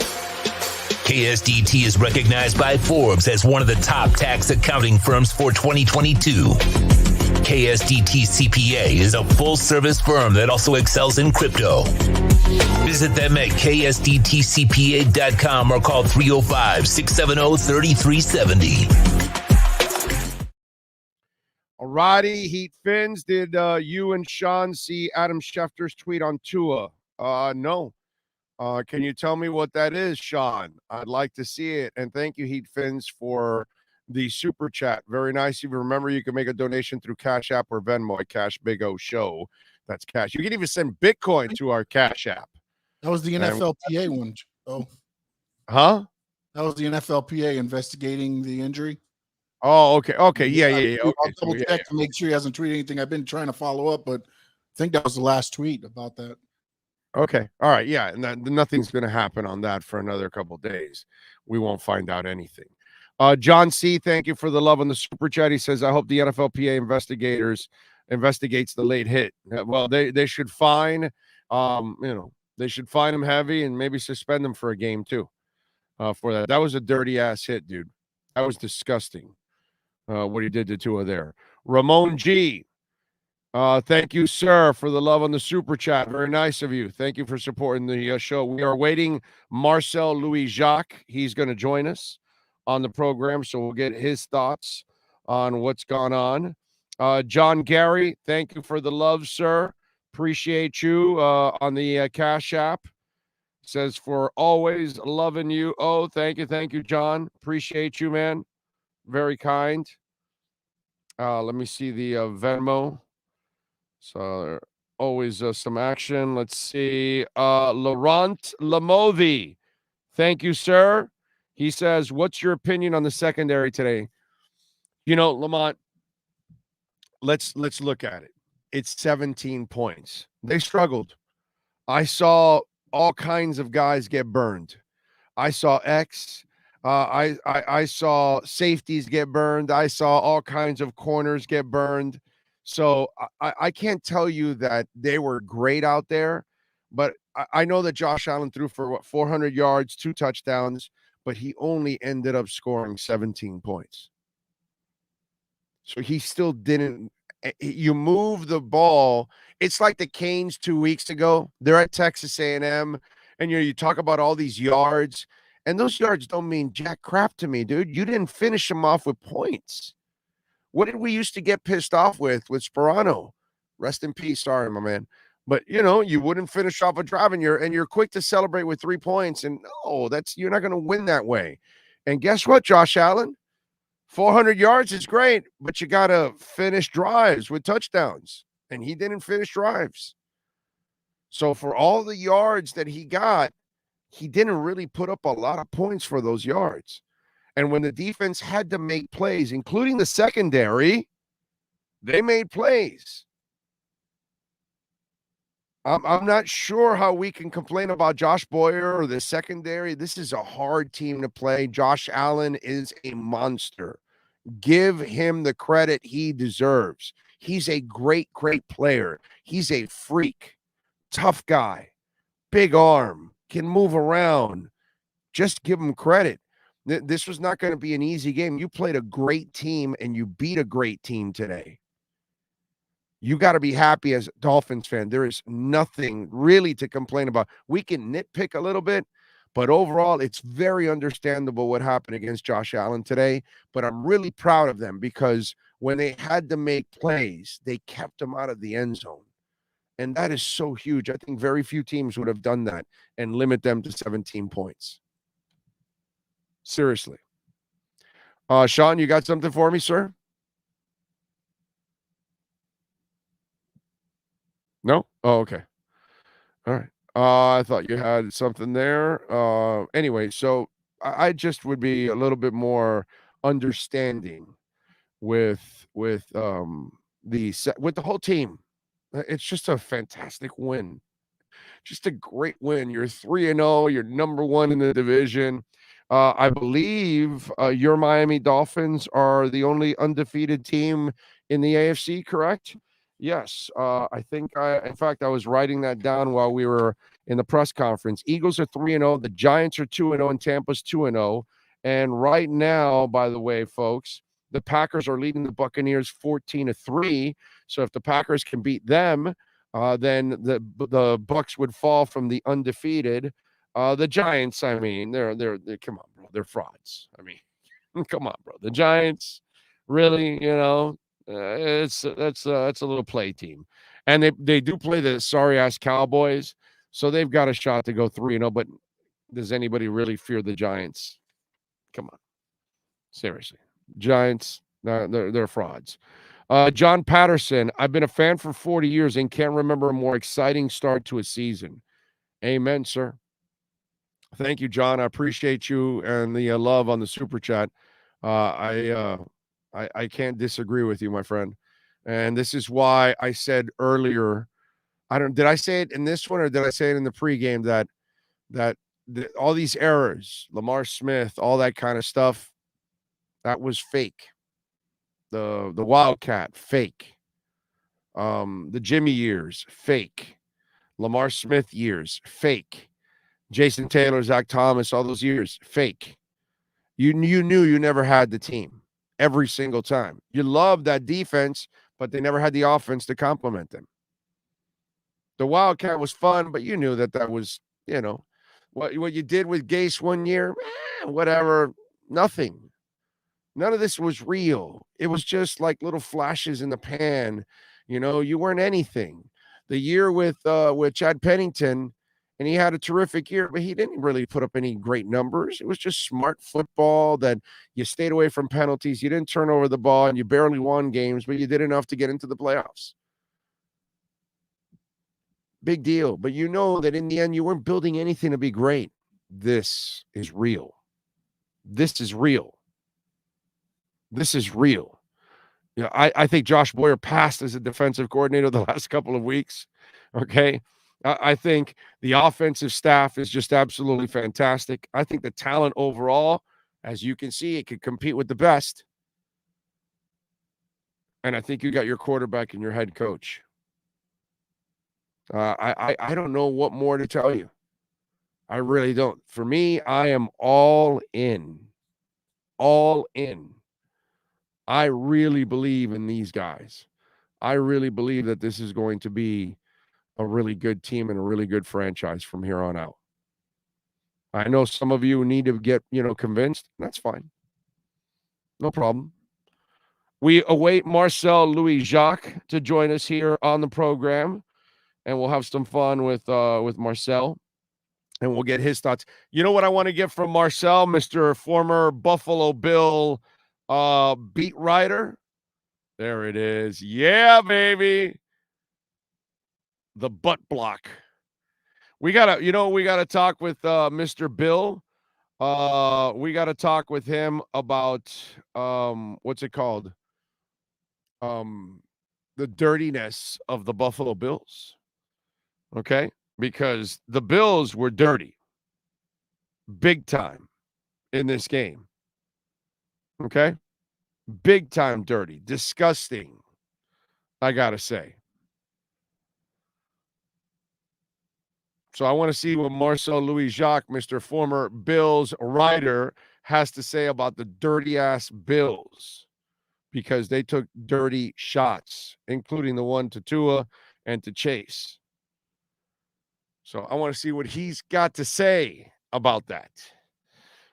KSDT is recognized by Forbes as one of the top tax accounting firms for 2022. KSDT CPA is a full-service firm that also excels in crypto. Visit them at ksdtcpa.com or call 305-670-3370. All righty, Heat Fins. Did you and Sean see Adam Schefter's tweet on Tua? No. Can you tell me what that is, Sean? I'd like to see it. And thank you, Heat Fins, for the super chat. Very nice. If you remember, you can make a donation through Cash App or Venmo at Cash Big O Show. That's cash. You can even send Bitcoin to our Cash App. That was the NFLPA one. Oh, huh? That was the NFLPA investigating the injury. Oh, okay. Yeah. Okay. I'll double check to make sure he hasn't tweeted anything. I've been trying to follow up, but I think that was the last tweet about that. Okay. All right. Yeah. And nothing's going to happen on that for another couple of days. We won't find out anything. John C., thank you for the love on the super chat. He says, I hope the NFLPA investigates the late hit. Well, they should fine, they should fine him heavy and maybe suspend him for a game too. For that. That was a dirty ass hit, dude. That was disgusting. What he did to Tua there. Ramon G., thank you, sir, for the love on the super chat. Very nice of you. Thank you for supporting the show. We are waiting Marcel Louis-Jacques. He's going to join us on the program, so we'll get his thoughts on what's gone on. John Gary, thank you for the love, sir. Appreciate you on the Cash App. Says for always loving you. Oh, thank you, John. Appreciate you, man. Very kind. Let me see the Venmo. So always some action. Let's see. Laurent Lamovi. Thank you, sir. He says, what's your opinion on the secondary today? You know, Lamont, let's look at it. It's 17 points. They struggled. I saw all kinds of guys get burned. I saw X. I saw safeties get burned. I saw all kinds of corners get burned. So I can't tell you that they were great out there, but I know that Josh Allen threw for 400 yards, 2 touchdowns, but he only ended up scoring 17 points. So he still didn't. You move the ball. It's like the Canes 2 weeks ago. They're at Texas A&M, and you talk about all these yards, and those yards don't mean jack crap to me, dude. You didn't finish them off with points. What did we used to get pissed off with Sperano? Rest in peace. Sorry, my man. But, you wouldn't finish off a drive, and you're quick to celebrate with 3 points, and you're not going to win that way. And guess what, Josh Allen? 400 yards is great, but you got to finish drives with touchdowns, and he didn't finish drives. So for all the yards that he got, he didn't really put up a lot of points for those yards. And when the defense had to make plays, including the secondary, they made plays. I'm not sure how we can complain about Josh Boyer or the secondary. This is a hard team to play. Josh Allen is a monster. Give him the credit he deserves. He's a great, great player. He's a freak, tough guy, big arm, can move around. Just give him credit. This was not going to be an easy game. You played a great team, and you beat a great team today. You got to be happy as a Dolphins fan. There is nothing really to complain about. We can nitpick a little bit, but overall, it's very understandable what happened against Josh Allen today. But I'm really proud of them because when they had to make plays, they kept them out of the end zone. And that is so huge. I think very few teams would have done that and limit them to 17 points. Seriously. Sean, you got something for me, sir? No? Oh, okay. All right. I thought you had something there. Anyway, so I just would be a little bit more understanding with the whole team. It's just a fantastic win. Just a great win. You're 3-0. You're number 1 in the division. I believe your Miami Dolphins are the only undefeated team in the AFC, correct? Yes. I think in fact, I was writing that down while we were in the press conference. Eagles are 3-0. The Giants are 2-0, and Tampa's 2-0. And right now, by the way, folks, the Packers are leading the Buccaneers 14-3. So if the Packers can beat them, then the Bucs would fall from the undefeated. The Giants, I mean, they're come on, bro, they're frauds. I mean, come on, bro. The Giants, really, that's a little play team, and they do play the sorry ass Cowboys, so they've got a shot to go 3-0. But does anybody really fear the Giants? Come on, seriously, Giants, they're frauds. John Patterson, I've been a fan for 40 years and can't remember a more exciting start to a season. Amen, sir. Thank you, John. I appreciate you and the love on the super chat. I can't disagree with you, my friend. And this is why I said earlier, did I say it in this one or did I say it in the pregame that all these errors, Lamar Smith, all that kind of stuff, that was fake. The Wildcat, fake. The Jimmy years, fake. Lamar Smith years, fake. Jason Taylor, Zach Thomas, all those years, fake. You knew you never had the team every single time. You loved that defense, but they never had the offense to complement them. The Wildcat was fun, but you knew that was, what you did with Gase one year, whatever, nothing. None of this was real. It was just like little flashes in the pan. You weren't anything. The year with Chad Pennington, and he had a terrific year, but he didn't really put up any great numbers. It was just smart football that you stayed away from penalties. You didn't turn over the ball, and you barely won games, but you did enough to get into the playoffs. Big deal. But you know that in the end, you weren't building anything to be great. This is real. This is real. This is real. I think Josh Boyer passed as a defensive coordinator the last couple of weeks. Okay. I think the offensive staff is just absolutely fantastic. I think the talent overall, as you can see, it can compete with the best. And I think you got your quarterback and your head coach. I don't know what more to tell you. I really don't. For me, I am all in. All in. I really believe in these guys. I really believe that this is going to be a really good team and a really good franchise from here on out. I know some of you need to get, convinced. That's fine. No problem. We await Marcel Louis-Jacques to join us here on the program, and we'll have some fun with Marcel, and we'll get his thoughts. You know what I want to get from Marcel, Mr. former Buffalo Bill beat writer? There it is. Yeah, baby. The butt block. We gotta talk with Mr. Bill. We gotta talk with him about what's it called? The dirtiness of the Buffalo Bills. Okay? Because the Bills were dirty. Big time in this game. Okay? Big time dirty. Disgusting. I gotta say. So I want to see what Marcel Louis-Jacques, Mr. former Bills writer, has to say about the dirty-ass Bills, because they took dirty shots, including the one to Tua and to Chase. So I want to see what he's got to say about that.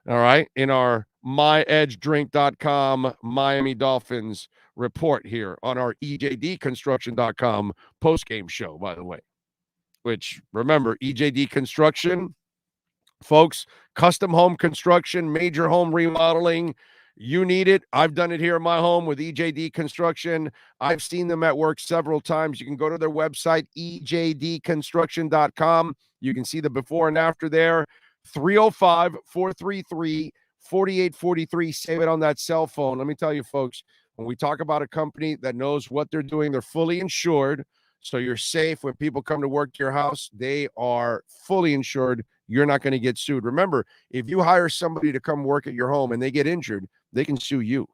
All right, in our myedgedrink.com Miami Dolphins report here on our EJDconstruction.com postgame show, by the way. Which, remember, EJD Construction, folks, custom home construction, major home remodeling, you need it. I've done it here in my home with EJD Construction. I've seen them at work several times. You can go to their website, ejdconstruction.com. You can see the before and after there. 305-433-4843. Save it on that cell phone. Let me tell you, folks, when we talk about a company that knows what they're doing, they're fully insured. So you're safe when people come to work to your house. They are fully insured. You're not going to get sued. Remember, if you hire somebody to come work at your home and they get injured, they can sue you.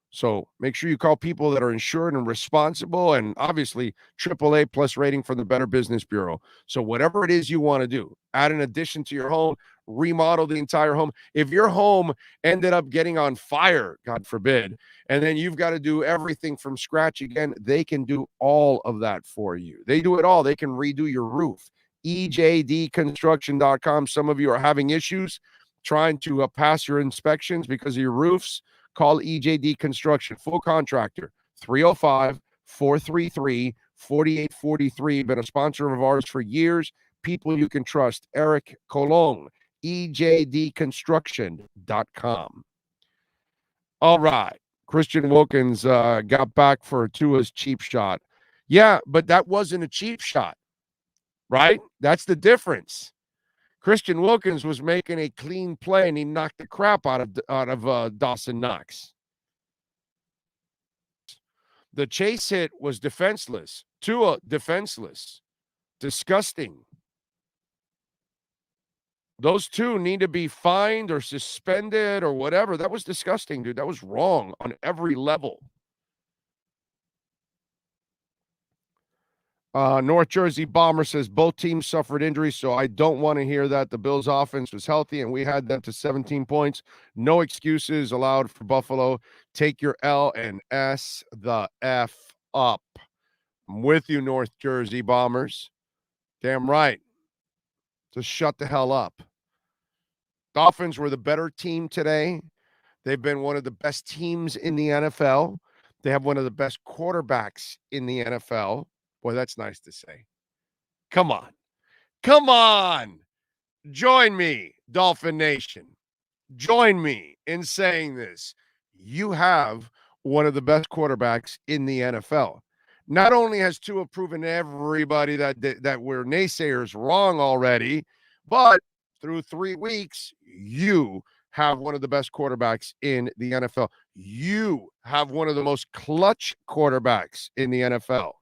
So make sure you call people that are insured and responsible, and obviously AAA plus rating from the Better Business Bureau. So whatever it is you want to do, add an addition to your home, remodel the entire home. If your home ended up getting on fire, God forbid, and then you've got to do everything from scratch again, they can do all of that for you. They do it all. They can redo your roof. EJDconstruction.com. Some of you are having issues trying to pass your inspections because of your roofs. Call EJD Construction, full contractor, 305-433-4843. Been a sponsor of ours for years. People you can trust. Eric Colon, EJDconstruction.com. All right. Christian Wilkins got back for Tua's cheap shot. Yeah, but that wasn't a cheap shot, right? That's the difference. Christian Wilkins was making a clean play, and he knocked the crap out of Dawson Knox. The Chase hit was defenseless. Tua, defenseless. Disgusting. Those two need to be fined or suspended or whatever. That was disgusting, dude. That was wrong on every level. North Jersey Bomber says both teams suffered injuries, so I don't want to hear that. The Bills' offense was healthy, and we had them to 17 points. No excuses allowed for Buffalo. Take your L and S the F up. I'm with you, North Jersey Bombers. Damn right. Just shut the hell up. Dolphins were the better team today. They've been one of the best teams in the NFL. They have one of the best quarterbacks in the NFL. Boy, that's nice to say. Come on. Come on. Join me, Dolphin Nation. Join me in saying this. You have one of the best quarterbacks in the NFL. Not only has Tua proven everybody that we're naysayers wrong already, but through 3 weeks, you have one of the best quarterbacks in the NFL. You have one of the most clutch quarterbacks in the NFL.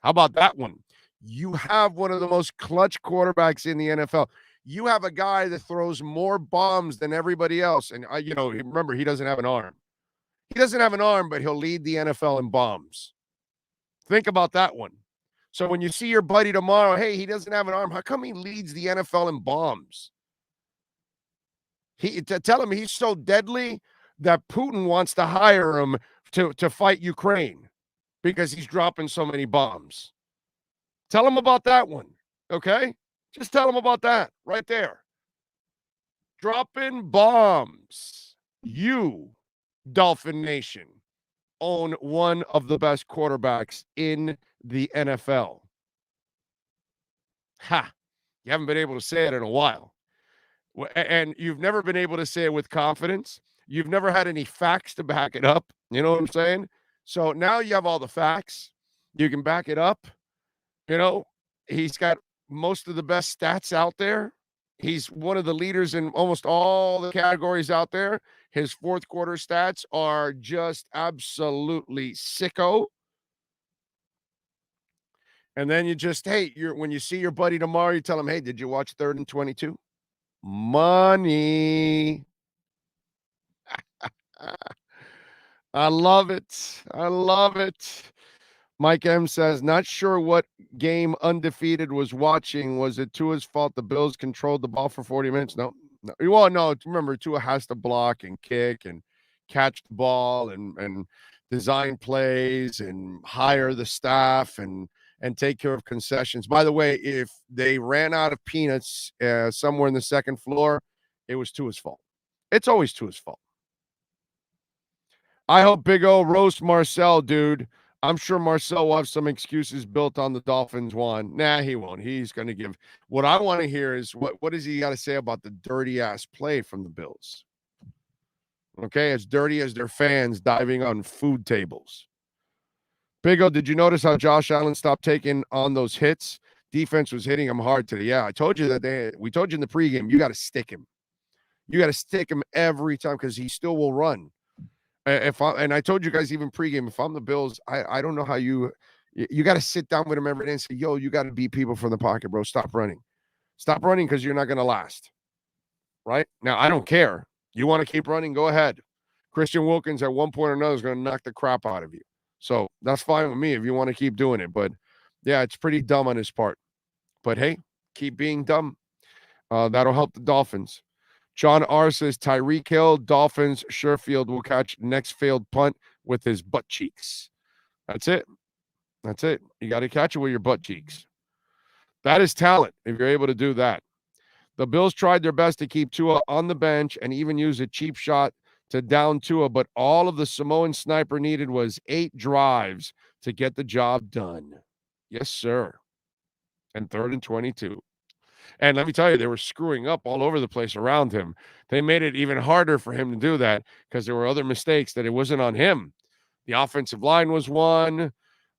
How about that one? You have one of the most clutch quarterbacks in the NFL. You have a guy that throws more bombs than everybody else. And, remember, he doesn't have an arm. He doesn't have an arm, but he'll lead the NFL in bombs. Think about that one. So when you see your buddy tomorrow, hey, he doesn't have an arm. How come he leads the NFL in bombs? Tell him he's so deadly that Putin wants to hire him to fight Ukraine because he's dropping so many bombs. Tell him about that one, okay? Just tell him about that right there. Dropping bombs. You, Dolphin Nation, own one of the best quarterbacks in the NFL. Ha! You haven't been able to say it in a while. And you've never been able to say it with confidence. You've never had any facts to back it up. You know what I'm saying? So now you have all the facts. You can back it up. He's got most of the best stats out there. He's one of the leaders in almost all the categories out there. His fourth quarter stats are just absolutely sicko. And then when you see your buddy tomorrow, you tell him, hey, did you watch 3rd and 22? Money. I love it. I love it. Mike M says, not sure what game Undefeated was watching. Was it Tua's fault the Bills controlled the ball for 40 minutes? No. Well, no, remember, Tua has to block and kick and catch the ball and design plays and hire the staff and take care of concessions. By the way, if they ran out of peanuts somewhere in the second floor, it was Tua's fault. It's always Tua's fault. I hope Big O roast Marcel, dude. I'm sure Marcel will have some excuses built on the Dolphins one. Nah, he won't. He's going to give. What I want to hear is what does he got to say about the dirty-ass play from the Bills? Okay, as dirty as their fans diving on food tables. Big O, did you notice how Josh Allen stopped taking on those hits? Defense was hitting him hard today. Yeah, I told you we told you in the pregame, you got to stick him. You got to stick him every time because he still will run. And I told you guys even pregame, if I'm the Bills, I don't know how you got to sit down with him every day and say, yo, you got to beat people from the pocket, bro. Stop running. Stop running because you're not going to last. Right? Now, I don't care. You want to keep running? Go ahead. Christian Wilkins at one point or another is going to knock the crap out of you. So that's fine with me if you want to keep doing it. But, yeah, it's pretty dumb on his part. But, hey, keep being dumb. That'll help the Dolphins. John R. says, Tyreek Hill, Dolphins, Sherfield will catch next failed punt with his butt cheeks. That's it. That's it. You got to catch it with your butt cheeks. That is talent if you're able to do that. The Bills tried their best to keep Tua on the bench and even use a cheap shot to down Tua, but all of the Samoan sniper needed was 8 drives to get the job done. Yes, sir. And 3rd and 22. And let me tell you, they were screwing up all over the place around him. They made it even harder for him to do that because there were other mistakes that it wasn't on him. The offensive line was one.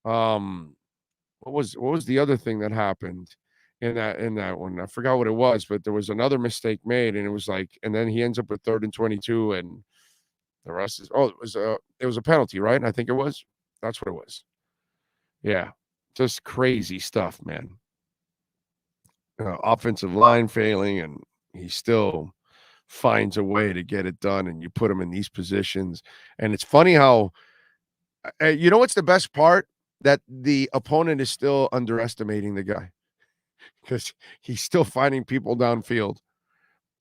What was the other thing that happened in that one? I forgot what it was, but there was another mistake made, and it was like, and then he ends up with 3rd and 22, and the rest is it was a penalty, right? I think it was. That's what it was. Yeah, just crazy stuff, man. Offensive line failing, and he still finds a way to get it done, and you put him in these positions. And it's funny how, what's the best part? That the opponent is still underestimating the guy because he's still finding people downfield.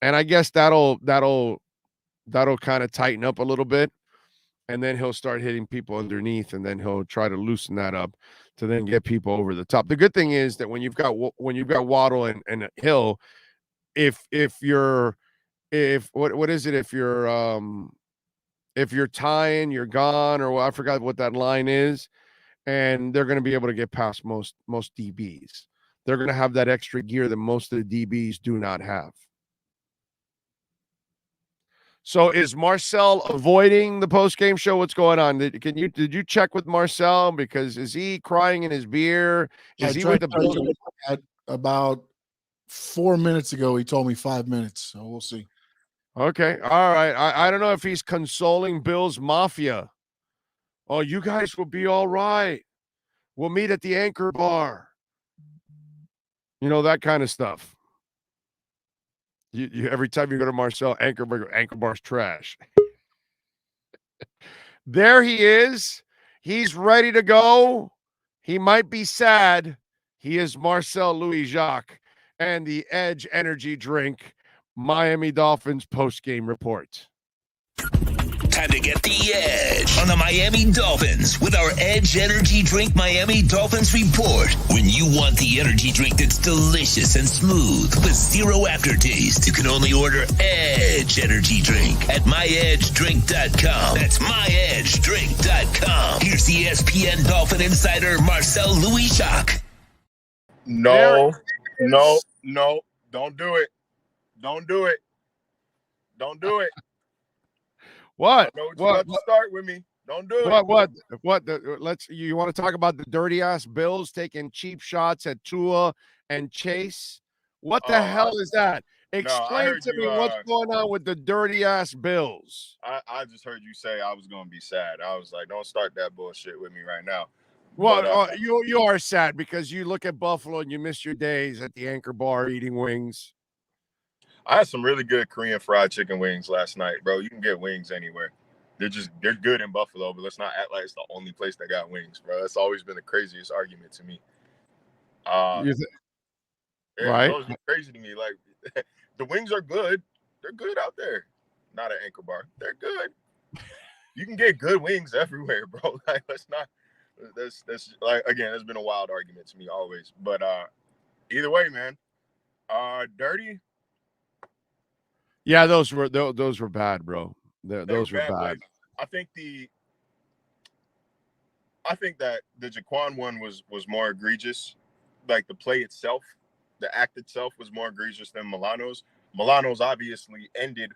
And I guess that'll kind of tighten up a little bit, and then he'll start hitting people underneath, and then he'll try to loosen that up to then get people over the top. The good thing is that when you've got Waddle and Hill, if you're what is it if you're tying, you're gone, or I forgot what that line is, and they're going to be able to get past most DBs. They're going to have that extra gear that most of the DBs do not have. So is Marcel avoiding the post-game show? What's going on? Did you check with Marcel? Because is he crying in his beer? Is he with the Bills? About 4 minutes ago, he told me 5 minutes, so we'll see. Okay. All right. I don't know if he's consoling Bills Mafia. Oh, you guys will be all right. We'll meet at the Anchor Bar. You know, that kind of stuff. You every time you go to Marcel, Anchor Bar's trash. There he is. He's ready to go. He might be sad. He is Marcel Louis-Jacques and the Edge Energy Drink Miami Dolphins postgame report. Time to get the edge on the Miami Dolphins with our Edge Energy Drink Miami Dolphins report. When you want the energy drink that's delicious and smooth with zero aftertaste, you can only order Edge Energy Drink at myedgedrink.com. That's myedgedrink.com. Here's the ESPN Dolphin insider Marcel Louis-Jacques. No, don't do it. Don't do it. Don't do it. What? You're about to start with me. Don't do it. What? You want to talk about the dirty ass Bills taking cheap shots at Tua and Chase? What the hell is that? Explain to me what's going on with the dirty ass Bills. I just heard you say I was going to be sad. I was like, don't start that bullshit with me right now. Well, but, you are sad because you look at Buffalo and you miss your days at the Anchor Bar eating wings. I had some really good Korean fried chicken wings last night, bro. You can get wings anywhere. They're good in Buffalo, but let's not act like it's the only place that got wings, bro. That's always been the craziest argument to me. Right? It's always been crazy to me. Like, the wings are good. They're good out there. Not at Anchor Bar. They're good. You can get good wings everywhere, bro. Like, let's not. That's like, again, it's been a wild argument to me always. But either way, man. Dirty. Yeah, those were bad, bro. Those were bad. Plays. I think that the Jaquan one was more egregious. Like the play itself, the act itself was more egregious than Milano's. Milano's obviously ended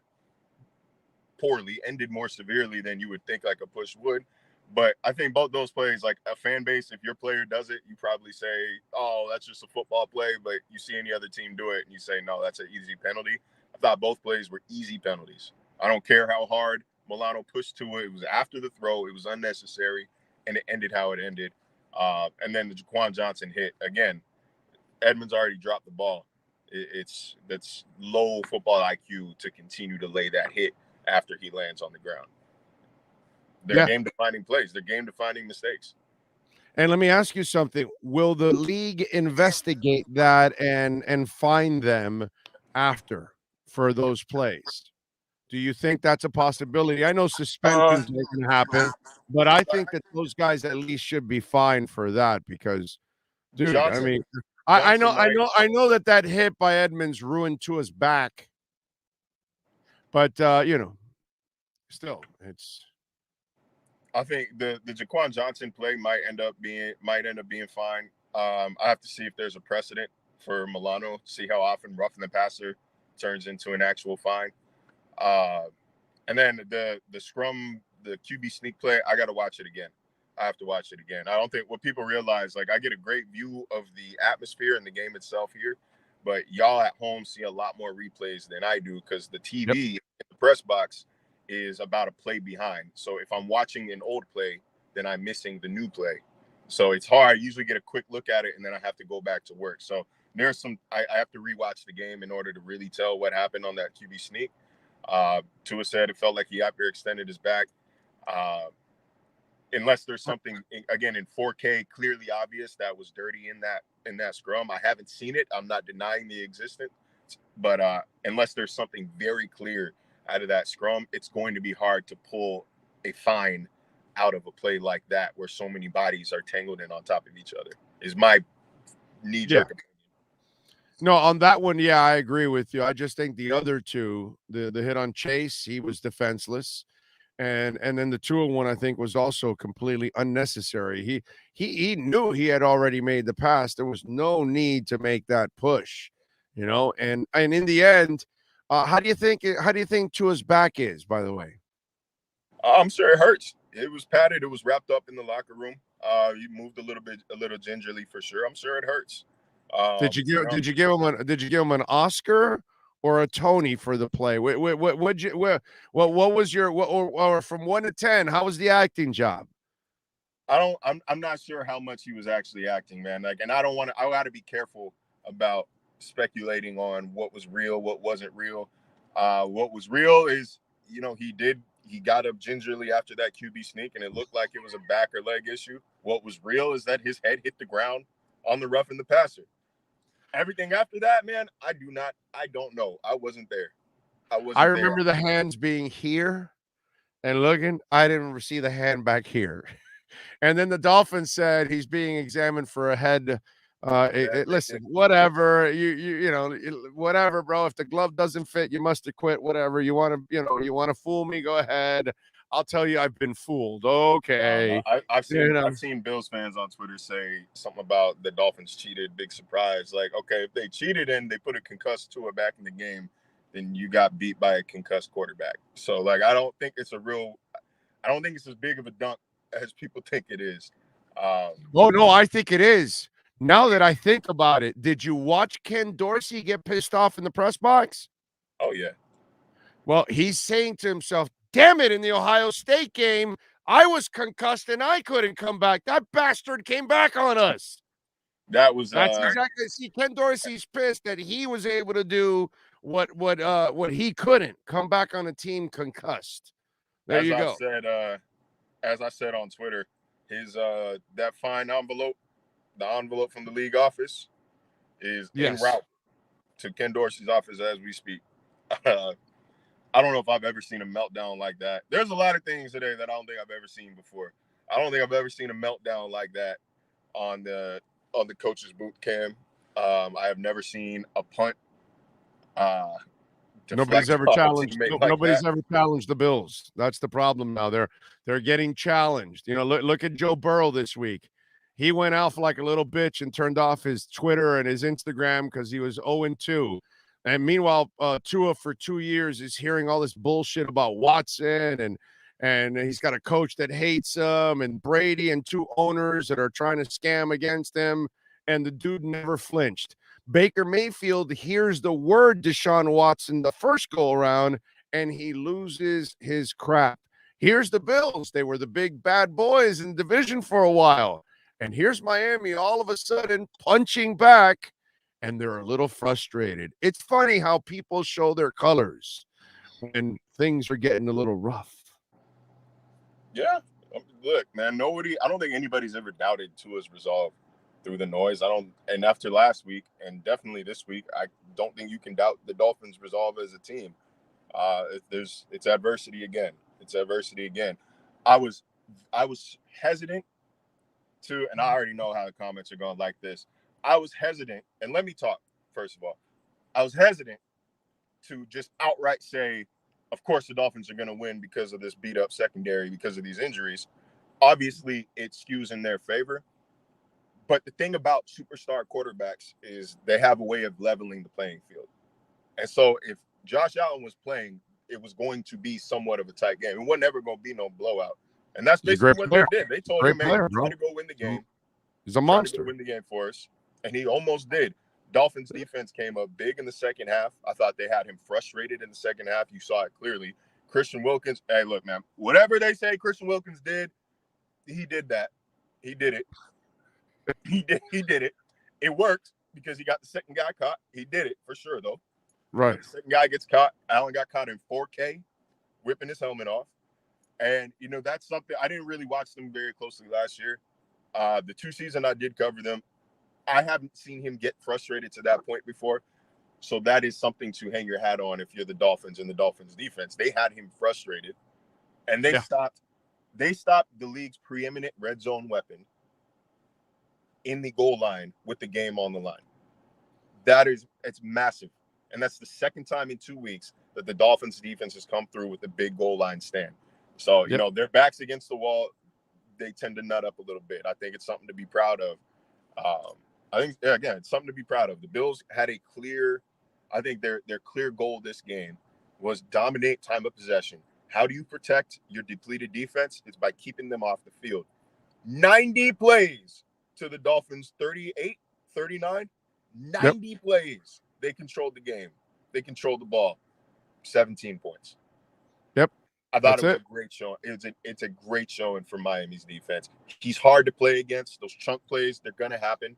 poorly, ended more severely than you would think like a push would. But I think both those plays, like a fan base, if your player does it, you probably say, oh, that's just a football play. But you see any other team do it and you say, no, that's an easy penalty. I thought both plays were easy penalties. I don't care how hard Milano pushed to it. It was after the throw. It was unnecessary, and it ended how it ended. And then the Jaquan Johnson hit. Again, Edmonds already dropped the ball. That's low football IQ to continue to lay that hit after he lands on the ground. They're game-defining plays. They're game-defining mistakes. And let me ask you something. Will the league investigate that and fine them after for those plays? Do you think that's a possibility? I know suspensions can happen, but I think that those guys at least should be fined for that because, dude, Johnson, I mean, I know that hit by Edmonds ruined Tua's back, but still, it's. I think the Jaquan Johnson play might end up being fine. I have to see if there's a precedent for Milano. See how often roughing the passer turns into an actual fine. And then the scrum, the QB sneak play, I got to watch it again. I have to watch it again. I don't think what people realize, like I get a great view of the atmosphere and the game itself here, but y'all at home see a lot more replays than I do because the TV in the press box is about a play behind. So if I'm watching an old play, then I'm missing the new play. So it's hard. I usually get a quick look at it and then I have to go back to work. So there's I have to rewatch the game in order to really tell what happened on that QB sneak. Tua said it felt like he hyperextended his back. Unless there's something, again, in 4K, clearly obvious that was dirty in that scrum. I haven't seen it. I'm not denying the existence. But unless there's something very clear out of that scrum, it's going to be hard to pull a fine out of a play like that where so many bodies are tangled in on top of each other, is my knee-jerk opinion. No, on that one, yeah, I agree with you. I just think the other two, the hit on Chase, he was defenseless. And then the Tua one, I think, was also completely unnecessary. He knew he had already made the pass. There was no need to make that push, you know. And in the end, how do you think Tua's back is? By the way, I'm sure it hurts. It was padded. It was wrapped up in the locker room. You moved a little gingerly for sure. I'm sure it hurts. did you give him an Oscar or a Tony for the play? What was your or from 1 to 10? How was the acting job? I'm not sure how much he was actually acting, man. Like, and I got to be careful about speculating on what was real, what wasn't real. What was real is, he got up gingerly after that QB sneak, and it looked like it was a back or leg issue. What was real is that his head hit the ground on the roughing the passer. Everything after that, man, I don't know. I wasn't there. I remember the hands being here and looking. I didn't see the hand back here. And then the Dolphins said he's being examined for a head. Listen, whatever whatever, bro. If the glove doesn't fit, you must have quit. Whatever you want to fool me, go ahead. I'll tell you, I've been fooled. Okay, I've seen Bills fans on Twitter say something about the Dolphins cheated. Big surprise. Like, okay, if they cheated and they put a concussed Tua back in the game, then you got beat by a concussed quarterback. So, like, I don't think it's as big of a dunk as people think it is. Oh no, I think it is. Now that I think about it, did you watch Ken Dorsey get pissed off in the press box? Oh yeah. Well, he's saying to himself, "Damn it! In the Ohio State game, I was concussed and I couldn't come back. That bastard came back on us." That's exactly. See, Ken Dorsey's pissed that he was able to do what he couldn't, come back on a team concussed. There you go. As I said on Twitter, his that fine envelope, the envelope from the league office, is en route to Ken Dorsey's office as we speak. I don't know if I've ever seen a meltdown like that. There's a lot of things today that I don't think I've ever seen before. I don't think I've ever seen a meltdown like that on the coach's boot cam. I have never seen a punt. Nobody's ever challenged. Nobody's ever challenged the Bills. That's the problem now. They're getting challenged. Look at Joe Burrow this week. He went out like a little bitch and turned off his Twitter and his Instagram because he was 0-2. And meanwhile, Tua for 2 years is hearing all this bullshit about Watson and he's got a coach that hates him and Brady and 2 owners that are trying to scam against him. And the dude never flinched. Baker Mayfield hears the word Deshaun Watson the first go around and he loses his crap. Here's the Bills. They were the big bad boys in the division for a while. And here's Miami all of a sudden punching back, and they're a little frustrated. It's funny how people show their colors when things are getting a little rough. Yeah. Look, man, I don't think anybody's ever doubted Tua's resolve through the noise. And after last week, and definitely this week, I don't think you can doubt the Dolphins' resolve as a team. It's adversity again. It's adversity again. I was hesitant to, and I already know how the comments are going like this. I was hesitant, and let me talk first of all. I was hesitant to just outright say, of course, the Dolphins are going to win because of this beat up secondary, because of these injuries. Obviously, it skews in their favor. But the thing about superstar quarterbacks is they have a way of leveling the playing field. And so if Josh Allen was playing, it was going to be somewhat of a tight game. It wasn't ever going to be no blowout. And that's basically what they did. They told him, man, try to go win the game. He's a monster. Win the game for us. And he almost did. Dolphins defense came up big in the second half. I thought they had him frustrated in the second half. You saw it clearly. Christian Wilkins, hey, look, man, whatever they say Christian Wilkins did, he did that. He did it. He did it. It worked because he got the second guy caught. He did it for sure, though. Right. The second guy gets caught. Allen got caught in 4K, whipping his helmet off. And, that's something I didn't really watch them very closely last year. The 2 seasons I did cover them, I haven't seen him get frustrated to that point before. So that is something to hang your hat on if you're the Dolphins and the Dolphins defense. They had him frustrated, and they stopped the league's preeminent red zone weapon in the goal line with the game on the line. It's massive. And that's the second time in 2 weeks that the Dolphins defense has come through with a big goal line stand. So, you know, their backs against the wall, they tend to nut up a little bit. I think it's something to be proud of. I think, again, it's something to be proud of. The Bills had a clear, I think their clear goal this game was dominate time of possession. How do you protect your depleted defense? It's by keeping them off the field. 90 plays to the Dolphins, 38, 39, 90 plays. They controlled the game. They controlled the ball. 17 points. Yep. I thought it was a great showing. It's a great showing for Miami's defense. He's hard to play against. Those chunk plays, they're going to happen.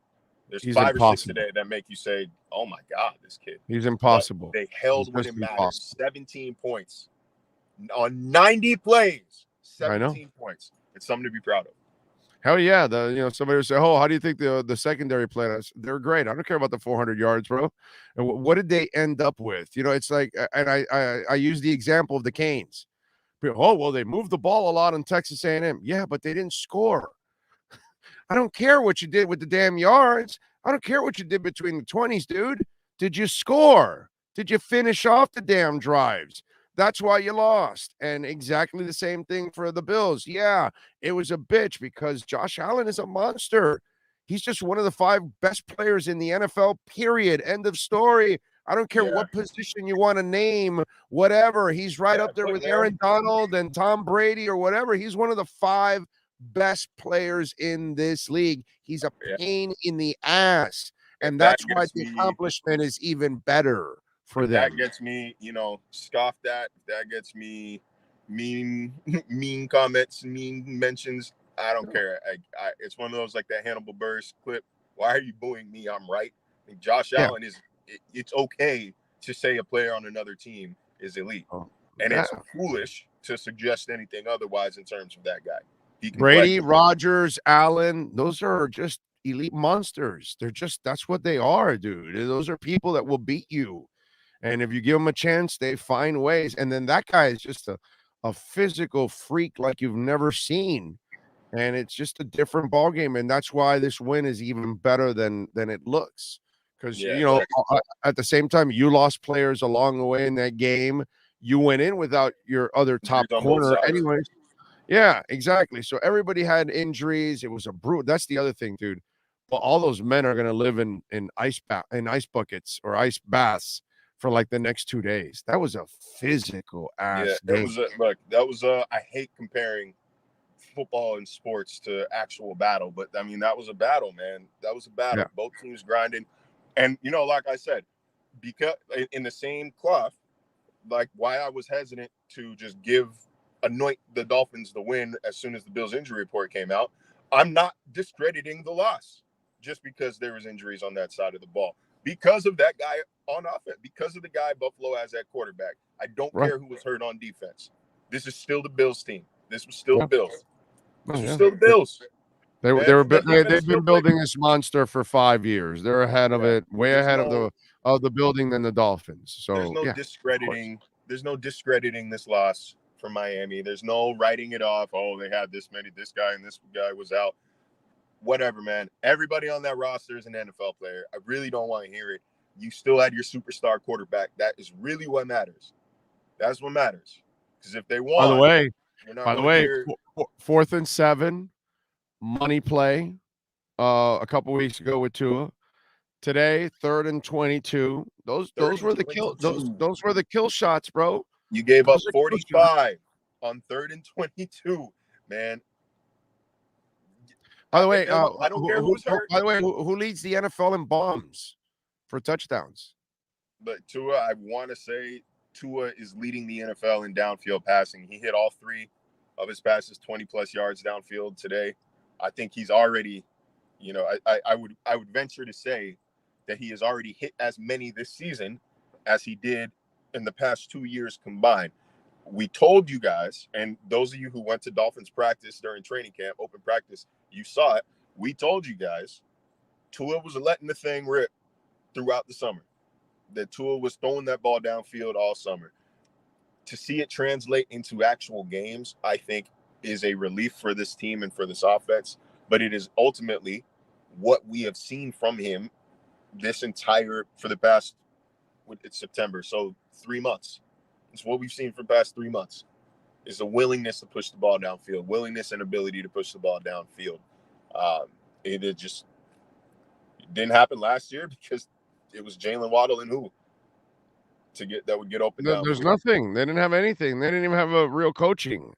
There's five or six today that make you say, oh, my God, this kid. He's impossible. But they held when it mattered. 17 points. On 90 plays, 17 points. It's something to be proud of. Hell yeah. Somebody would say, oh, how do you think the secondary played us? They're great. I don't care about the 400 yards, bro. And what did they end up with? It's like, and I use the example of the Canes. Oh, well, they moved the ball a lot on Texas A&M. Yeah, but they didn't score. I don't care what you did with the damn yards. I don't care what you did between the 20s, dude. Did you score? Did you finish off the damn drives? That's why you lost. And exactly the same thing for the Bills. Yeah, it was a bitch because Josh Allen is a monster. He's just one of the 5 best players in the NFL, period. End of story. I don't care what position you want to name, whatever. He's right up there with Aaron Donald and Tom Brady or whatever. He's one of the 5 best players in this league. He's a pain in the ass. And that's why the accomplishment is even better for them. That gets me, scoffed at. That gets me mean comments, mean mentions. I don't care. It's one of those like that Hannibal Buress clip. Why are you booing me? I'm right. I think Josh Allen is. It's okay to say a player on another team is elite, and it's foolish to suggest anything otherwise in terms of that guy. Brady, Rodgers, Allen, those are just elite monsters. That's what they are, dude. Those are people that will beat you. And if you give them a chance, they find ways. And then that guy is just a physical freak like you've never seen. And it's just a different ballgame. And that's why this win is even better than it looks. Because, at the same time, you lost players along the way in that game. You went in without your other top corner anyways. Yeah, exactly. So everybody had injuries. It was a brute. That's the other thing, dude. Well, all those men are going to live in ice buckets or ice baths for like the next 2 days. That was a physical ass game. I hate comparing football and sports to actual battle, but I mean, that was a battle, man. That was a battle. Yeah. Both teams grinding. And, like I said, because in the same cloth, like why I was hesitant to just anoint the Dolphins the win as soon as the Bills injury report came out. I'm not discrediting the loss just because there was injuries on that side of the ball. Because of that guy on offense, because of the guy Buffalo has at quarterback. I don't care who was hurt on defense. This is still the Bills team. This was still the Bills. This was still the Bills. They've been building this monster for 5 years. They're ahead of it, way ahead of the building than the Dolphins. So there's no discrediting. There's no discrediting this loss for Miami. There's no writing it off. Oh, they had this many. This guy and this guy was out. Whatever, man. Everybody on that roster is an NFL player. I really don't want to hear it. You still had your superstar quarterback. That is really what matters. That's what matters. Because if they won, by the way, 4th and 7, money play a couple weeks ago with Tua. Today, 3rd and 22. Those were the kill shots, bro. You gave up 45 on 3rd and 22, man. By the way, I don't care who's hurt. By the way, who leads the NFL in bombs for touchdowns? But Tua, I want to say Tua is leading the NFL in downfield passing. He hit all 3 of his passes 20+ yards downfield today. I think he's already, I would venture to say that he has already hit as many this season as he did in the past 2 years combined. We told you guys, and those of you who went to Dolphins practice during training camp, open practice, you saw it. We told you guys Tua was letting the thing rip throughout the summer. That Tua was throwing that ball downfield all summer. To see it translate into actual games, I think, is a relief for this team and for this offense. But it is ultimately what we have seen from him for the past, it's September, so 3 months. It's what we've seen for the past 3 months is the willingness to push the ball downfield, willingness and ability to push the ball downfield. It just didn't happen last year because it was Jalen Waddle and who that would get open downfield. There's nothing. They didn't have anything. They didn't even have a real coaching.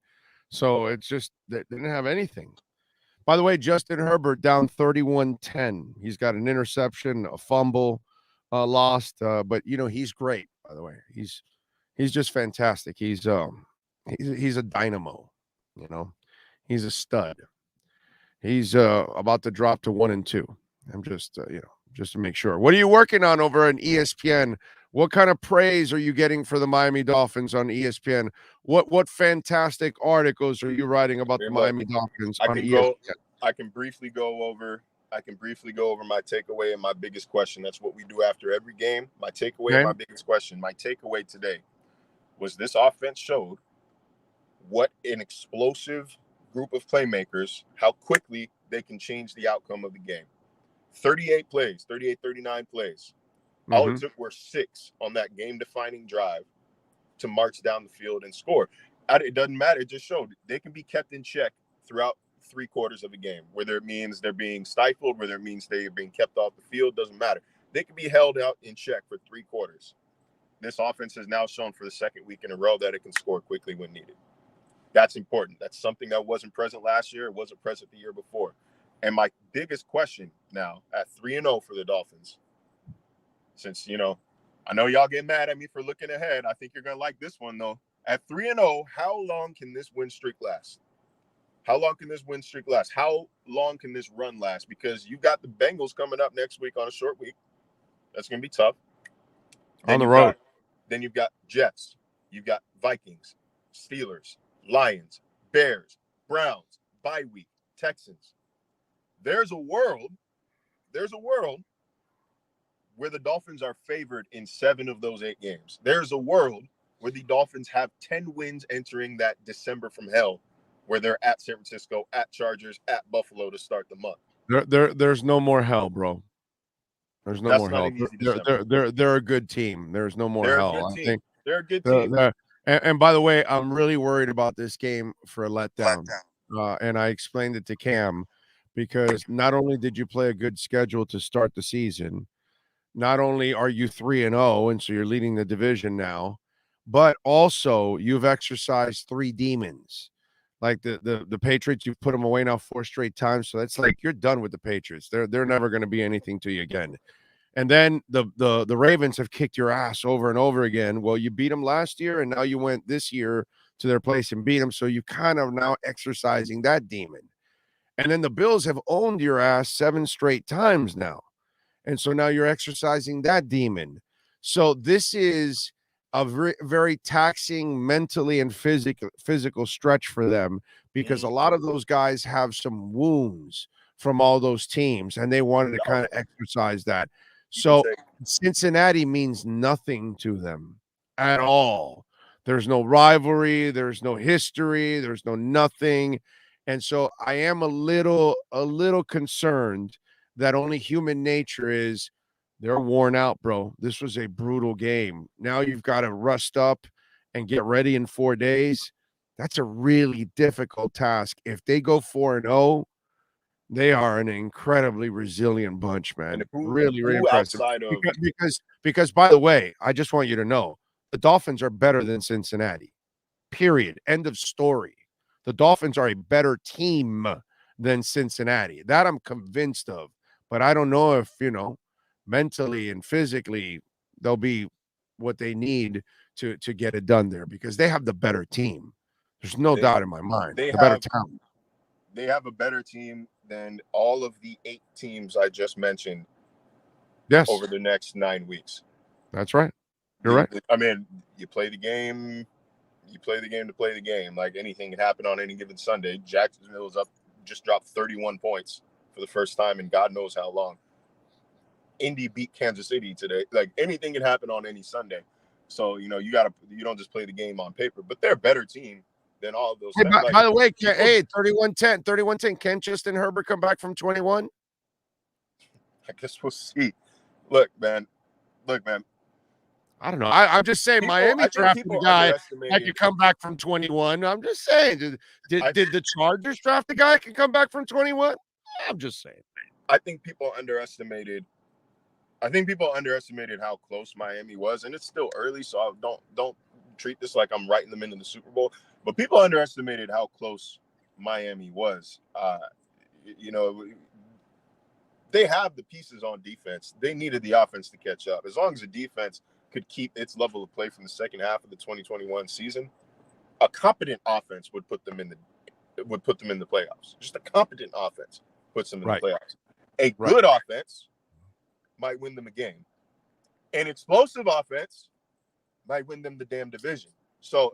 So it's just they didn't have anything. By the way, Justin Herbert down 31-10. He's got an interception, a fumble lost, but he's great. By the way, he's just fantastic. He's a dynamo. He's a stud. He's about to drop to 1-2. I'm just to make sure. What are you working on over on ESPN? What kind of praise are you getting for the Miami Dolphins on ESPN? What fantastic articles are you writing about the Miami Dolphins on ESPN? I can briefly go over my takeaway and my biggest question. That's what we do after every game. My takeaway and my biggest question. My takeaway today was this offense showed what an explosive group of playmakers, how quickly they can change the outcome of the game. 39 plays. All it took were 6 on that game-defining drive to march down the field and score. It doesn't matter. It just showed they can be kept in check throughout 3 quarters of a game, whether it means they're being stifled, whether it means they're being kept off the field, doesn't matter. They can be held out in check for 3 quarters. This offense has now shown for the second week in a row that it can score quickly when needed. That's important. That's something that wasn't present last year. It wasn't present the year before. And my biggest question now at 3-0 for the Dolphins, since, I know y'all get mad at me for looking ahead. I think you're going to like this one, though. At 3-0, how long can this win streak last? How long can this win streak last? How long can this run last? Because you've got the Bengals coming up next week on a short week. That's going to be tough. On the road. Then you've got Jets. You've got Vikings, Steelers, Lions, Bears, Browns, bye week, Texans. There's a world where the Dolphins are favored in 7 of those 8 games. There's a world where the Dolphins have 10 wins entering that December from hell, where they're at San Francisco, at Chargers, at Buffalo to start the month. There's no more hell, bro. There's no more hell. They're a good team. There's no more hell. I think they're a good team. And by the way, I'm really worried about this game for a letdown. And I explained it to Cam because not only did you play a good schedule to start the season, not only are you 3-0, and so you're leading the division now, but also you've exercised 3 demons. Like the Patriots, you've put them away now 4 straight times. So that's like you're done with the Patriots. They're never going to be anything to you again. And then the Ravens have kicked your ass over and over again. Well, you beat them last year, and now you went this year to their place and beat them. So you kind of now exercising that demon. And then the Bills have owned your ass 7 straight times now. And so now you're exercising that demon. So this is a very taxing mentally and physical stretch for them because a lot of those guys have some wounds from all those teams, and they wanted to kind of exercise that. So Cincinnati means nothing to them at all. There's no rivalry. There's no history. There's no nothing. And so I am a little concerned that only human nature is they're worn out, bro. This was a brutal game. Now you've got to rust up and get ready in 4 days. That's a really difficult task. If they go 4-0, they are an incredibly resilient bunch, man. Really impressive. Because, by the way, I just want you to know, the Dolphins are better than Cincinnati. Period. End of story. The Dolphins are a better team than Cincinnati. That I'm convinced of. But I don't know if, mentally and physically they'll be what they need to get it done there because they have the better team. There's no doubt in my mind. Better talent. They have a better team than all of the 8 teams I just mentioned. Yes. Over the next 9 weeks. That's right. You're right. I mean, you play the game. You play the game to play the game. Like anything can happen on any given Sunday. Jacksonville's just dropped 31 points for the first time in God knows how long. Indy beat Kansas City today. Like anything can happen on any Sunday. So, you don't just play the game on paper, but they're a better team than all of those. Hey, by the way, 31-10. Can Justin Herbert come back from 21? I guess we'll see. Look, man. Look, man. I don't know. I'm just saying Miami drafted a guy that can come back from 21. I'm just saying. Did the Chargers draft a guy that can come back from 21? I'm just saying. I think people underestimated how close Miami was, and it's still early, so I don't treat this like I'm writing them into the Super Bowl. But people underestimated how close Miami was. They have the pieces on defense. They needed the offense to catch up. As long as the defense could keep its level of play from the second half of the 2021 season, a competent offense would put them in the playoffs. Just a competent offense puts them in the playoffs. A good offense might win them a game. An explosive offense might win them the damn division. So,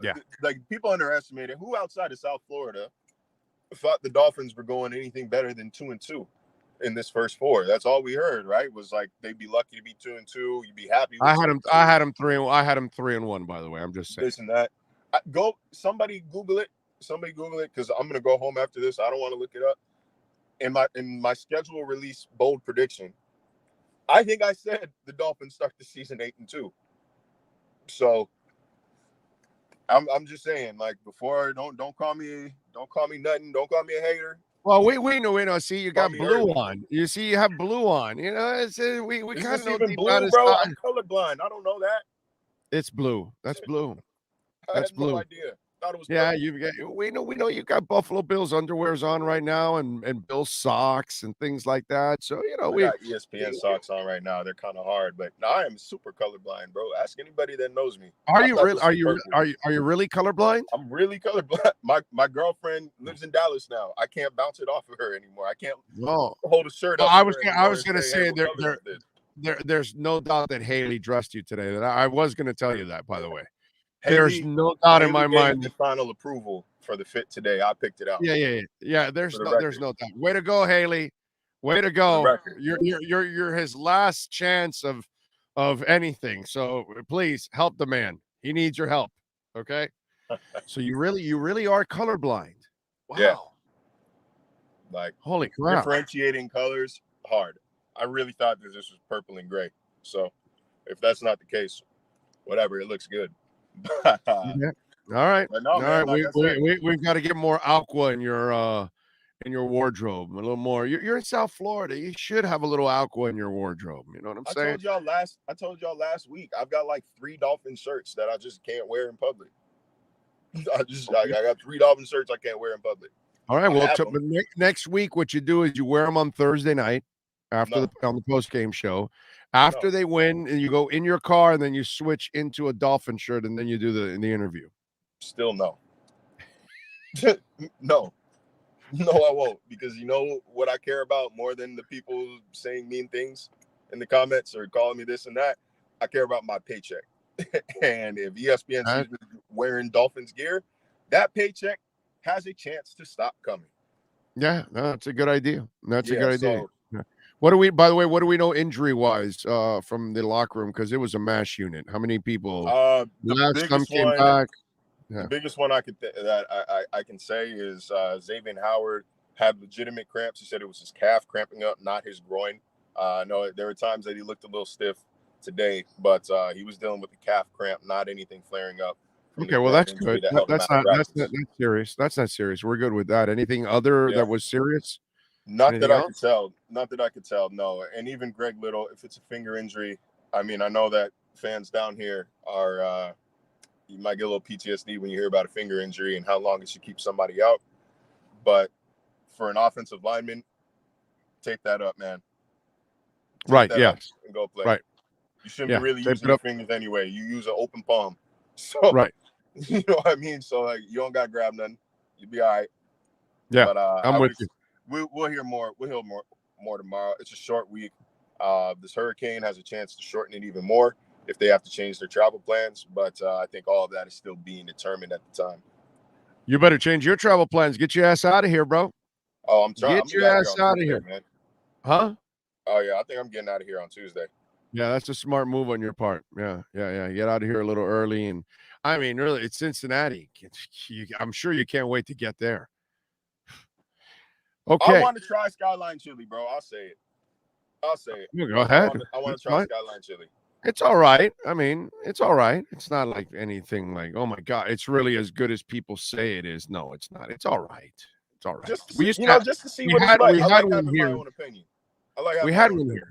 people underestimated who outside of South Florida thought the Dolphins were going anything better than 2-2 in this first four. That's all we heard, right? Was like they'd be lucky to be 2-2. You'd be happy. I had them 3-1. By the way, I'm just saying this and that. Somebody Google it because I'm gonna go home after this. I don't want to look it up. In my schedule release bold prediction, I think I said the Dolphins start the season 8-2. So I'm just saying, like, before, don't call me nothing. Don't call me a hater. Well, we know. See, you got blue on. You see, you have blue on. You know, it's we kind of know even deep blue, down bro. inside. I'm colorblind. I don't know that. It's blue. That's blue. I That's had blue. no idea. Thought it was purple. We know you got Buffalo Bills underwears on right now and Bills socks and things like that. So we got ESPN socks on right now. They're kind of hard, but no, I am super colorblind, bro. Ask anybody that knows me. Are you really colorblind? I'm really colorblind. My girlfriend lives in Dallas now. I can't bounce it off of her anymore. I can't hold a shirt up. I was gonna say there's no doubt that Haley dressed you today. That I was gonna tell you that, by the way. There's no doubt in my mind. The final approval for the fit today. I picked it out. Yeah. There's no doubt. Way to go, Haley. Way to go. You're his last chance of anything. So please help the man. He needs your help. Okay. So you really are colorblind. Wow. Yeah. Like, holy crap. Differentiating colors hard. I really thought that this was purple and gray. So if that's not the case, whatever, it looks good. Yeah. All right. No, all man, right. like We've got to get more aqua in your wardrobe. A little more. You're in South Florida. You should have a little aqua in your wardrobe. You know what I'm saying? I told y'all last week. I've got like 3 Dolphin shirts that I just can't wear in public. I got 3 Dolphin shirts I can't wear in public. All right. Well, next week, what you do is you wear them on Thursday night on the post-game show. After they win, and you go in your car, and then you switch into a Dolphin shirt, and then you do the interview. Still no. No, I won't, because you know what I care about more than the people saying mean things in the comments or calling me this and that? I care about my paycheck. And if ESPN sees me wearing Dolphins gear, that paycheck has a chance to stop coming. Yeah, no, that's a good idea. That's a good idea. By the way, what do we know injury-wise from the locker room? Because it was a mass unit. How many people last time came back? The biggest one I can say is Xavier Howard had legitimate cramps. He said it was his calf cramping up, not his groin. No, there were times that he looked a little stiff today, but he was dealing with the calf cramp, not anything flaring up. Okay, well, that's good. That's not serious. That's not serious. We're good with that. Anything other that was serious? Not that I could tell. Not that I could tell. No, and even Greg Little, if it's a finger injury, I mean, I know that fans down here are. You might get a little PTSD when you hear about a finger injury and how long it should keep somebody out. But for an offensive lineman, take that up, man. Right. Yeah. And go play. Right. You shouldn't be really using your fingers anyway. You use an open palm. So right. You know what I mean? So like, you don't got to grab nothing. You'll be all right. Yeah. But I'm with you. We'll hear more. We'll hear more tomorrow. It's a short week. This hurricane has a chance to shorten it even more if they have to change their travel plans. But I think all of that is still being determined at the time. You better change your travel plans. Get your ass out of here, bro. Oh, I'm trying. Get your ass out of here, man. Huh? Oh yeah, I think I'm getting out of here on Tuesday. Yeah, that's a smart move on your part. Yeah. Get out of here a little early, and I mean, really, it's Cincinnati. I'm sure you can't wait to get there. Okay. I want to try Skyline Chili, bro. I'll say it. I'll say it. You go ahead. I want It's to try fine. Skyline Chili. It's all right. I mean, it's all right. It's not like anything like, oh my God, it's really as good as people say it is. No, it's not. It's all right. It's all right. Just to We see, used you to know, have, just to see we what it's had, like. we I had like one having my here. own opinion. I like We having had my own one opinion.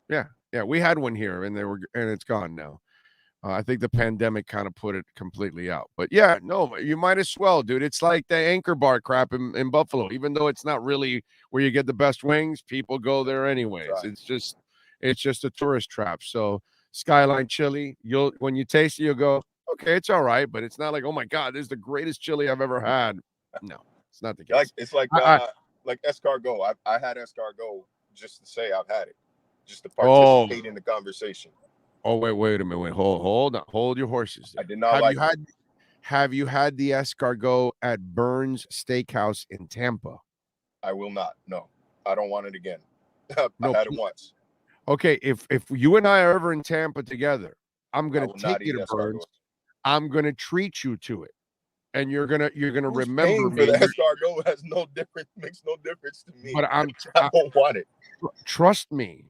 here. Yeah. We had one here, and it's gone now. I think the pandemic kind of put it completely out. But yeah, no, you might as well, dude. It's like the Anchor Bar crap in Buffalo. Even though it's not really where you get the best wings, people go there anyways. Right. It's just a tourist trap. So Skyline Chili, when you taste it, you'll go, okay, it's all right, but it's not like, oh my God, this is the greatest chili I've ever had. No, it's not the case. It's like I escargot. I had escargot just to say I've had it, just to participate in the conversation. Oh, wait a minute. Hold on. Hold your horses there. I did not like it. Have you had the escargot at Burns Steakhouse in Tampa? I will not. No, I don't want it again. I No, had it once. Okay, if you and I are ever in Tampa together, I'm I gonna will take not you eat to escargot. Burns. I'm gonna treat you to it, and you're gonna Who's remember paying me. for the escargot makes no difference to me. But I don't want it. Trust me.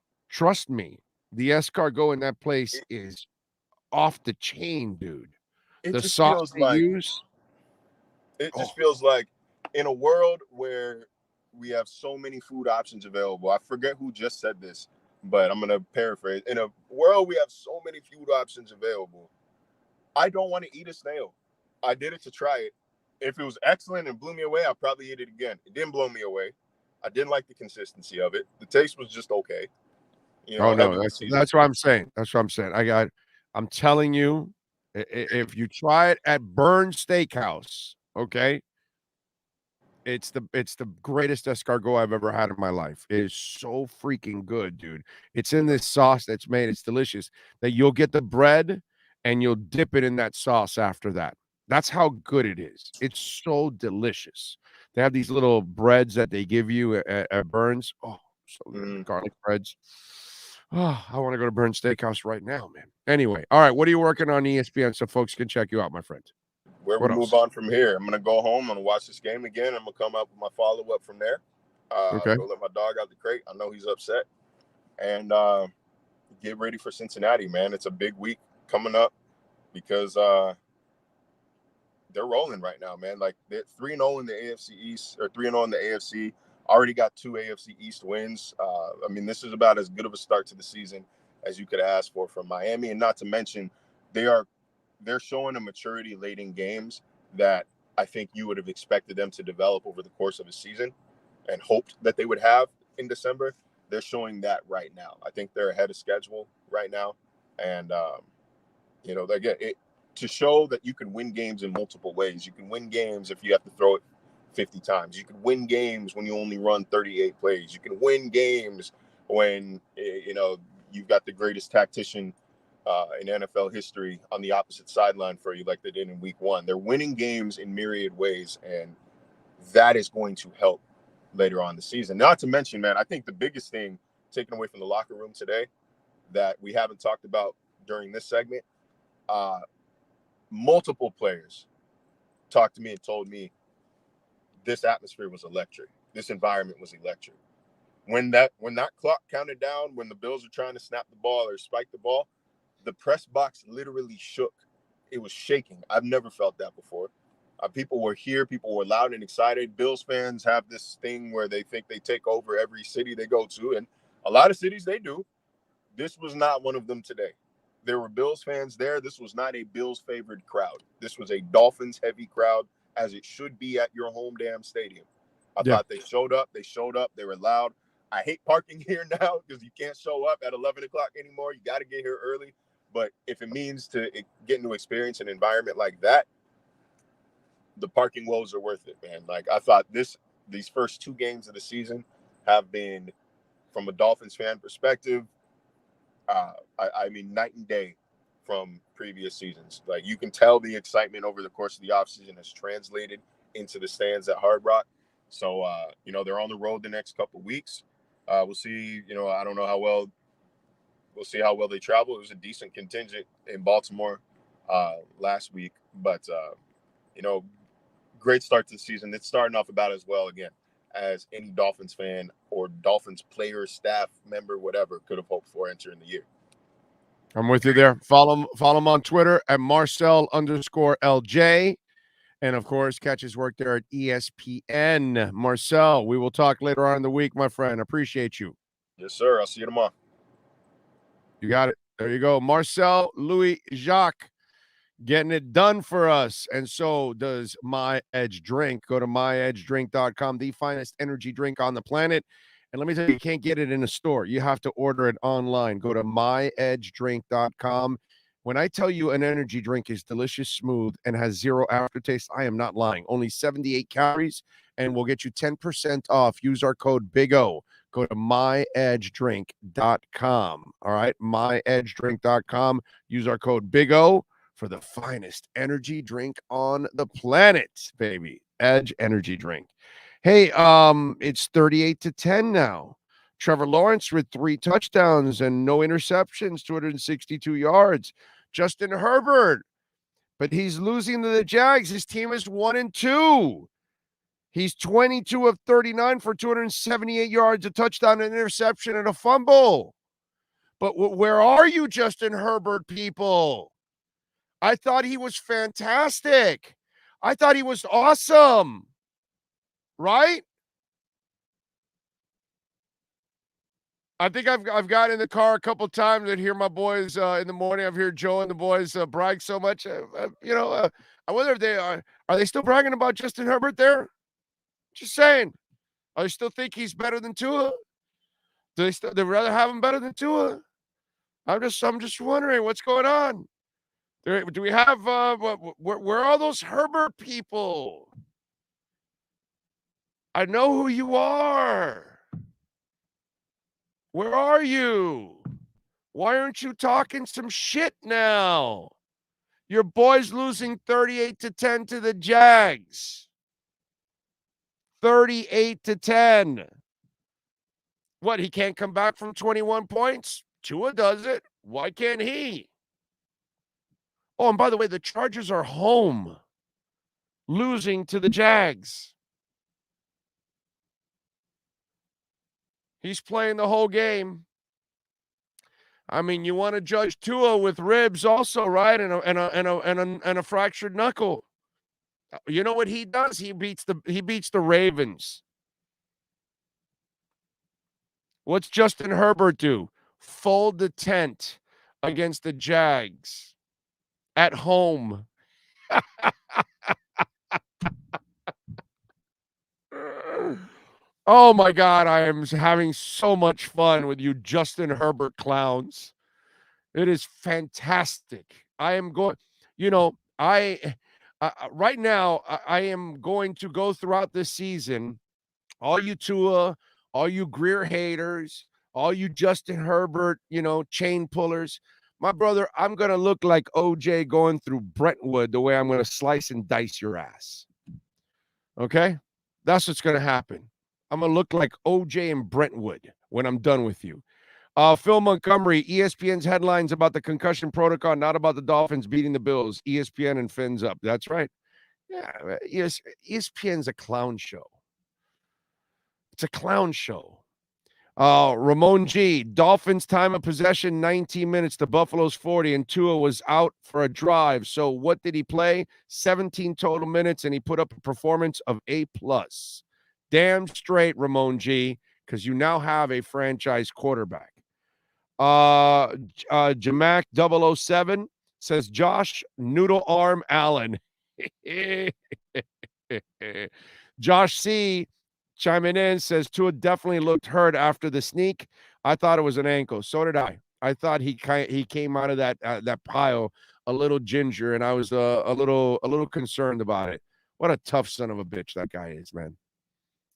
The escargot in that place is off the chain, dude. It The just sauce feels they like use. it just feels like in a world where we have so many food options available. I forget who just said this, but I'm gonna paraphrase. In a world we have so many food options available, I don't want to eat a snail. I did it to try it. If it was excellent and blew me away, I'd probably eat it again. It didn't blow me away. I didn't like the consistency of it. The taste was just okay. You know, Oh no, that's what I'm saying. I'm telling you, if you try it at Burns Steakhouse, okay, it's the greatest escargot I've ever had in my life. It is so freaking good, dude. It's in this sauce that's made. It's delicious. That you'll get the bread and you'll dip it in that sauce after that. That's how good it is. It's so delicious. They have these little breads that they give you at Burns. Oh, so good. Garlic breads. Oh, I want to go to Burns Steakhouse right now, man. Anyway, all right. What are you working on ESPN so folks can check you out, my friend? Where we move on from here, I'm going to go home. I'm going to watch this game again. I'm going to come up with my follow-up from there. Okay. Go let my dog out the crate. I know he's upset. And get ready for Cincinnati, man. It's a big week coming up because they're rolling right now, man. Like, they're 3-0 in the AFC East, or 3-0 in the AFC. Already got 2 AFC East wins. I mean, this is about as good of a start to the season as you could ask for from Miami. And not to mention, they're showing a maturity late in games that I think you would have expected them to develop over the course of a season and hoped that they would have in December. They're showing that right now. I think they're ahead of schedule right now. And, you know, again, to show that you can win games in multiple ways. You can win games if you have to throw it 50 times. You can win games when you only run 38 plays. You can win games when, you know, you've got the greatest tactician in NFL history on the opposite sideline for you, like they did in week 1. They're winning games in myriad ways, and that is going to help later on in the season. Not to mention, man, I think the biggest thing taken away from the locker room today that we haven't talked about during this segment, multiple players talked to me and told me this atmosphere was electric. This environment was electric. When that clock counted down, when the Bills were trying to snap the ball or spike the ball, the press box literally shook. It was shaking. I've never felt that before. People were here. People were loud and excited. Bills fans have this thing where they think they take over every city they go to, and a lot of cities they do. This was not one of them today. There were Bills fans there. This was not a Bills-favored crowd. This was a Dolphins-heavy crowd, as it should be at your home damn stadium. I thought they showed up. They were loud. I hate parking here now because you can't show up at 11 o'clock anymore. You got to get here early. But if it means getting to experience an environment like that, the parking woes are worth it, man. Like, I thought these first 2 games of the season have been, from a Dolphins fan perspective, I mean, night and day from previous seasons. Like, you can tell the excitement over the course of the offseason has translated into the stands at Hard Rock. So, you know, they're on the road the next couple of weeks. We'll see. You know, I don't know how well. We'll see how well they travel. It was a decent contingent in Baltimore last week. But, you know, great start to the season. It's starting off about as well, again, as any Dolphins fan or Dolphins player, staff member, whatever, could have hoped for entering the year. I'm with you there. Follow him on Twitter at Marcel_LJ. And, of course, catch his work there at ESPN. Marcel, we will talk later on in the week, my friend. Appreciate you. Yes, sir. I'll see you tomorrow. You got it. There you go. Marcel Louis-Jacques getting it done for us. And so does My Edge Drink. Go to myedgedrink.com, the finest energy drink on the planet. And let me tell you, you can't get it in a store. You have to order it online. Go to myedgedrink.com. When I tell you an energy drink is delicious, smooth, and has zero aftertaste, I am not lying. Only 78 calories, and we'll get you 10% off. Use our code BIG-O. Go to myedgedrink.com. All right, myedgedrink.com. Use our code BIG-O for the finest energy drink on the planet, baby. Edge energy drink. Hey, it's 38-10 now. Trevor Lawrence with 3 touchdowns and no interceptions, 262 yards. Justin Herbert, but he's losing to the Jags. His team is 1-2. He's 22 of 39 for 278 yards, a touchdown, an interception, and a fumble. But where are you, Justin Herbert, people? I thought he was fantastic. I thought he was awesome. Right? I think I've got in the car a couple times and hear my boys in the morning. I've heard Joe and the boys brag so much. I wonder if they are they still bragging about Justin Herbert there? Just saying. I still think he's better than Tua. Do they rather have him better than Tua? I'm just wondering what's going on. Do we have where are those Herbert people? I know who you are. Where are you? Why aren't you talking some shit now? Your boy's losing 38-10 to the Jags. 38-10. What, he can't come back from 21 points? Tua does it. Why can't he? Oh, and by the way, the Chargers are home, losing to the Jags. He's playing the whole game. I mean, you want to judge Tua with ribs also, right? And a fractured knuckle. You know what he does? He beats the Ravens. What's Justin Herbert do? Fold the tent against the Jags at home. Oh, my God, I am having so much fun with you Justin Herbert clowns. It is fantastic. I am going, right now, I am going to go throughout this season, all you Tua, all you Greer haters, all you Justin Herbert, chain pullers. My brother, I'm going to look like OJ going through Brentwood the way I'm going to slice and dice your ass. Okay? That's what's going to happen. I'm going to look like OJ in Brentwood when I'm done with you. Phil Montgomery, ESPN's headlines about the concussion protocol, not about the Dolphins beating the Bills. ESPN and fins up. That's right. Yeah, ESPN's a clown show. It's a clown show. Ramon G, Dolphins time of possession, 19 minutes to Buffalo's 40, and Tua was out for a drive. So what did he play? 17 total minutes, and he put up a performance of A+. Damn straight, Ramon G, because you now have a franchise quarterback. Jamak 007 says Josh Noodle Arm Allen. Josh C chiming in says Tua definitely looked hurt after the sneak. I thought it was an ankle. So did I. I thought he came out of that pile a little ginger, and I was a little concerned about it. What a tough son of a bitch that guy is, man.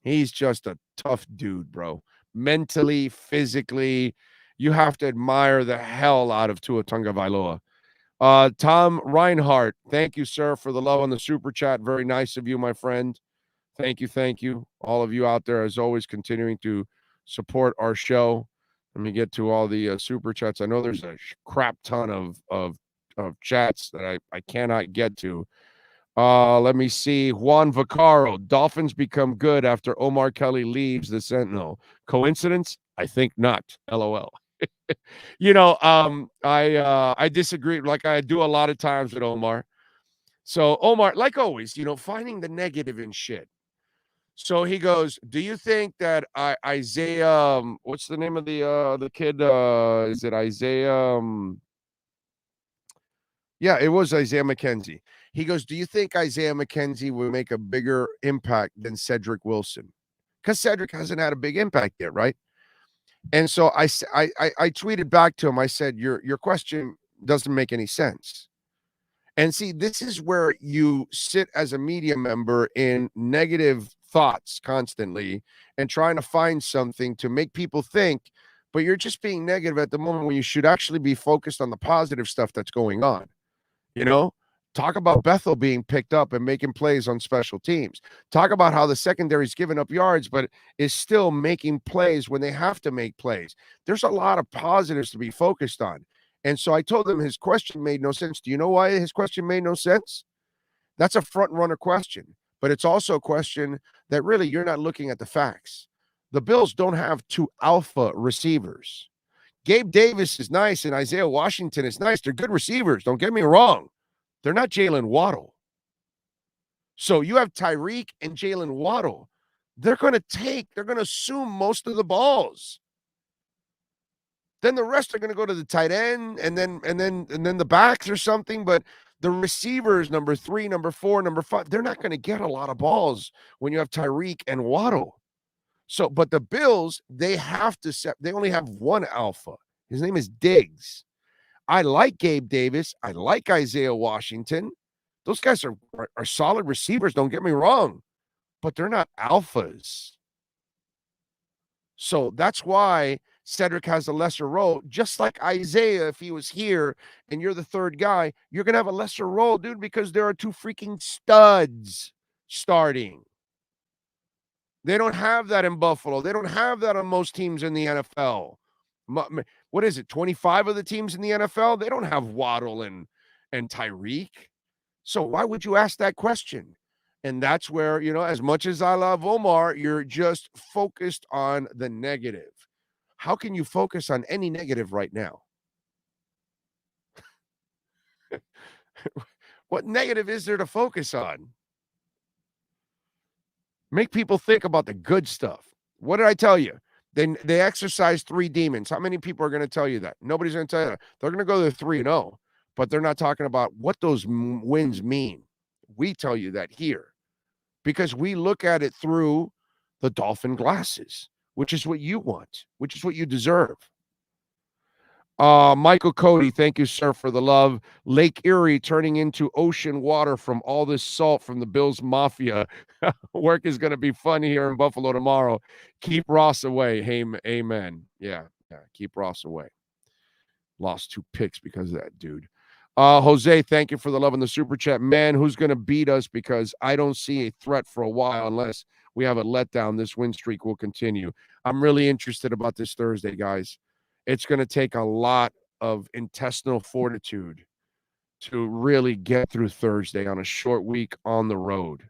He's just a tough dude, bro. Mentally, physically, you have to admire the hell out of Tua Tagovailoa. Tom Reinhardt, thank you, sir, for the love on the super chat. Very nice of you, my friend. Thank you. All of you out there, as always, continuing to support our show. Let me get to all the super chats. I know there's a crap ton of chats that I cannot get to. Let me see. Juan Vaccaro. Dolphins become good after Omar Kelly leaves the Sentinel. Coincidence? I think not. LOL. I disagree, like I do a lot of times with Omar. So Omar, like always, finding the negative in shit. So he goes, "Do you think that Isaiah? What's the name of the kid? Is it Isaiah? Yeah, it was Isaiah McKenzie." He goes, "Do you think Isaiah McKenzie will make a bigger impact than Cedric Wilson? Because Cedric hasn't had a big impact yet, right?" And so I tweeted back to him. I said, "Your question doesn't make any sense." And see, this is where you sit as a media member in negative thoughts constantly and trying to find something to make people think, but you're just being negative at the moment when you should actually be focused on the positive stuff that's going on. Talk about Bethel being picked up and making plays on special teams. Talk about how the secondary's giving up yards, but is still making plays when they have to make plays. There's a lot of positives to be focused on. And so I told him his question made no sense. Do you know why his question made no sense? That's a front runner question, but it's also a question that really you're not looking at the facts. The Bills don't have two alpha receivers. Gabe Davis is nice and Isaiah Washington is nice. They're good receivers. Don't get me wrong. They're not Jalen Waddle. So you have Tyreek and Jalen Waddle. They're going to assume most of the balls. Then the rest are going to go to the tight end and then the backs or something. But the receivers, number 3, number 4, number 5, they're not going to get a lot of balls when you have Tyreek and Waddle. So, but the Bills, they only have one alpha. His name is Diggs. I like Gabe Davis. I like Isaiah Washington. Those guys are solid receivers, don't get me wrong, but they're not alphas. So that's why Cedric has a lesser role, just like Isaiah. If he was here and you're the third guy, you're going to have a lesser role, dude, because there are two freaking studs starting. They don't have that in Buffalo. They don't have that on most teams in the NFL. What is it, 25 of the teams in the NFL? They don't have Waddle and Tyreek. So why would you ask that question? And that's where, as much as I love Omar, you're just focused on the negative. How can you focus on any negative right now? What negative is there to focus on? Make people think about the good stuff. What did I tell you? They exercise 3 demons. How many people are going to tell you that? Nobody's going to tell you that. They're going to go to 3-0, but they're not talking about what those wins mean. We tell you that here because we look at it through the Dolphin glasses, which is what you want, which is what you deserve. Michael Cody, thank you, sir, for the love. Lake Erie turning into ocean water from all this salt from the Bills Mafia. Work is going to be fun here in Buffalo tomorrow. Keep Ross away. Hey, amen. Yeah, keep Ross away. Lost 2 picks because of that, dude. Jose, thank you for the love in the super chat. Man, who's going to beat us? Because I don't see a threat for a while unless we have a letdown. This win streak will continue. I'm really interested about this Thursday, guys. It's going to take a lot of intestinal fortitude to really get through Thursday on a short week on the road.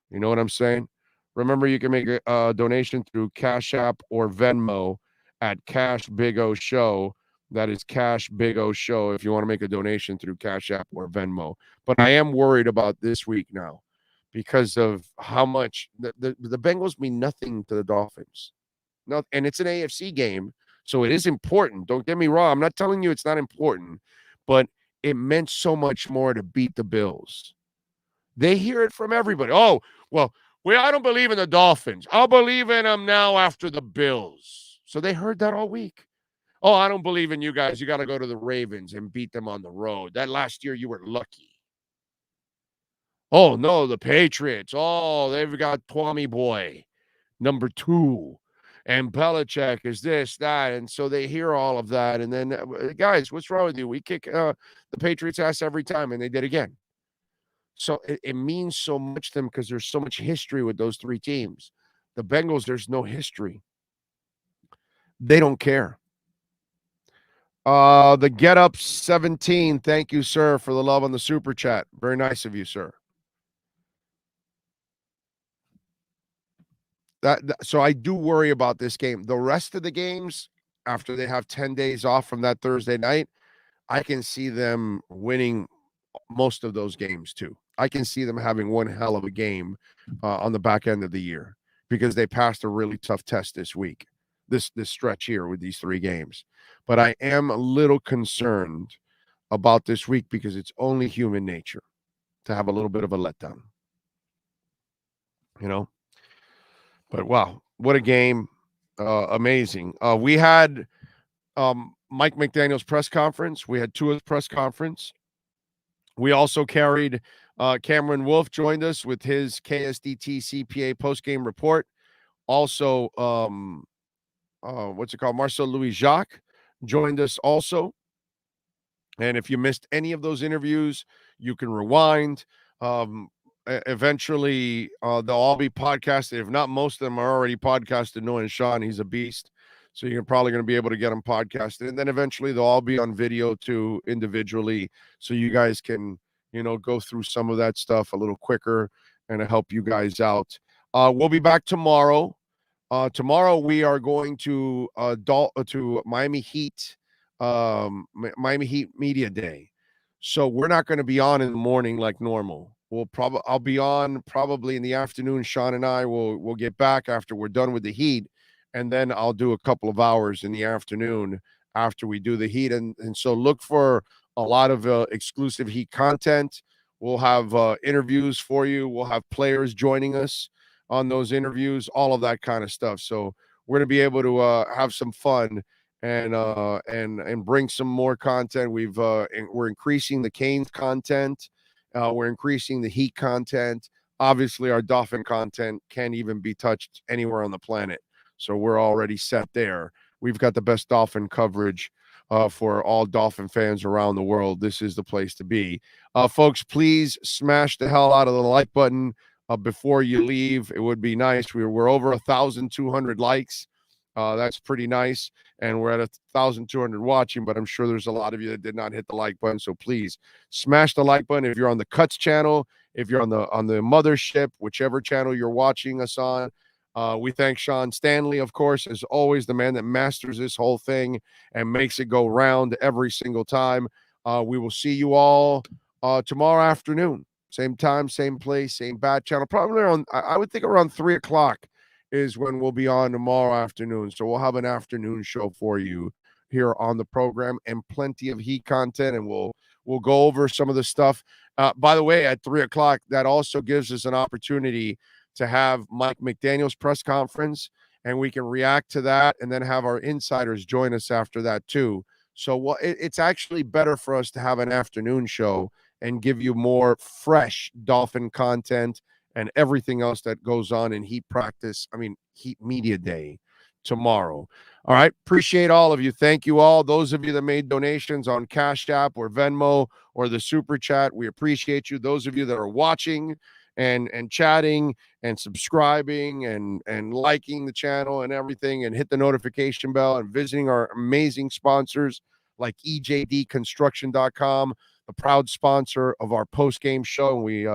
You know what I'm saying? Remember, you can make a donation through Cash App or Venmo at Cash Big O Show. That is Cash Big O Show if you want to make a donation through Cash App or Venmo. But I am worried about this week now because of how much the Bengals mean nothing to the Dolphins. No, and it's an AFC game. So it is important. Don't get me wrong. I'm not telling you it's not important, but it meant so much more to beat the Bills. They hear it from everybody. Oh, well, I don't believe in the Dolphins. I'll believe in them now after the Bills. So they heard that all week. Oh, I don't believe in you guys. You got to go to the Ravens and beat them on the road. That last year you were lucky. Oh, no, the Patriots. Oh, they've got Twommy Boy, number 2. And Belichick is this, that. And so they hear all of that. And then, guys, what's wrong with you? We kick the Patriots' ass every time, and they did again. So it means so much to them because there's so much history with those 3 teams. The Bengals, there's no history. They don't care. The Get Up 17, thank you, sir, for the love on the super chat. Very nice of you, sir. So I do worry about this game. The rest of the games, after they have 10 days off from that Thursday night, I can see them winning most of those games too. I can see them having one hell of a game on the back end of the year because they passed a really tough test this week, this stretch here with these 3 games. But I am a little concerned about this week because it's only human nature to have a little bit of a letdown, you know. But wow, what a game. Amazing. We had Mike McDaniel's press conference. We had Tua's press conference. We also carried Cameron Wolf joined us with his KSDT CPA postgame report. Also, Marcel Louis-Jacques joined us also. And if you missed any of those interviews, you can rewind. Eventually, they'll all be podcasted. If not, most of them are already podcasted. Knowing Sean, he's a beast. So you're probably going to be able to get them podcasted. And then eventually they'll all be on video too, individually. So you guys can, go through some of that stuff a little quicker and to help you guys out. We'll be back tomorrow. Tomorrow we are going to Miami Heat, Miami Heat Media Day. So we're not going to be on in the morning like normal. I'll be on probably in the afternoon. Sean and I will get back after we're done with the Heat, and then I'll do a couple of hours in the afternoon after we do the Heat. And so look for a lot of exclusive Heat content. We'll have interviews for you. We'll have players joining us on those interviews, all of that kind of stuff. So we're going to be able to have some fun and bring some more content. We're increasing the Canes content. We're increasing the Heat content. Obviously, our Dolphin content can't even be touched anywhere on the planet. So we're already set there. We've got the best Dolphin coverage for all Dolphin fans around the world. This is the place to be. Folks, please smash the hell out of the like button before you leave. It would be nice. We're over 1,200 likes. That's pretty nice. And we're at 1,200 watching, but I'm sure there's a lot of you that did not hit the like button. So please smash the like button. If you're on the Cuts channel, if you're on the Mothership, whichever channel you're watching us on, we thank Sean Stanley, of course, as always, the man that masters this whole thing and makes it go round every single time. We will see you all tomorrow afternoon. Same time, same place, same bat channel. Probably around, I would think around 3 o'clock is when we'll be on tomorrow afternoon. So we'll have an afternoon show for you here on the program and plenty of Heat content, and we'll go over some of the stuff. By the way, at 3 o'clock, that also gives us an opportunity to have Mike McDaniel's press conference, and we can react to that and then have our insiders join us after that too. So it's actually better for us to have an afternoon show and give you more fresh Dolphin content and everything else that goes on in Heat Media Day tomorrow. All right. Appreciate all of you. Thank you all. Those of you that made donations on Cash App or Venmo or the Super Chat, we appreciate you. Those of you that are watching and chatting and subscribing and liking the channel and everything, and hit the notification bell and visiting our amazing sponsors like EJDconstruction.com, the proud sponsor of our post-game show. We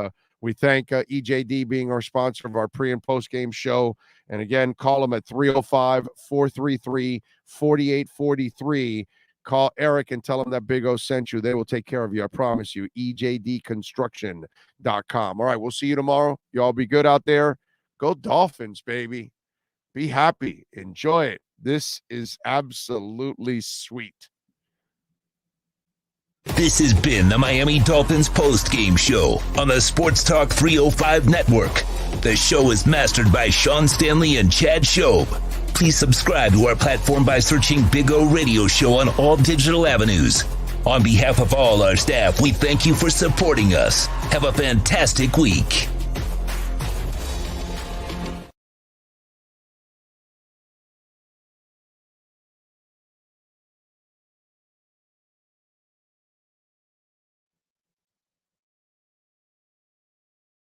thank EJD being our sponsor of our pre- and post-game show. And again, call them at 305-433-4843. Call Eric and tell him that Big O sent you. They will take care of you. I promise you. EJDconstruction.com. All right, we'll see you tomorrow. Y'all be good out there. Go Dolphins, baby. Be happy. Enjoy it. This is absolutely sweet. This has been the Miami Dolphins Postgame Show on the Sports Talk 305 Network. The show is mastered by Sean Stanley and Chad Shobe. Please subscribe to our platform by searching Big O Radio Show on all digital avenues. On behalf of all our staff, we thank you for supporting us. Have a fantastic week.